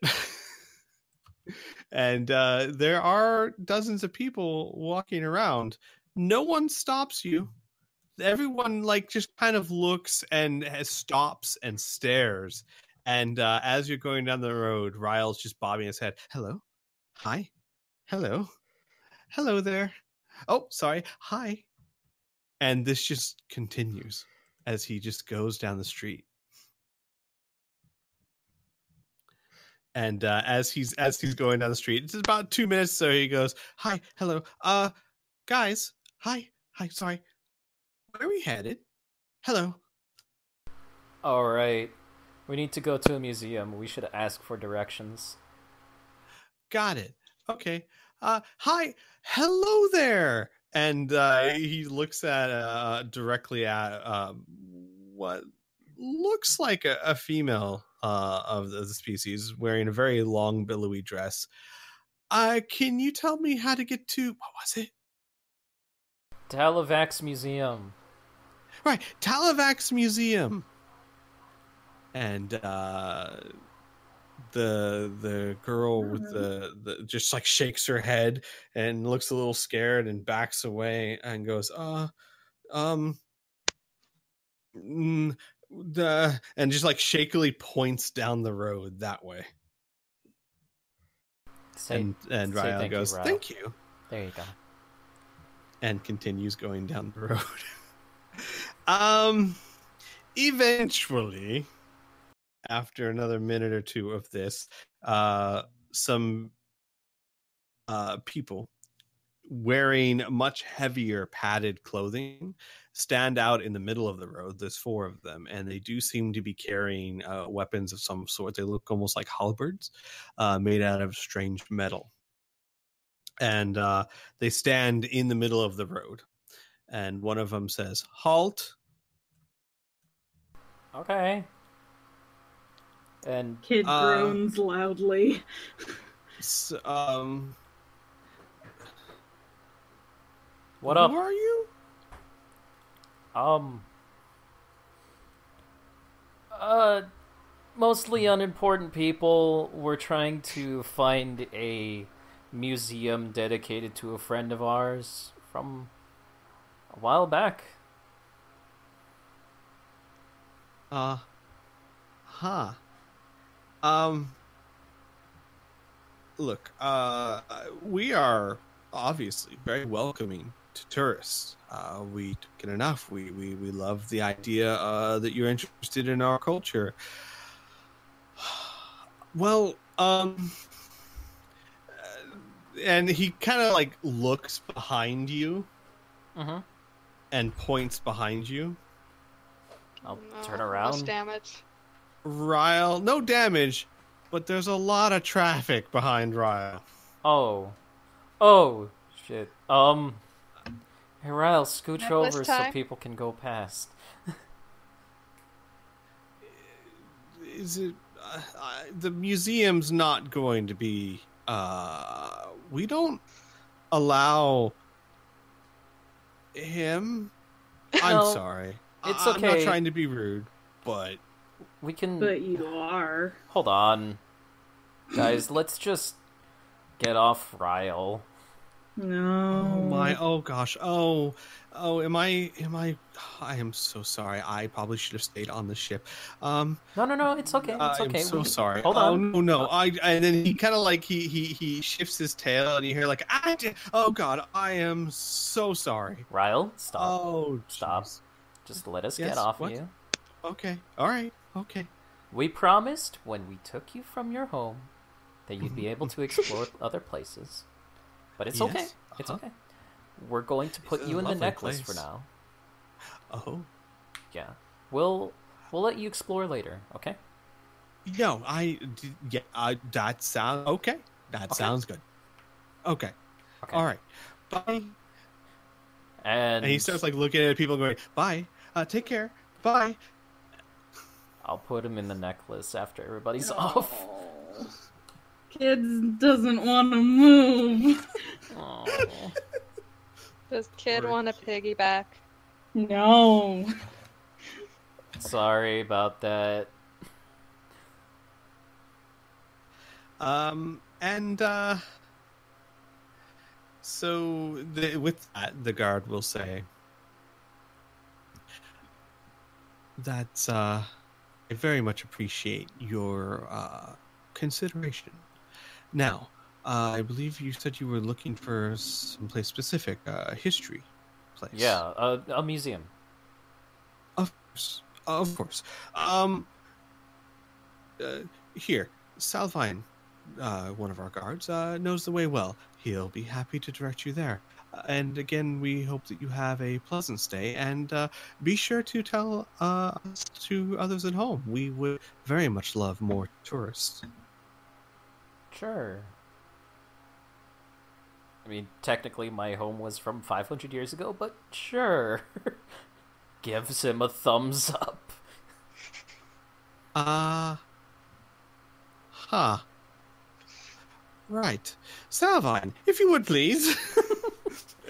B: And there are dozens of people walking around. No one stops you. Everyone like just kind of looks and stops and stares. And as you're going down the road, Ryle's just bobbing his head. Hello. Hi. Hello. Hello there. Oh, sorry. Hi. And this just continues as he just goes down the street. And as he's going down the street, it's about 2 minutes. So he goes, "Hi, hello, guys, hi, sorry, where are we headed? Hello."
A: All right, we need to go to a museum. We should ask for directions.
B: Got it. Okay. Hi, hello there. And he looks at directly at what looks like a female of the species wearing a very long billowy dress. Can you tell me how to get to, what was it?
A: Talavax Museum.
B: Right, Talavax Museum. And the girl with the just like shakes her head and looks a little scared and backs away and goes, and just like shakily points down the road that way. And Ryle goes, "Thank you."
A: There you go.
B: And continues going down the road. Eventually, after another minute or two of this, some people wearing much heavier padded clothing stand out in the middle of the road. There's 4 of them, and they do seem to be carrying weapons of some sort. They look almost like halberds made out of strange metal. And they stand in the middle of the road. And one of them says, "Halt."
A: Okay. And
D: Kid groans loudly.
A: What up?
B: Who are you?
A: Mostly unimportant people. We're trying to find a museum dedicated to a friend of ours from a while back.
B: Look, we are obviously very welcoming to tourists. We took it enough. We love the idea that you're interested in our culture. Well, and he kind of like looks behind you and points behind you.
A: I'll turn around.
C: Most damage.
B: Ryle, no damage, but there's a lot of traffic behind Ryle.
A: Oh, shit. Hey, Ryle, scooch over so people can go past.
B: Is it? The museum's not going to be. We don't allow him. I'm sorry.
A: It's
B: I'm
A: okay.
B: not trying to be rude, but
A: we can.
D: But you are.
A: Hold on, guys. Let's just get off Ryle.
D: No.
B: Oh my! Oh gosh! Oh, am I? I am so sorry. I probably should have stayed on the ship.
A: No, it's okay. It's
B: I am
A: okay.
B: so sorry.
A: Hold
B: Oh
A: on.
B: no! And then he kind of like he shifts his tail, and you hear like oh god! I am so sorry.
A: Ryle, stop.
B: Oh,
A: Stop.
B: jeez.
A: Just let us
B: Yes,
A: get off
B: what?
A: you.
B: Okay. All right. Okay.
A: We promised when we took you from your home that you'd be able to explore other places. But it's
B: Yes,
A: okay. It's
B: uh-huh.
A: okay. We're going to put
B: It's a
A: you in the
B: lovely
A: necklace for
B: place.
A: now.
B: Oh.
A: Yeah. We'll let you explore later, okay?
B: No, that sounds okay. That sounds good. Okay. All right. Bye. And he starts like looking at people going, bye. Take care. Bye.
A: I'll put him in the necklace after everybody's off.
D: Kids doesn't want to move.
A: Aw.
C: Does Kid want to piggyback?
D: No.
A: Sorry about that.
B: So with that, the guard will say that I very much appreciate your consideration. Now, I believe you said you were looking for someplace specific, history place.
A: Yeah, a museum.
B: Of course. Here, Salvine, one of our guards, knows the way well. He'll be happy to direct you there. And again, we hope that you have a pleasant stay, and be sure to tell us to others at home. We would very much love more tourists.
A: Sure. I mean, technically my home was from 500 years ago, but sure. Gives him a thumbs up.
B: Right. Salvine, if you would please.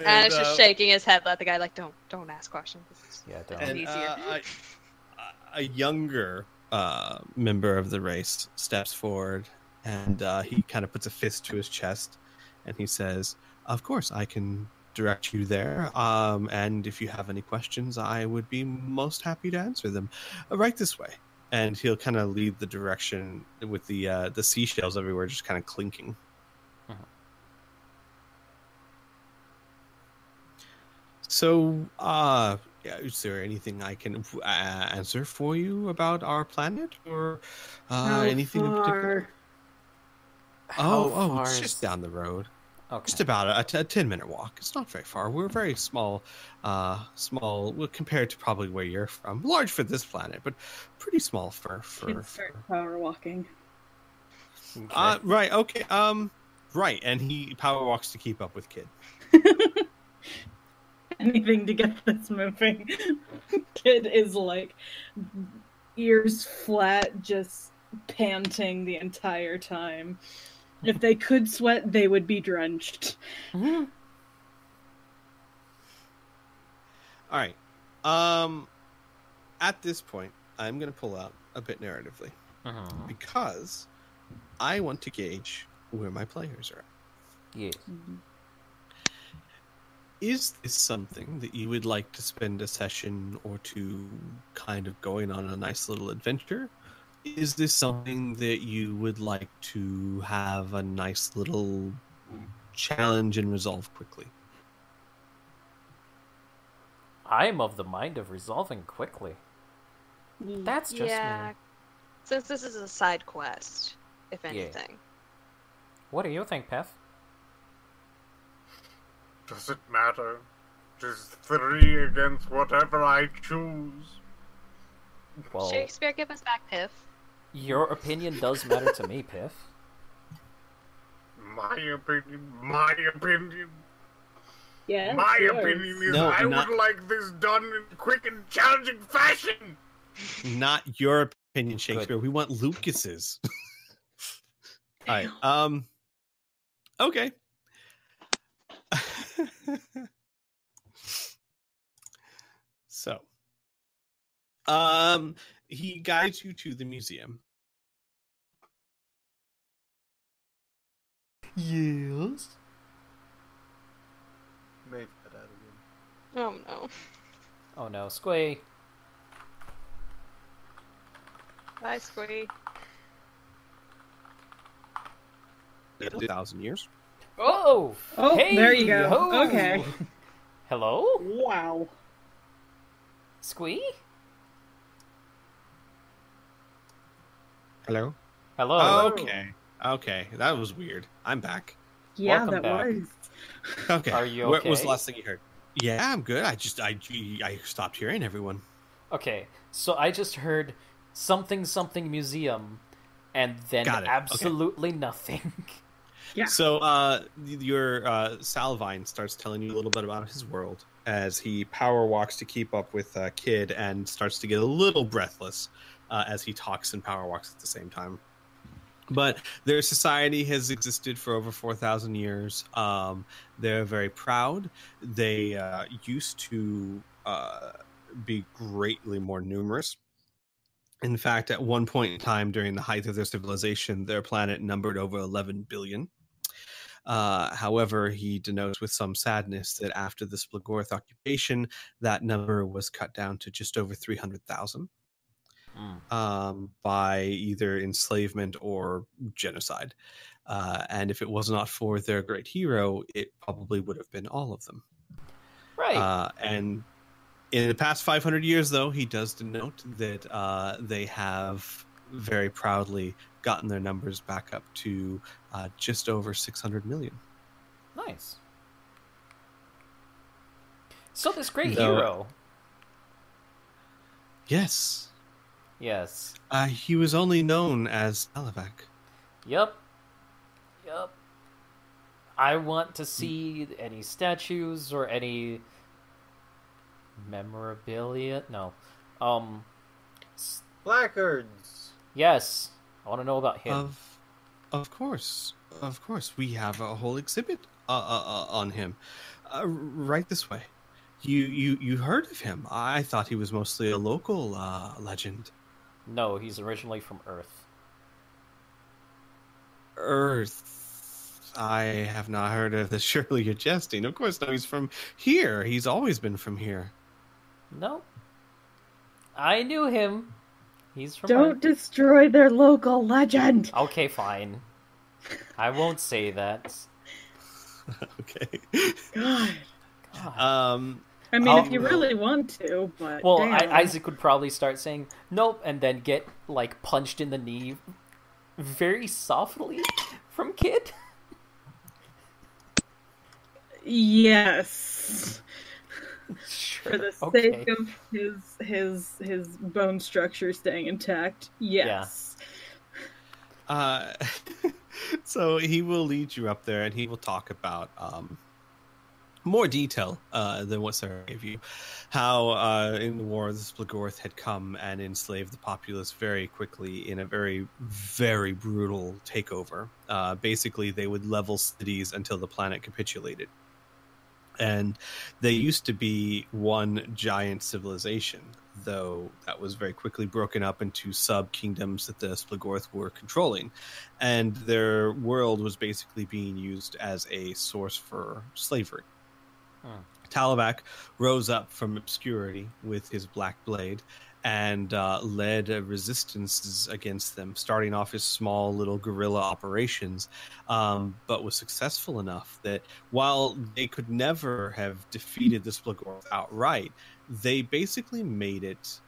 C: And it's just shaking his head, let the guy, like, don't ask questions.
A: Yeah, don't.
C: And, easier.
B: A younger member of the race steps forward, and he kind of puts a fist to his chest, and he says, of course, I can direct you there, and if you have any questions, I would be most happy to answer them. Right this way. And he'll kind of lead the direction with the seashells everywhere just kind of clinking. So, is there anything I can answer for you about our planet, or anything in particular? It's just down the road.
A: Okay.
B: Just about a 10-minute walk. It's not very far. We're very small, compared to probably where you're from. Large for this planet, but pretty small for
D: Start power walking.
A: Okay.
B: Right. Okay. Right. And he power walks to keep up with Kid.
D: Anything to get this moving. Kid is like ears flat, just panting the entire time. If they could sweat, they would be drenched.
A: Mm-hmm.
B: All right. At this point, I'm going to pull out a bit narratively because I want to gauge where my players are at.
A: Yes.
B: Is this something that you would like to spend a session or two kind of going on a nice little adventure? Is this something that you would like to have a nice little challenge and resolve quickly?
A: I'm of the mind of resolving quickly. That's just me.
C: Since this is a side quest, if anything.
A: What do you think, Peth?
E: Does it matter? Just 3 against whatever I choose.
A: Well,
C: Shakespeare, give us back Piff.
A: your opinion does matter to me, Piff.
E: My opinion.
D: Yeah.
E: My
D: yours.
E: opinion is
B: No,
E: I
B: not-
E: would like this done in quick and challenging fashion.
B: Not your opinion, Shakespeare. We want Lucas's. All right. Okay. So, he guides you to the museum.
A: Yes.
E: Made that out again.
C: Oh no.
A: Oh no, Squee.
C: Bye, Squee.
B: 2,000 years.
A: Oh!
D: Oh,
A: Hey,
D: there you go.
A: ho!
D: Okay.
A: Hello?
D: Wow.
A: Squee?
B: Hello?
A: Hello.
B: Okay. That was weird. I'm back.
D: Yeah,
A: Welcome
D: that
A: back.
D: was.
B: Okay.
A: Are you
B: What was
A: okay?
B: the last thing you heard? Yeah, I'm good. I stopped hearing everyone.
A: Okay, so I just heard something museum, and then
B: Got it.
A: absolutely nothing.
D: Yeah.
B: So your Salvine starts telling you a little bit about his world as he power walks to keep up with Kid and starts to get a little breathless as he talks and power walks at the same time. But their society has existed for over 4,000 years. They're very proud. They used to be greatly more numerous. In fact, at one point in time during the height of their civilization, their planet numbered over 11 billion. However, he denotes with some sadness that after the Splagorth occupation, that number was cut down to just over 300,000 by either enslavement or genocide. And if it was not for their great hero, it probably would have been all of them.
A: Right.
B: And in the past 500 years, though, he does denote that they have very proudly gotten their numbers back up to just over 600 million.
A: Nice. So this great
B: Though-
A: hero.
B: Yes.
A: Yes.
B: He was only known as Talavac.
A: Yep. I want to see any statues or any memorabilia. No.
E: Placards.
A: Yes. I want to know about him.
B: Of course. We have a whole exhibit on him. Right this way. You heard of him? I thought he was mostly a local legend.
A: No, he's originally from Earth.
B: Earth. I have not heard of this. Surely you're jesting. Of course, no, he's from here. He's always been from here.
A: No. I knew him. He's from
D: Don't
A: Earth.
D: destroy their local legend.
A: Okay, fine. I won't say that.
B: Okay.
D: God.
A: God.
D: I mean, if you really want to, but
A: Well,
D: damn.
A: Isaac would probably start saying nope, and then get like punched in the knee very softly from Kid.
D: Yes.
A: Sure.
D: For the
A: Okay.
D: sake of his bone structure staying intact. Yes.
B: So he will lead you up there, and he will talk about more detail than what Sarah gave you. How in the war, the Splagorth had come and enslaved the populace very quickly in a very, very brutal takeover. Basically, they would level cities until the planet capitulated. And they used to be one giant civilization, though that was very quickly broken up into sub-kingdoms that the Splagorth were controlling. And their world was basically being used as a source for slavery. Talavac rose up from obscurity with his black blade and led resistances against them, starting off his small little guerrilla operations, but was successful enough that while they could never have defeated the Splagorth outright, they basically made it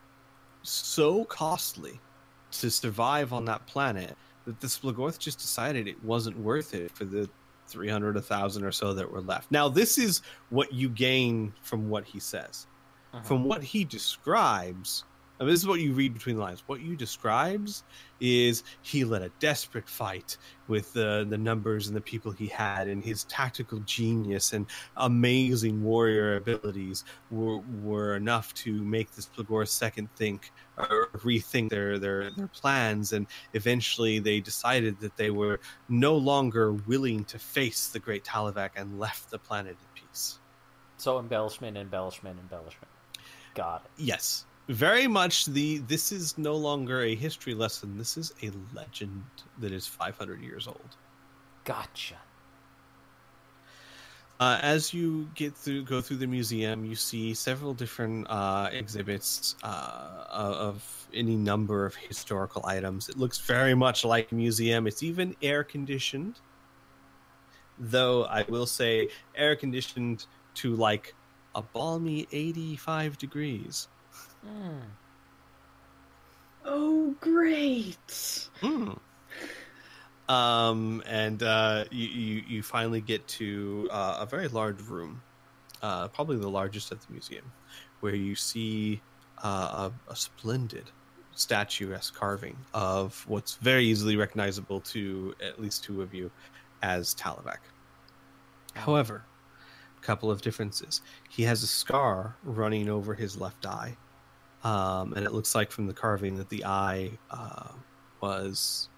B: so costly to survive on that planet that the Splagorth just decided it wasn't worth it for the 300, 1,000 or so that were left. Now, this is what you gain from what he says. From what he describes, and this is what you read between the lines. What you describes is he led a desperate fight with the numbers and the people he had, and his tactical genius and amazing warrior abilities were enough to make the Splagorth second think or rethink their plans, and eventually they decided that they were no longer willing to face the great Talavac and left the planet in peace.
A: So embellishment. Got it.
B: Yes. Very much this is no longer a history lesson. This is a legend that is 500 years old.
A: Gotcha.
B: As you go through the museum, you see several different exhibits of any number of historical items. It looks very much like a museum. It's even air conditioned, though I will say air conditioned to like a balmy 85 degrees.
D: Oh, great!
B: And you finally get to a very large room, probably the largest at the museum, where you see a splendid statuesque carving of what's very easily recognizable to at least two of you as Talavak. However, a couple of differences. He has a scar running over his left eye, and it looks like from the carving that the eye was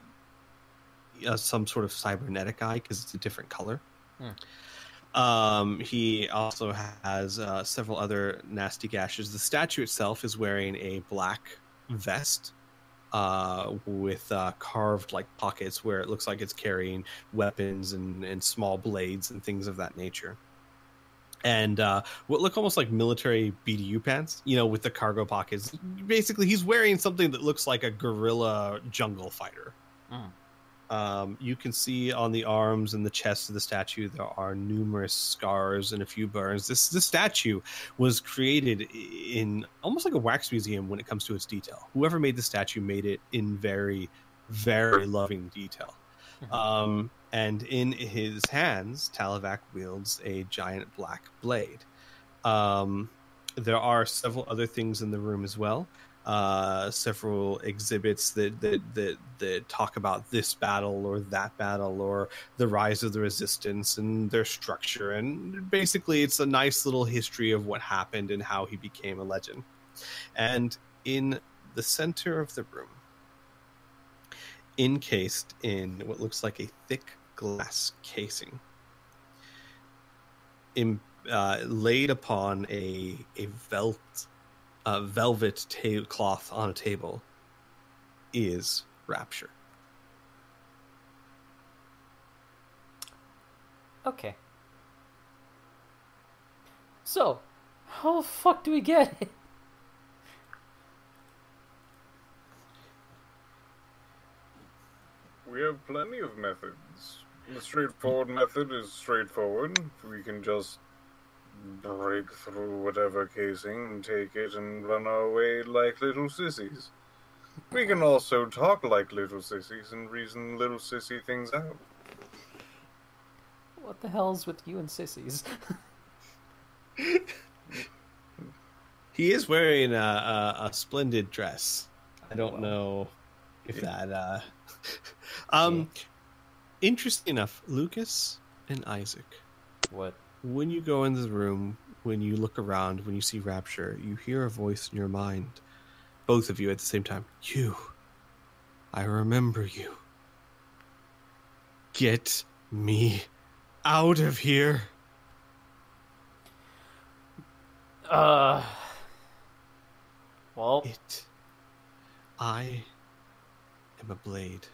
B: some sort of cybernetic eye because it's a different color. He also has several other nasty gashes. The statue itself is wearing a black vest with carved like pockets where it looks like it's carrying weapons and small blades and things of that nature. And what look almost like military BDU pants, with the cargo pockets. Basically, he's wearing something that looks like a guerrilla jungle fighter. You can see on the arms and the chest of the statue there are numerous scars and a few burns. This statue was created in almost like a wax museum when it comes to its detail. Whoever made the statue made it in very, very loving detail. And in his hands, Talavak wields a giant black blade. There are several other things in the room as well. Several exhibits that talk about this battle or that battle or the rise of the resistance and their structure, and basically it's a nice little history of what happened and how he became a legend. And in the center of the room, encased in what looks like a thick glass casing, laid upon a velvet cloth on a table, is Rapture.
A: Okay. So, how the fuck do we get it?
E: We have plenty of methods. The straightforward method is straightforward. We can just break through whatever casing and take it and run our way like little sissies. We can also talk like little sissies and reason little sissy things out.
A: What the hell's with you and sissies?
B: He is wearing a splendid dress. I don't know if that... Interesting enough, Lucas and Isaac.
A: What?
B: When you go into the room, when you look around, when you see Rapture, you hear a voice in your mind. Both of you at the same time. You. I remember you. Get me out of here.
A: Well...
B: I am a blade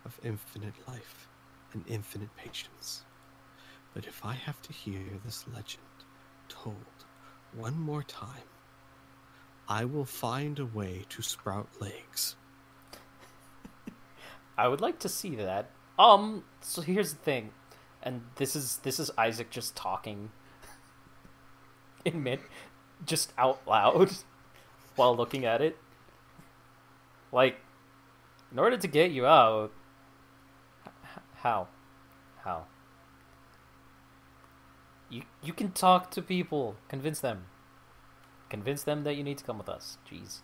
B: of infinite life and infinite patience. But if I have to hear this legend told one more time, I will find a way to sprout legs.
A: I would like to see that. So here's the thing, and this is Isaac just talking just out loud while looking at it. Like, in order to get you out, how? You can talk to people, convince them that you need to come with us. Jeez.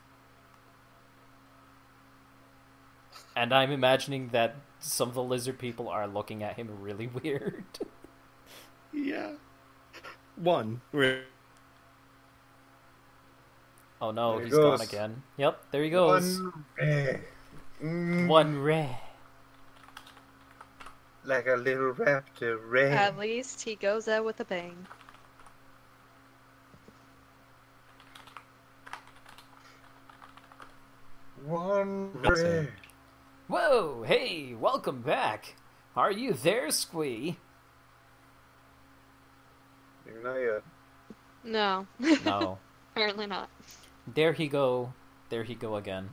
A: And I'm imagining that some of the lizard people are looking at him really weird.
B: Yeah. One.
A: Oh no,
E: There
A: he's
E: goes.
A: gone again. Yep, there he goes. One ray.
E: Like a little raptor ray.
C: At least he goes out with a bang.
E: One
B: That's
E: ray.
B: it.
A: Whoa, hey, welcome back. Are you there, Squee?
E: You're not yet.
C: No.
A: No.
C: Apparently not.
A: There he go. There he go again.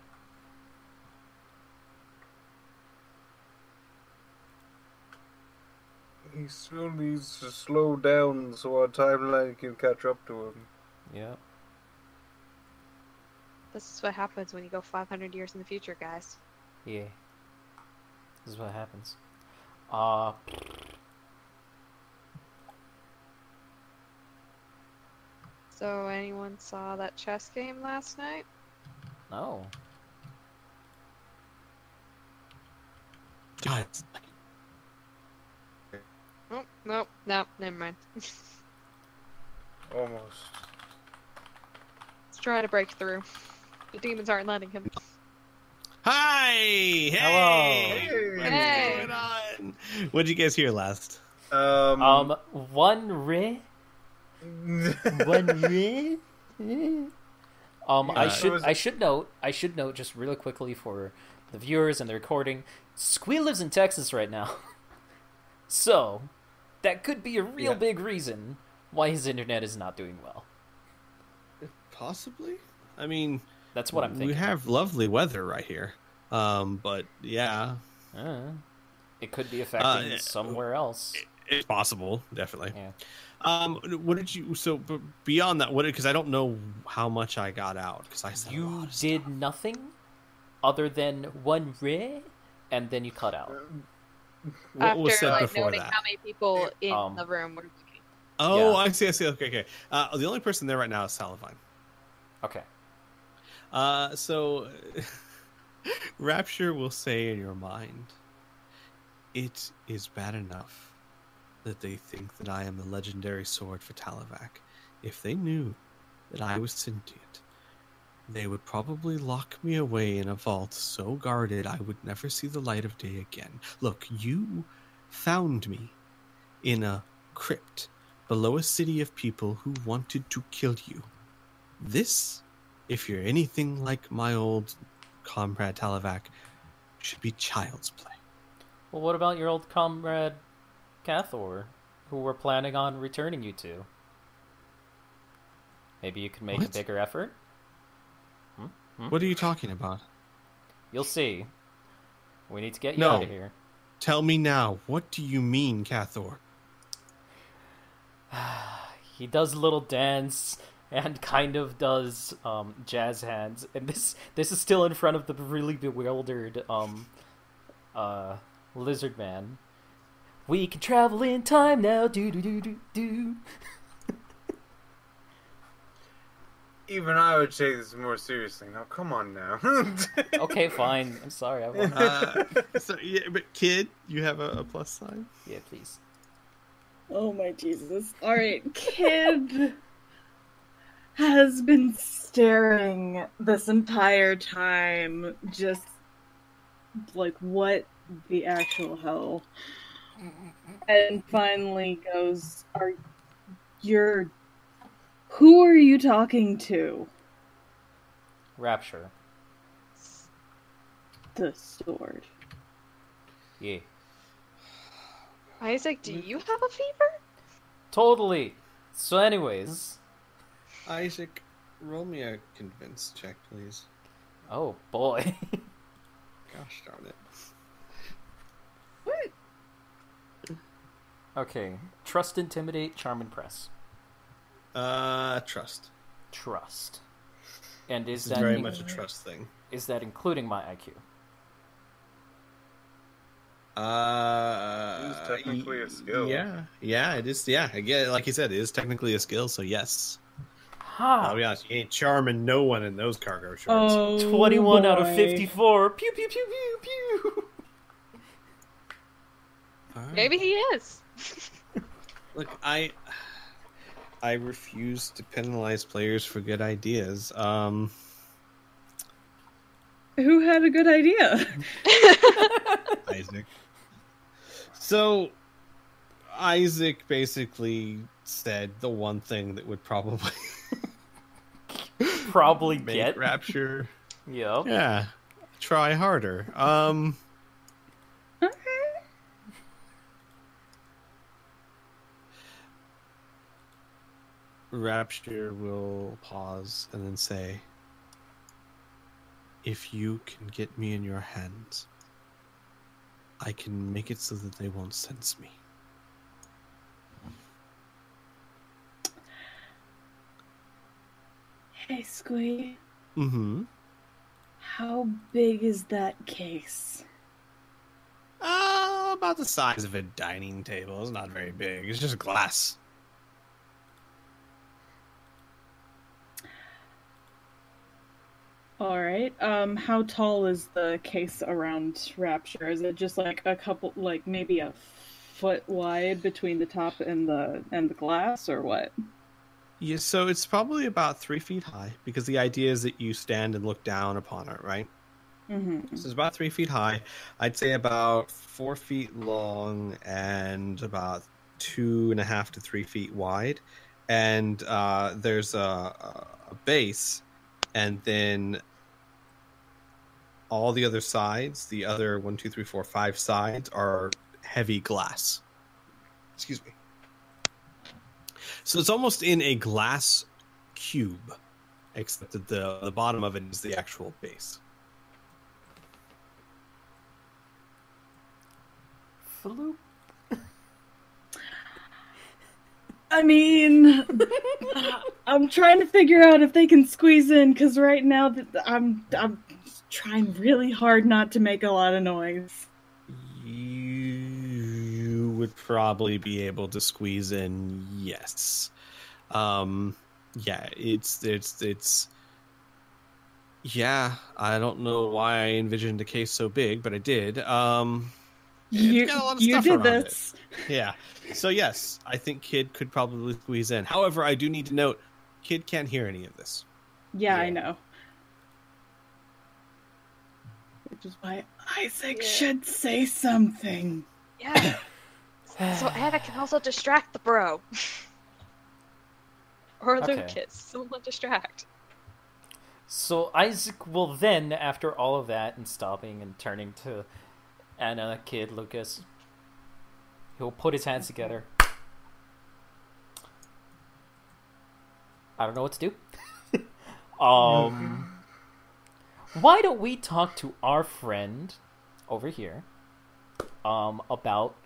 E: He still needs to slow down so our timeline can catch up to him.
A: Yeah.
C: This is what happens when you go 500 years in the future, guys.
A: Yeah. This is what happens.
C: So, anyone saw that chess game last night?
A: No.
B: God,
C: Oh, no, never mind.
E: Almost.
C: Let's try to break through. The demons aren't letting him.
B: hi! Hey!
A: Hello.
B: What's
C: Hey.
B: going on? What did you guys hear last?
A: One re. One re. I should note just really quickly for the viewers and the recording. Squee lives in Texas right now, so that could be a real big reason why his internet is not doing well.
B: Possibly. I mean,
A: That's what I'm thinking.
B: we have lovely weather right here. But yeah,
A: It could be affecting somewhere else.
B: it's possible, definitely.
A: Yeah.
B: What did you? So, but beyond that, what? Because I don't know how much I got out. Because I said a lot
A: You
B: of
A: did
B: stuff.
A: nothing other than one re, and then you cut out.
B: What was
C: After,
B: said
C: like,
B: before
C: noting
B: that?
C: how many people in the room were looking.
B: Oh,
A: Yeah.
B: I see. Okay. The only person there right now is Salavine.
A: Okay.
B: So Rapture will say in your mind, it is bad enough that they think that I am the legendary sword for Talavac. If they knew that I was sentient, they would probably lock me away in a vault so guarded I would never see the light of day again. Look, you found me in a crypt below a city of people who wanted to kill you. This, if you're anything like my old comrade Talavac, should be child's play.
A: Well, what about your old comrade Cathor, who we're planning on returning you to? Maybe you could make a
B: What?
A: bigger effort?
B: What are you talking about?
A: You'll see. We need to get you
B: No.
A: out of here.
B: Tell me now, what do you mean, Cathor?
A: He does a little dance and kind of does jazz hands, and this is still in front of the really bewildered lizard man. We can travel in time now. Do do do do do.
E: Even I would take this more seriously. Now, come on now.
A: Okay, fine. I'm sorry. I won't.
B: So, yeah, but kid, you have a plus sign?
A: Yeah, please.
D: Oh my Jesus. Alright, kid has been staring this entire time, just like, what the actual hell? And finally goes, who are you talking to?
A: Rapture.
D: The sword.
A: Yeah.
C: Isaac, do you have a fever?
A: Totally. So, anyways.
B: Isaac, roll me a convince check, please.
A: Oh boy.
B: Gosh darn it.
D: What?
A: Okay. Trust, intimidate, charm, impress.
B: Trust.
A: Trust. And is
B: This is
A: that
B: very much a trust thing.
A: is that including my IQ?
E: It is technically a skill.
B: Yeah, it is. Yeah, again, like you said, it is technically a skill. So yes.
A: Ha!
B: I'll be honest, you ain't charming no one in those cargo shorts.
D: Oh,
A: 21 out of
D: boy.
A: 54. Pew pew pew pew pew.
B: All right.
C: Maybe he is.
B: Look, I refuse to penalize players for good ideas.
D: Who had a good idea?
B: Isaac. So, Isaac basically said the one thing that would probably
A: Probably
B: make
A: get.
B: Rapture.
A: Yep.
B: Yeah, try harder.
D: Okay.
B: Rapture will pause and then say, if you can get me in your hands, I can make it so that they won't sense me.
D: Hey, Squee.
B: Mm-hmm.
D: How big is that case?
B: About the size of a dining table. It's not very big. It's just glass.
D: All right. How tall is the case around Rapture? Is it just like a couple, like maybe a foot wide between the top and the glass, or what?
B: Yeah, so it's probably about 3 feet high, because the idea is that you stand and look down upon it, right?
D: Mm-hmm.
B: So it's about 3 feet high. I'd say about 4 feet long and about 2.5 to 3 feet wide. And there's a base, and then all the other sides, the other 1, 2, 3, 4, 5 sides are heavy glass. Excuse me. So it's almost in a glass cube, except that the bottom of it is the actual base.
A: Floop.
D: I mean, I'm trying to figure out if they can squeeze in, because right now I'm trying really hard not to make a lot of noise.
B: You would probably be able to squeeze in, yes. Yeah, it's yeah, I don't know why I envisioned a case so big, but I did. It's got a lot of stuff
D: did
B: around
D: this.
B: it. Yeah. So yes, I think Kid could probably squeeze in. However, I do need to note, Kid can't hear any of this.
D: Yeah, I know. Which is why Isaac should say something.
C: Yeah. So Anna can also distract the bro. Or
A: Okay.
C: Lucas. Someone distract.
A: So Isaac will then, after all of that and stopping and turning to Anna, Kid, Lucas, he'll put his hands together. I don't know what to do. Why don't we talk to our friend over here about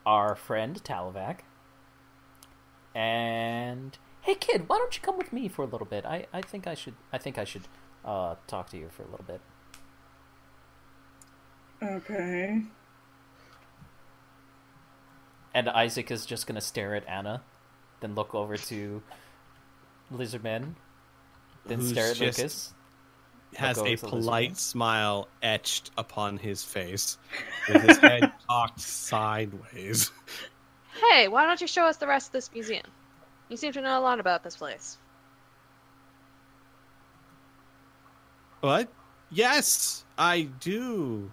A: our friend Talavac? And hey, Kid, why don't you come with me for a little bit? I think I should talk to you for a little bit.
D: Okay.
A: And Isaac is just gonna stare at Anna, then look over to Lizardman, then
B: Who's
A: stare at
B: just
A: Lucas.
B: Has
A: Look over
B: a
A: to
B: polite
A: Lizardman.
B: smile etched upon his face, with his head cocked sideways.
C: Hey, why don't you show us the rest of this museum? You seem to know a lot about this place.
B: What? Yes, I do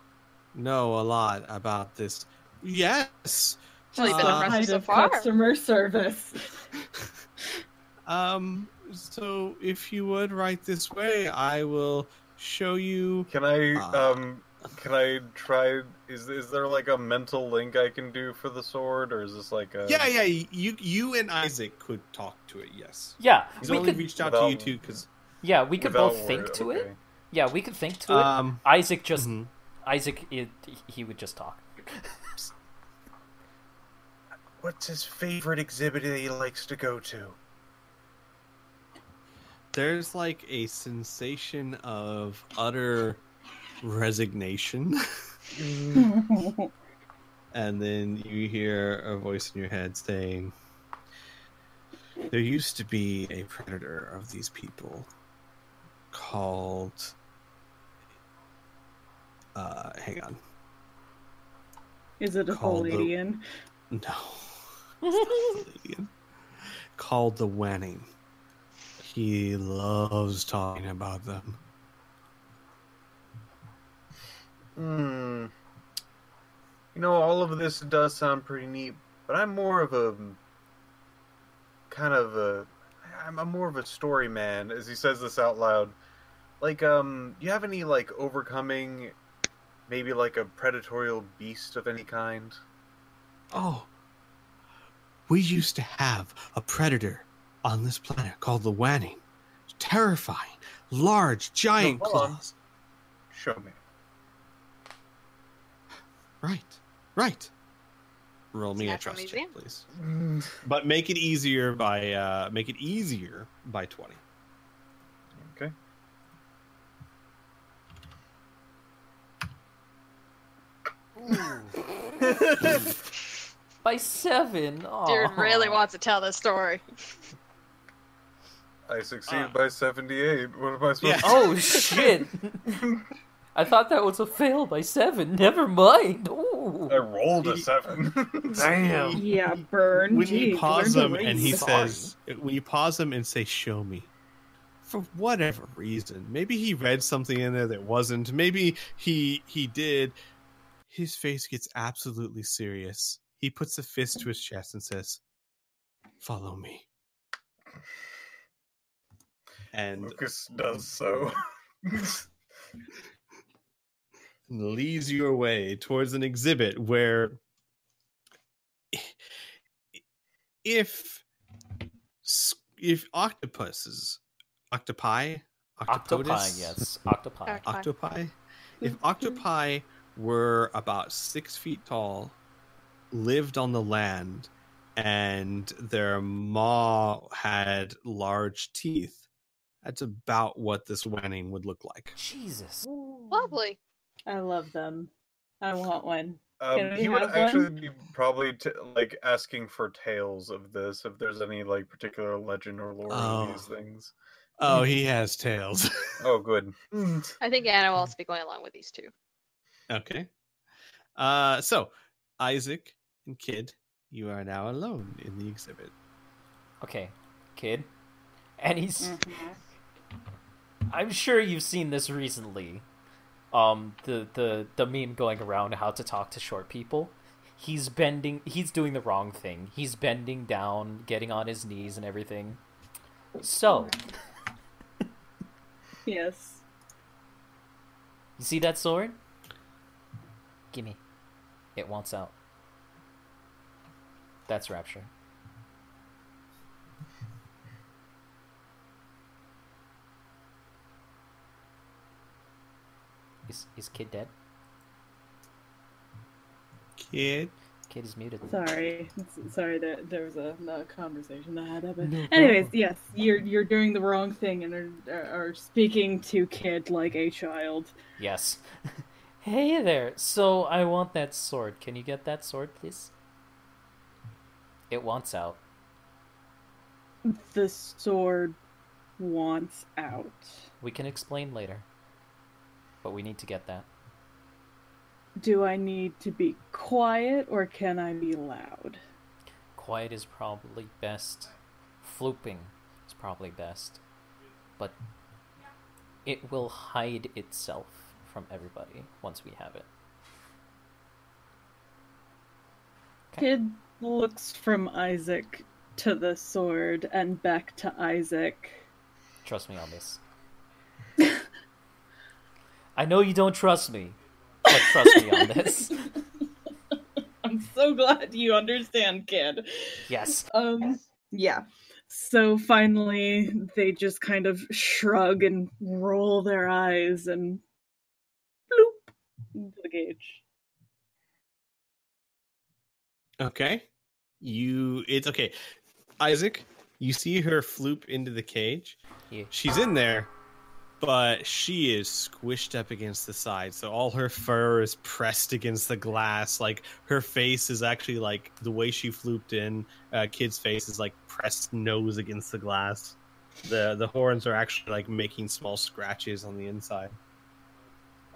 B: know a lot about this. Yes.
C: Well, you've been
D: The
C: impressive
D: height
C: so
D: of
C: far.
D: customer service.
B: So if you would right this way, I will show you.
E: Can I try? Is there like a mental link I can do for the sword, or is this like a?
B: Yeah. You and Isaac could talk to it. Yes.
A: Yeah,
B: He's
A: we
B: only
A: could.
B: reached out to you two because.
A: Yeah, we could
E: without
A: both think
E: word,
A: to
E: okay.
A: it. Yeah, we could think to it. Isaac just
B: mhm.
A: Isaac, he would just talk.
E: What's his favorite exhibit that he likes to go to?
B: There's like a sensation of utter resignation. And then you hear a voice in your head saying, there used to be a predator of these people called... hang on.
D: Is it a
B: Called the-
D: Palladian?
B: No. It's not Palladian. Called the Wanning. He loves talking about them.
E: You know, all of this does sound pretty neat, but I'm more of a I'm more of a story man. As he says this out loud, like, you have any like overcoming, maybe like a predatorial beast of any kind?
B: Oh, we used to have a predator on this planet called the Wanning. Terrifying, large, giant
E: No, hold on.
B: claws.
E: Show me.
B: Right. Roll me a
C: Natural
B: trust check,
C: museum.
B: please. But make it easier by 20.
E: Okay.
A: By 7.
C: Dude really wants to tell this story.
E: I succeed by 78. What am I supposed to
A: Oh shit! I thought that was a fail by 7. Never mind. Ooh.
E: I rolled a 7.
A: Damn.
D: Yeah, burn.
B: When
D: Gee,
B: you pause
D: learn
B: him
D: to
B: and he
D: read.
B: says, when you pause him and say, "Show me," for whatever reason, maybe he read something in there that wasn't. Maybe he did. His face gets absolutely serious. He puts a fist to his chest and says, "Follow me." And
E: Lucas does so.
B: leads you away towards an exhibit where if octopi,
A: Yes. Octopi.
B: octopi, if octopi were about 6 feet tall, lived on the land, and their maw had large teeth, that's about what this Wanning would look like.
A: Jesus.
C: Lovely.
D: I love them. I want one. Can we
E: He would
D: have one?
E: actually be probably like asking for tales of this if there's any like particular legend or lore of these things.
B: Oh, he has tails.
E: Oh, good.
C: I think Anna will also be going along with these two.
B: Okay. So Isaac and Kid, you are now alone in the exhibit.
A: Okay, kid. And he's...
D: Mm-hmm.
A: I'm sure you've seen this recently. The meme going around how to talk to short people. He's doing the wrong thing. He's bending down, getting on his knees and everything. So,
D: Yes.
A: you see that sword? Gimme. It wants out. That's Rapture. Is Kid dead?
B: Kid.
A: Kid is muted.
D: Sorry. There was a conversation that had happened.
A: No
D: Anyways,
A: problem.
D: yes, you're doing the wrong thing and are speaking to Kid like a child.
A: Yes. Hey there. So I want that sword. Can you get that sword, please? It wants out.
D: The sword wants out.
A: We can explain later. But we need to get that.
D: Do I need to be quiet or can I be loud?
A: Quiet is probably best. Flooping is probably best. But it will hide itself from everybody once we have it. Okay.
D: Kid looks from Isaac to the sword and back to Isaac.
A: Trust me on this. I know you don't trust me, but trust me on this.
D: I'm so glad you understand, Kid.
A: Yes.
D: Yeah. So finally, they just kind of shrug and roll their eyes and bloop into the cage.
B: Okay. It's okay. Isaac, you see her floop into the cage.
A: Yeah.
B: She's in there, but she is squished up against the side. So all her fur is pressed against the glass. Like her face is actually like the way she flooped in. Kid's face is like pressed nose against the glass. The horns are actually like making small scratches on the inside.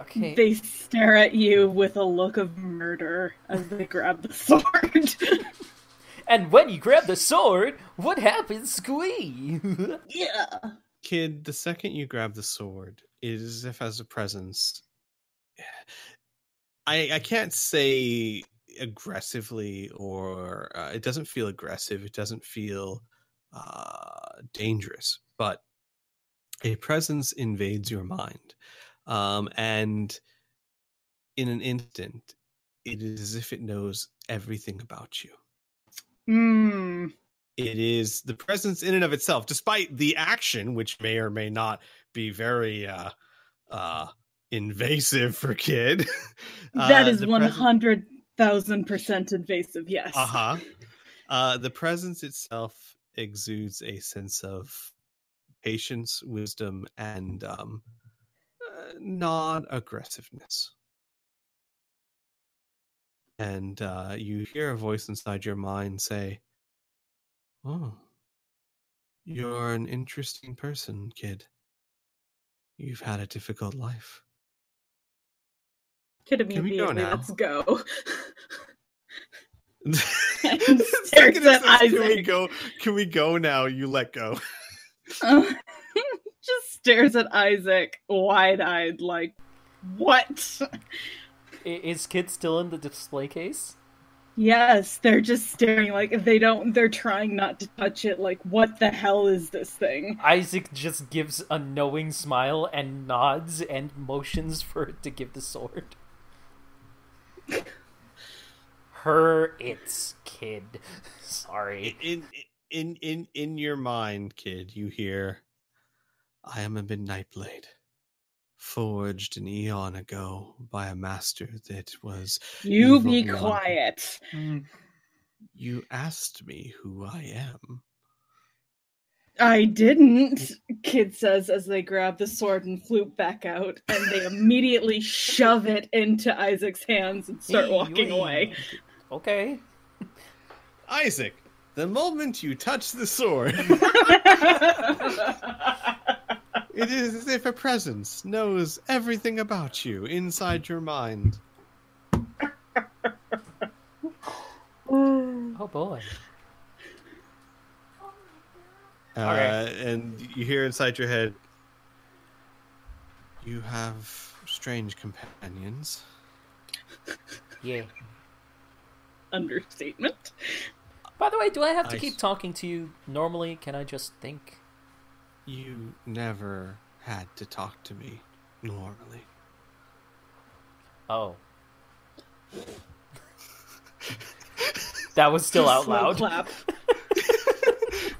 A: Okay.
D: They stare at you with a look of murder as they grab the sword.
A: And when you grab the sword, what happens? Squee!
D: Yeah.
B: Kid, the second you grab the sword, it is as if as a presence. I can't say aggressively or it doesn't feel aggressive. It doesn't feel dangerous, but a presence invades your mind. And in an instant, it is as if it knows everything about you. It is the presence in and of itself, despite the action, which may or may not be very invasive for Kid.
D: That is 100,000% invasive, yes.
B: The presence itself exudes a sense of patience, wisdom, and non-aggressiveness. And you hear a voice inside your mind say, "Oh, you're an interesting person, Kid. You've had a difficult life."
D: Kid
B: Can we go
D: immediately,
B: now?
D: let's go.
B: Stares
D: at Isaac.
B: Can we go now? You let go.
D: Just stares at Isaac, wide-eyed, like, what?
A: Is Kid still in the display case?
D: Yes, they're just staring like they're trying not to touch it, like, what the hell is this thing?
A: Isaac just gives a knowing smile and nods and motions for it to give the sword. It's Kid. Sorry.
B: In your mind, Kid, you hear, "I am a midnight blade, forged an eon ago by a master that was
D: You
B: evil
D: be
B: beyond-"
D: quiet.
B: You asked me who I am.
D: I didn't, Kid says as they grab the sword and flute back out, and they immediately shove it into Isaac's hands and start walking away.
A: Okay.
B: Isaac, the moment you touch the sword, it is as if a presence knows everything about you inside your mind.
A: Oh boy.
B: And you hear inside your head, "You have strange companions."
A: Yeah.
D: Understatement.
A: By the way, do I have to keep talking to you normally? Can I just think?
B: You never had to talk to me normally.
A: Oh. That was still out loud.
D: Clap.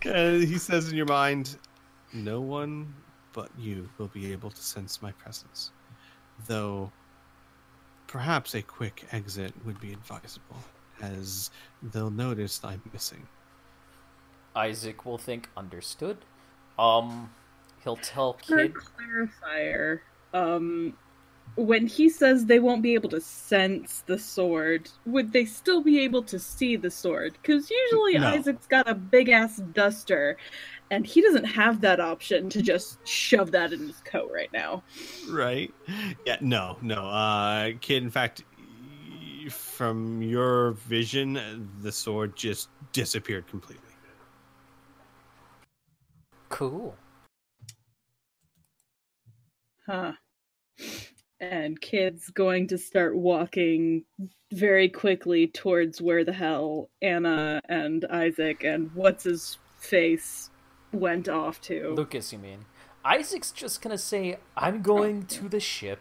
B: He says in your mind, "No one but you will be able to sense my presence. Though perhaps a quick exit would be advisable, as they'll notice I'm missing."
A: Isaac will think understood. He'll tell Kid.
D: For clarifier, when he says they won't be able to sense the sword, would they still be able to see the sword? Because usually
B: No.
D: Isaac's got a big-ass duster, and he doesn't have that option to just shove that in his coat right now.
B: Right? Yeah, no. Kid, in fact, from your vision, the sword just disappeared completely.
A: Cool.
D: Huh. And Kid's going to start walking very quickly towards where the hell Anna and Isaac and what's-his-face went off to.
A: Lucas, you mean. Isaac's just gonna say, "I'm going to the ship,"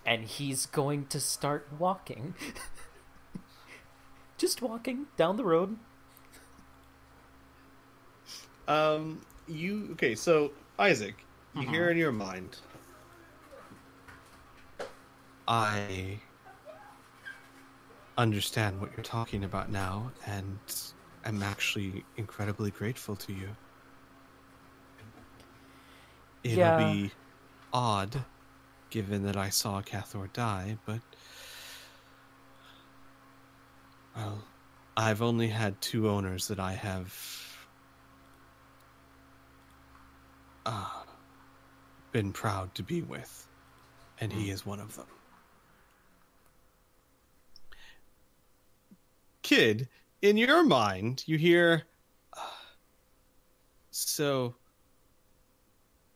A: and he's going to start walking. Just walking down the road.
B: Okay, so Isaac, you hear in your mind, "I understand what you're talking about now, and I'm actually incredibly grateful to you. It'll be odd, given that I saw Cathor die, but, well, I've only had two owners that I have been proud to be with, and he is one of them." Kid, in your mind, you hear, "So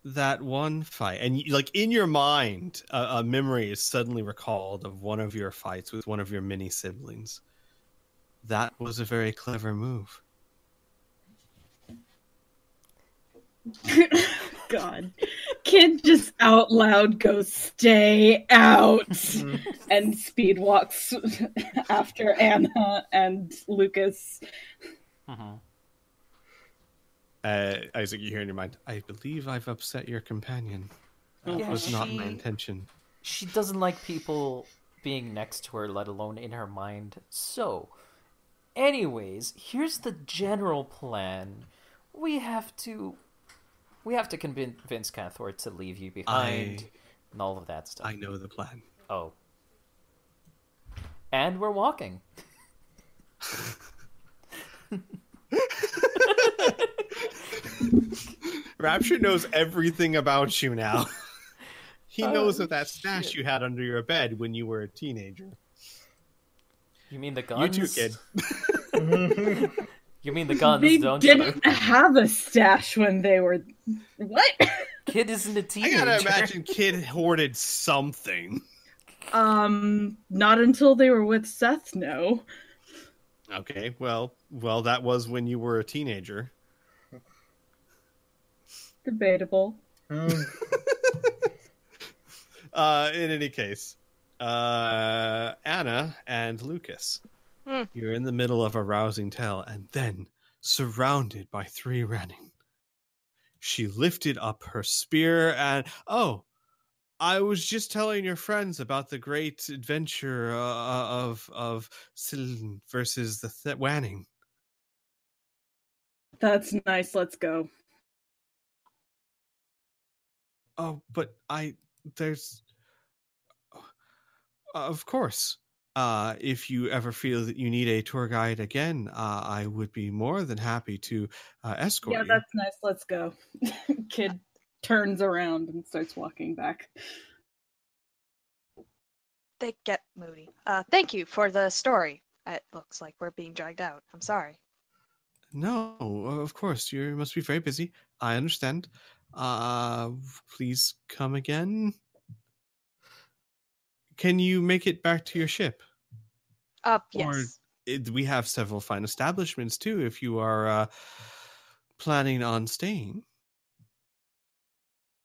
B: that one fight," and in your mind, a memory is suddenly recalled of one of your fights with one of your mini siblings. That was a very clever move.
D: God. Kid just out loud goes, "Stay out!" and speed walks after Anna and Lucas.
B: Isaac, you hear in your mind, I believe I've upset your companion. That
A: Yeah,
B: was not my intention.
A: She doesn't like people being next to her, let alone in her mind. So, anyways, here's the general plan. We have to convince Cathor to leave you behind and all of that stuff.
B: I know the plan.
A: Oh. And we're walking.
B: Rapture knows everything about you now. He knows of that stash you had under your bed when you were a teenager.
A: You mean the guns?
B: You too, kid.
A: You mean the guns,
D: They
A: don't you?
D: didn't have a stash when they were... What?
A: Kid isn't a
B: I
A: teenager.
B: gotta imagine Kid hoarded something.
D: Not until they were with Seth, no.
B: Okay, well, that was when you were a teenager.
D: Debatable.
B: In any case, Anna and Lucas, you're in the middle of a rousing tale, and then surrounded by 3 Ranning. She lifted up her spear and, I was just telling your friends about the great adventure of Siln versus the Wanning.
D: That's nice, let's go.
B: Oh, but there's... Of course. If you ever feel that you need a tour guide again, I would be more than happy to escort you.
D: Yeah, that's nice, let's go. Kid turns around and starts walking back.
C: They get moody. Thank you for the story. It looks like we're being dragged out. I'm sorry.
B: No, of course. You must be very busy. I understand. Please come again. Can you make it back to your ship?
C: Yes.
B: We have several fine establishments, too, if you are planning on staying.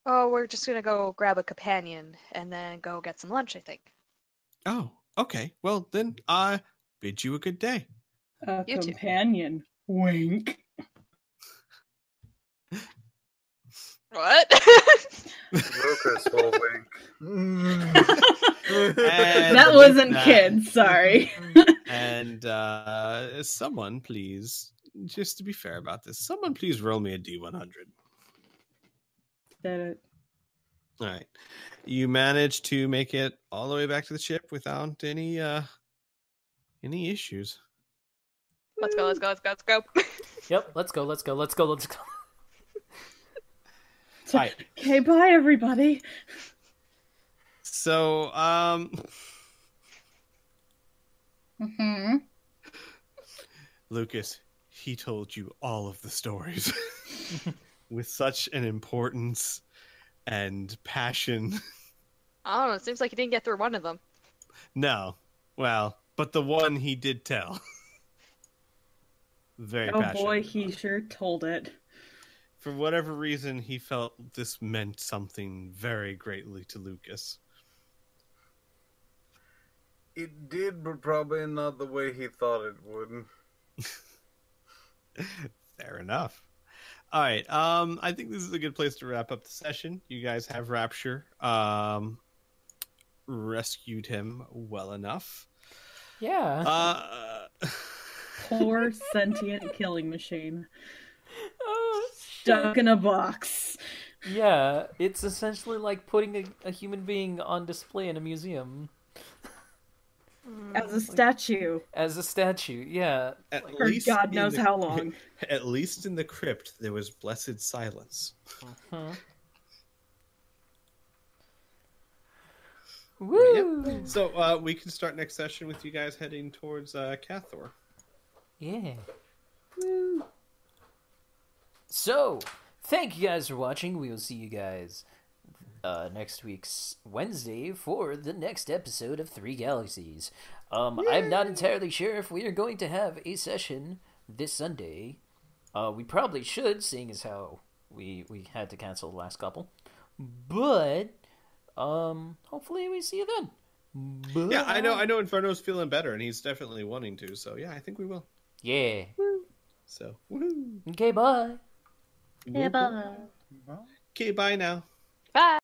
C: Oh, we're just gonna go grab a companion and then go get some lunch, I think.
B: Oh, okay. Well, then I bid you a good day.
D: A
C: You too.
D: companion. Wink.
C: What?
E: Lucas will wink.
D: That wasn't Kid, sorry.
B: And someone, please, just to be fair about this, someone please roll me a D100.
D: Did it.
B: All right. You managed to make it all the way back to the ship without any issues.
C: Let's go.
A: Yep, let's go.
B: Right.
D: Okay, bye everybody.
B: So, Lucas, he told you all of the stories with such an importance and passion.
C: I don't know. It seems like you didn't get through one of them.
B: No. Well, but the one he did tell. Very passionate.
D: Oh boy, he sure told it.
B: For whatever reason, he felt this meant something very greatly to Lucas.
E: It did, but probably not the way he thought it would.
B: Fair enough. All right. I think this is a good place to wrap up the session. You guys have Rapture. Rescued him well enough.
A: Yeah.
D: Poor sentient killing machine.
A: Oh,
D: Stuck in a box.
A: yeah, it's essentially like putting a human being on display in a museum.
D: As a statue.
A: As a statue, yeah.
D: For God knows how long.
B: At least in the crypt, there was blessed silence.
A: Uh-huh. Woo!
B: Yep. So we can start next session with you guys heading towards Cathor.
A: Yeah. Woo! So, thank you guys for watching. We will see you guys next week's Wednesday for the next episode of 3 Galaxies. I'm not entirely sure if we are going to have a session this Sunday. We probably should, seeing as how we had to cancel the last couple. But hopefully we see you then. But...
B: Yeah, I know Inferno's feeling better, and he's definitely wanting to. So yeah, I think we will.
A: Yeah.
B: So woohoo!
A: Okay, bye.
F: Yeah, bye.
B: Okay, bye now.
C: Bye.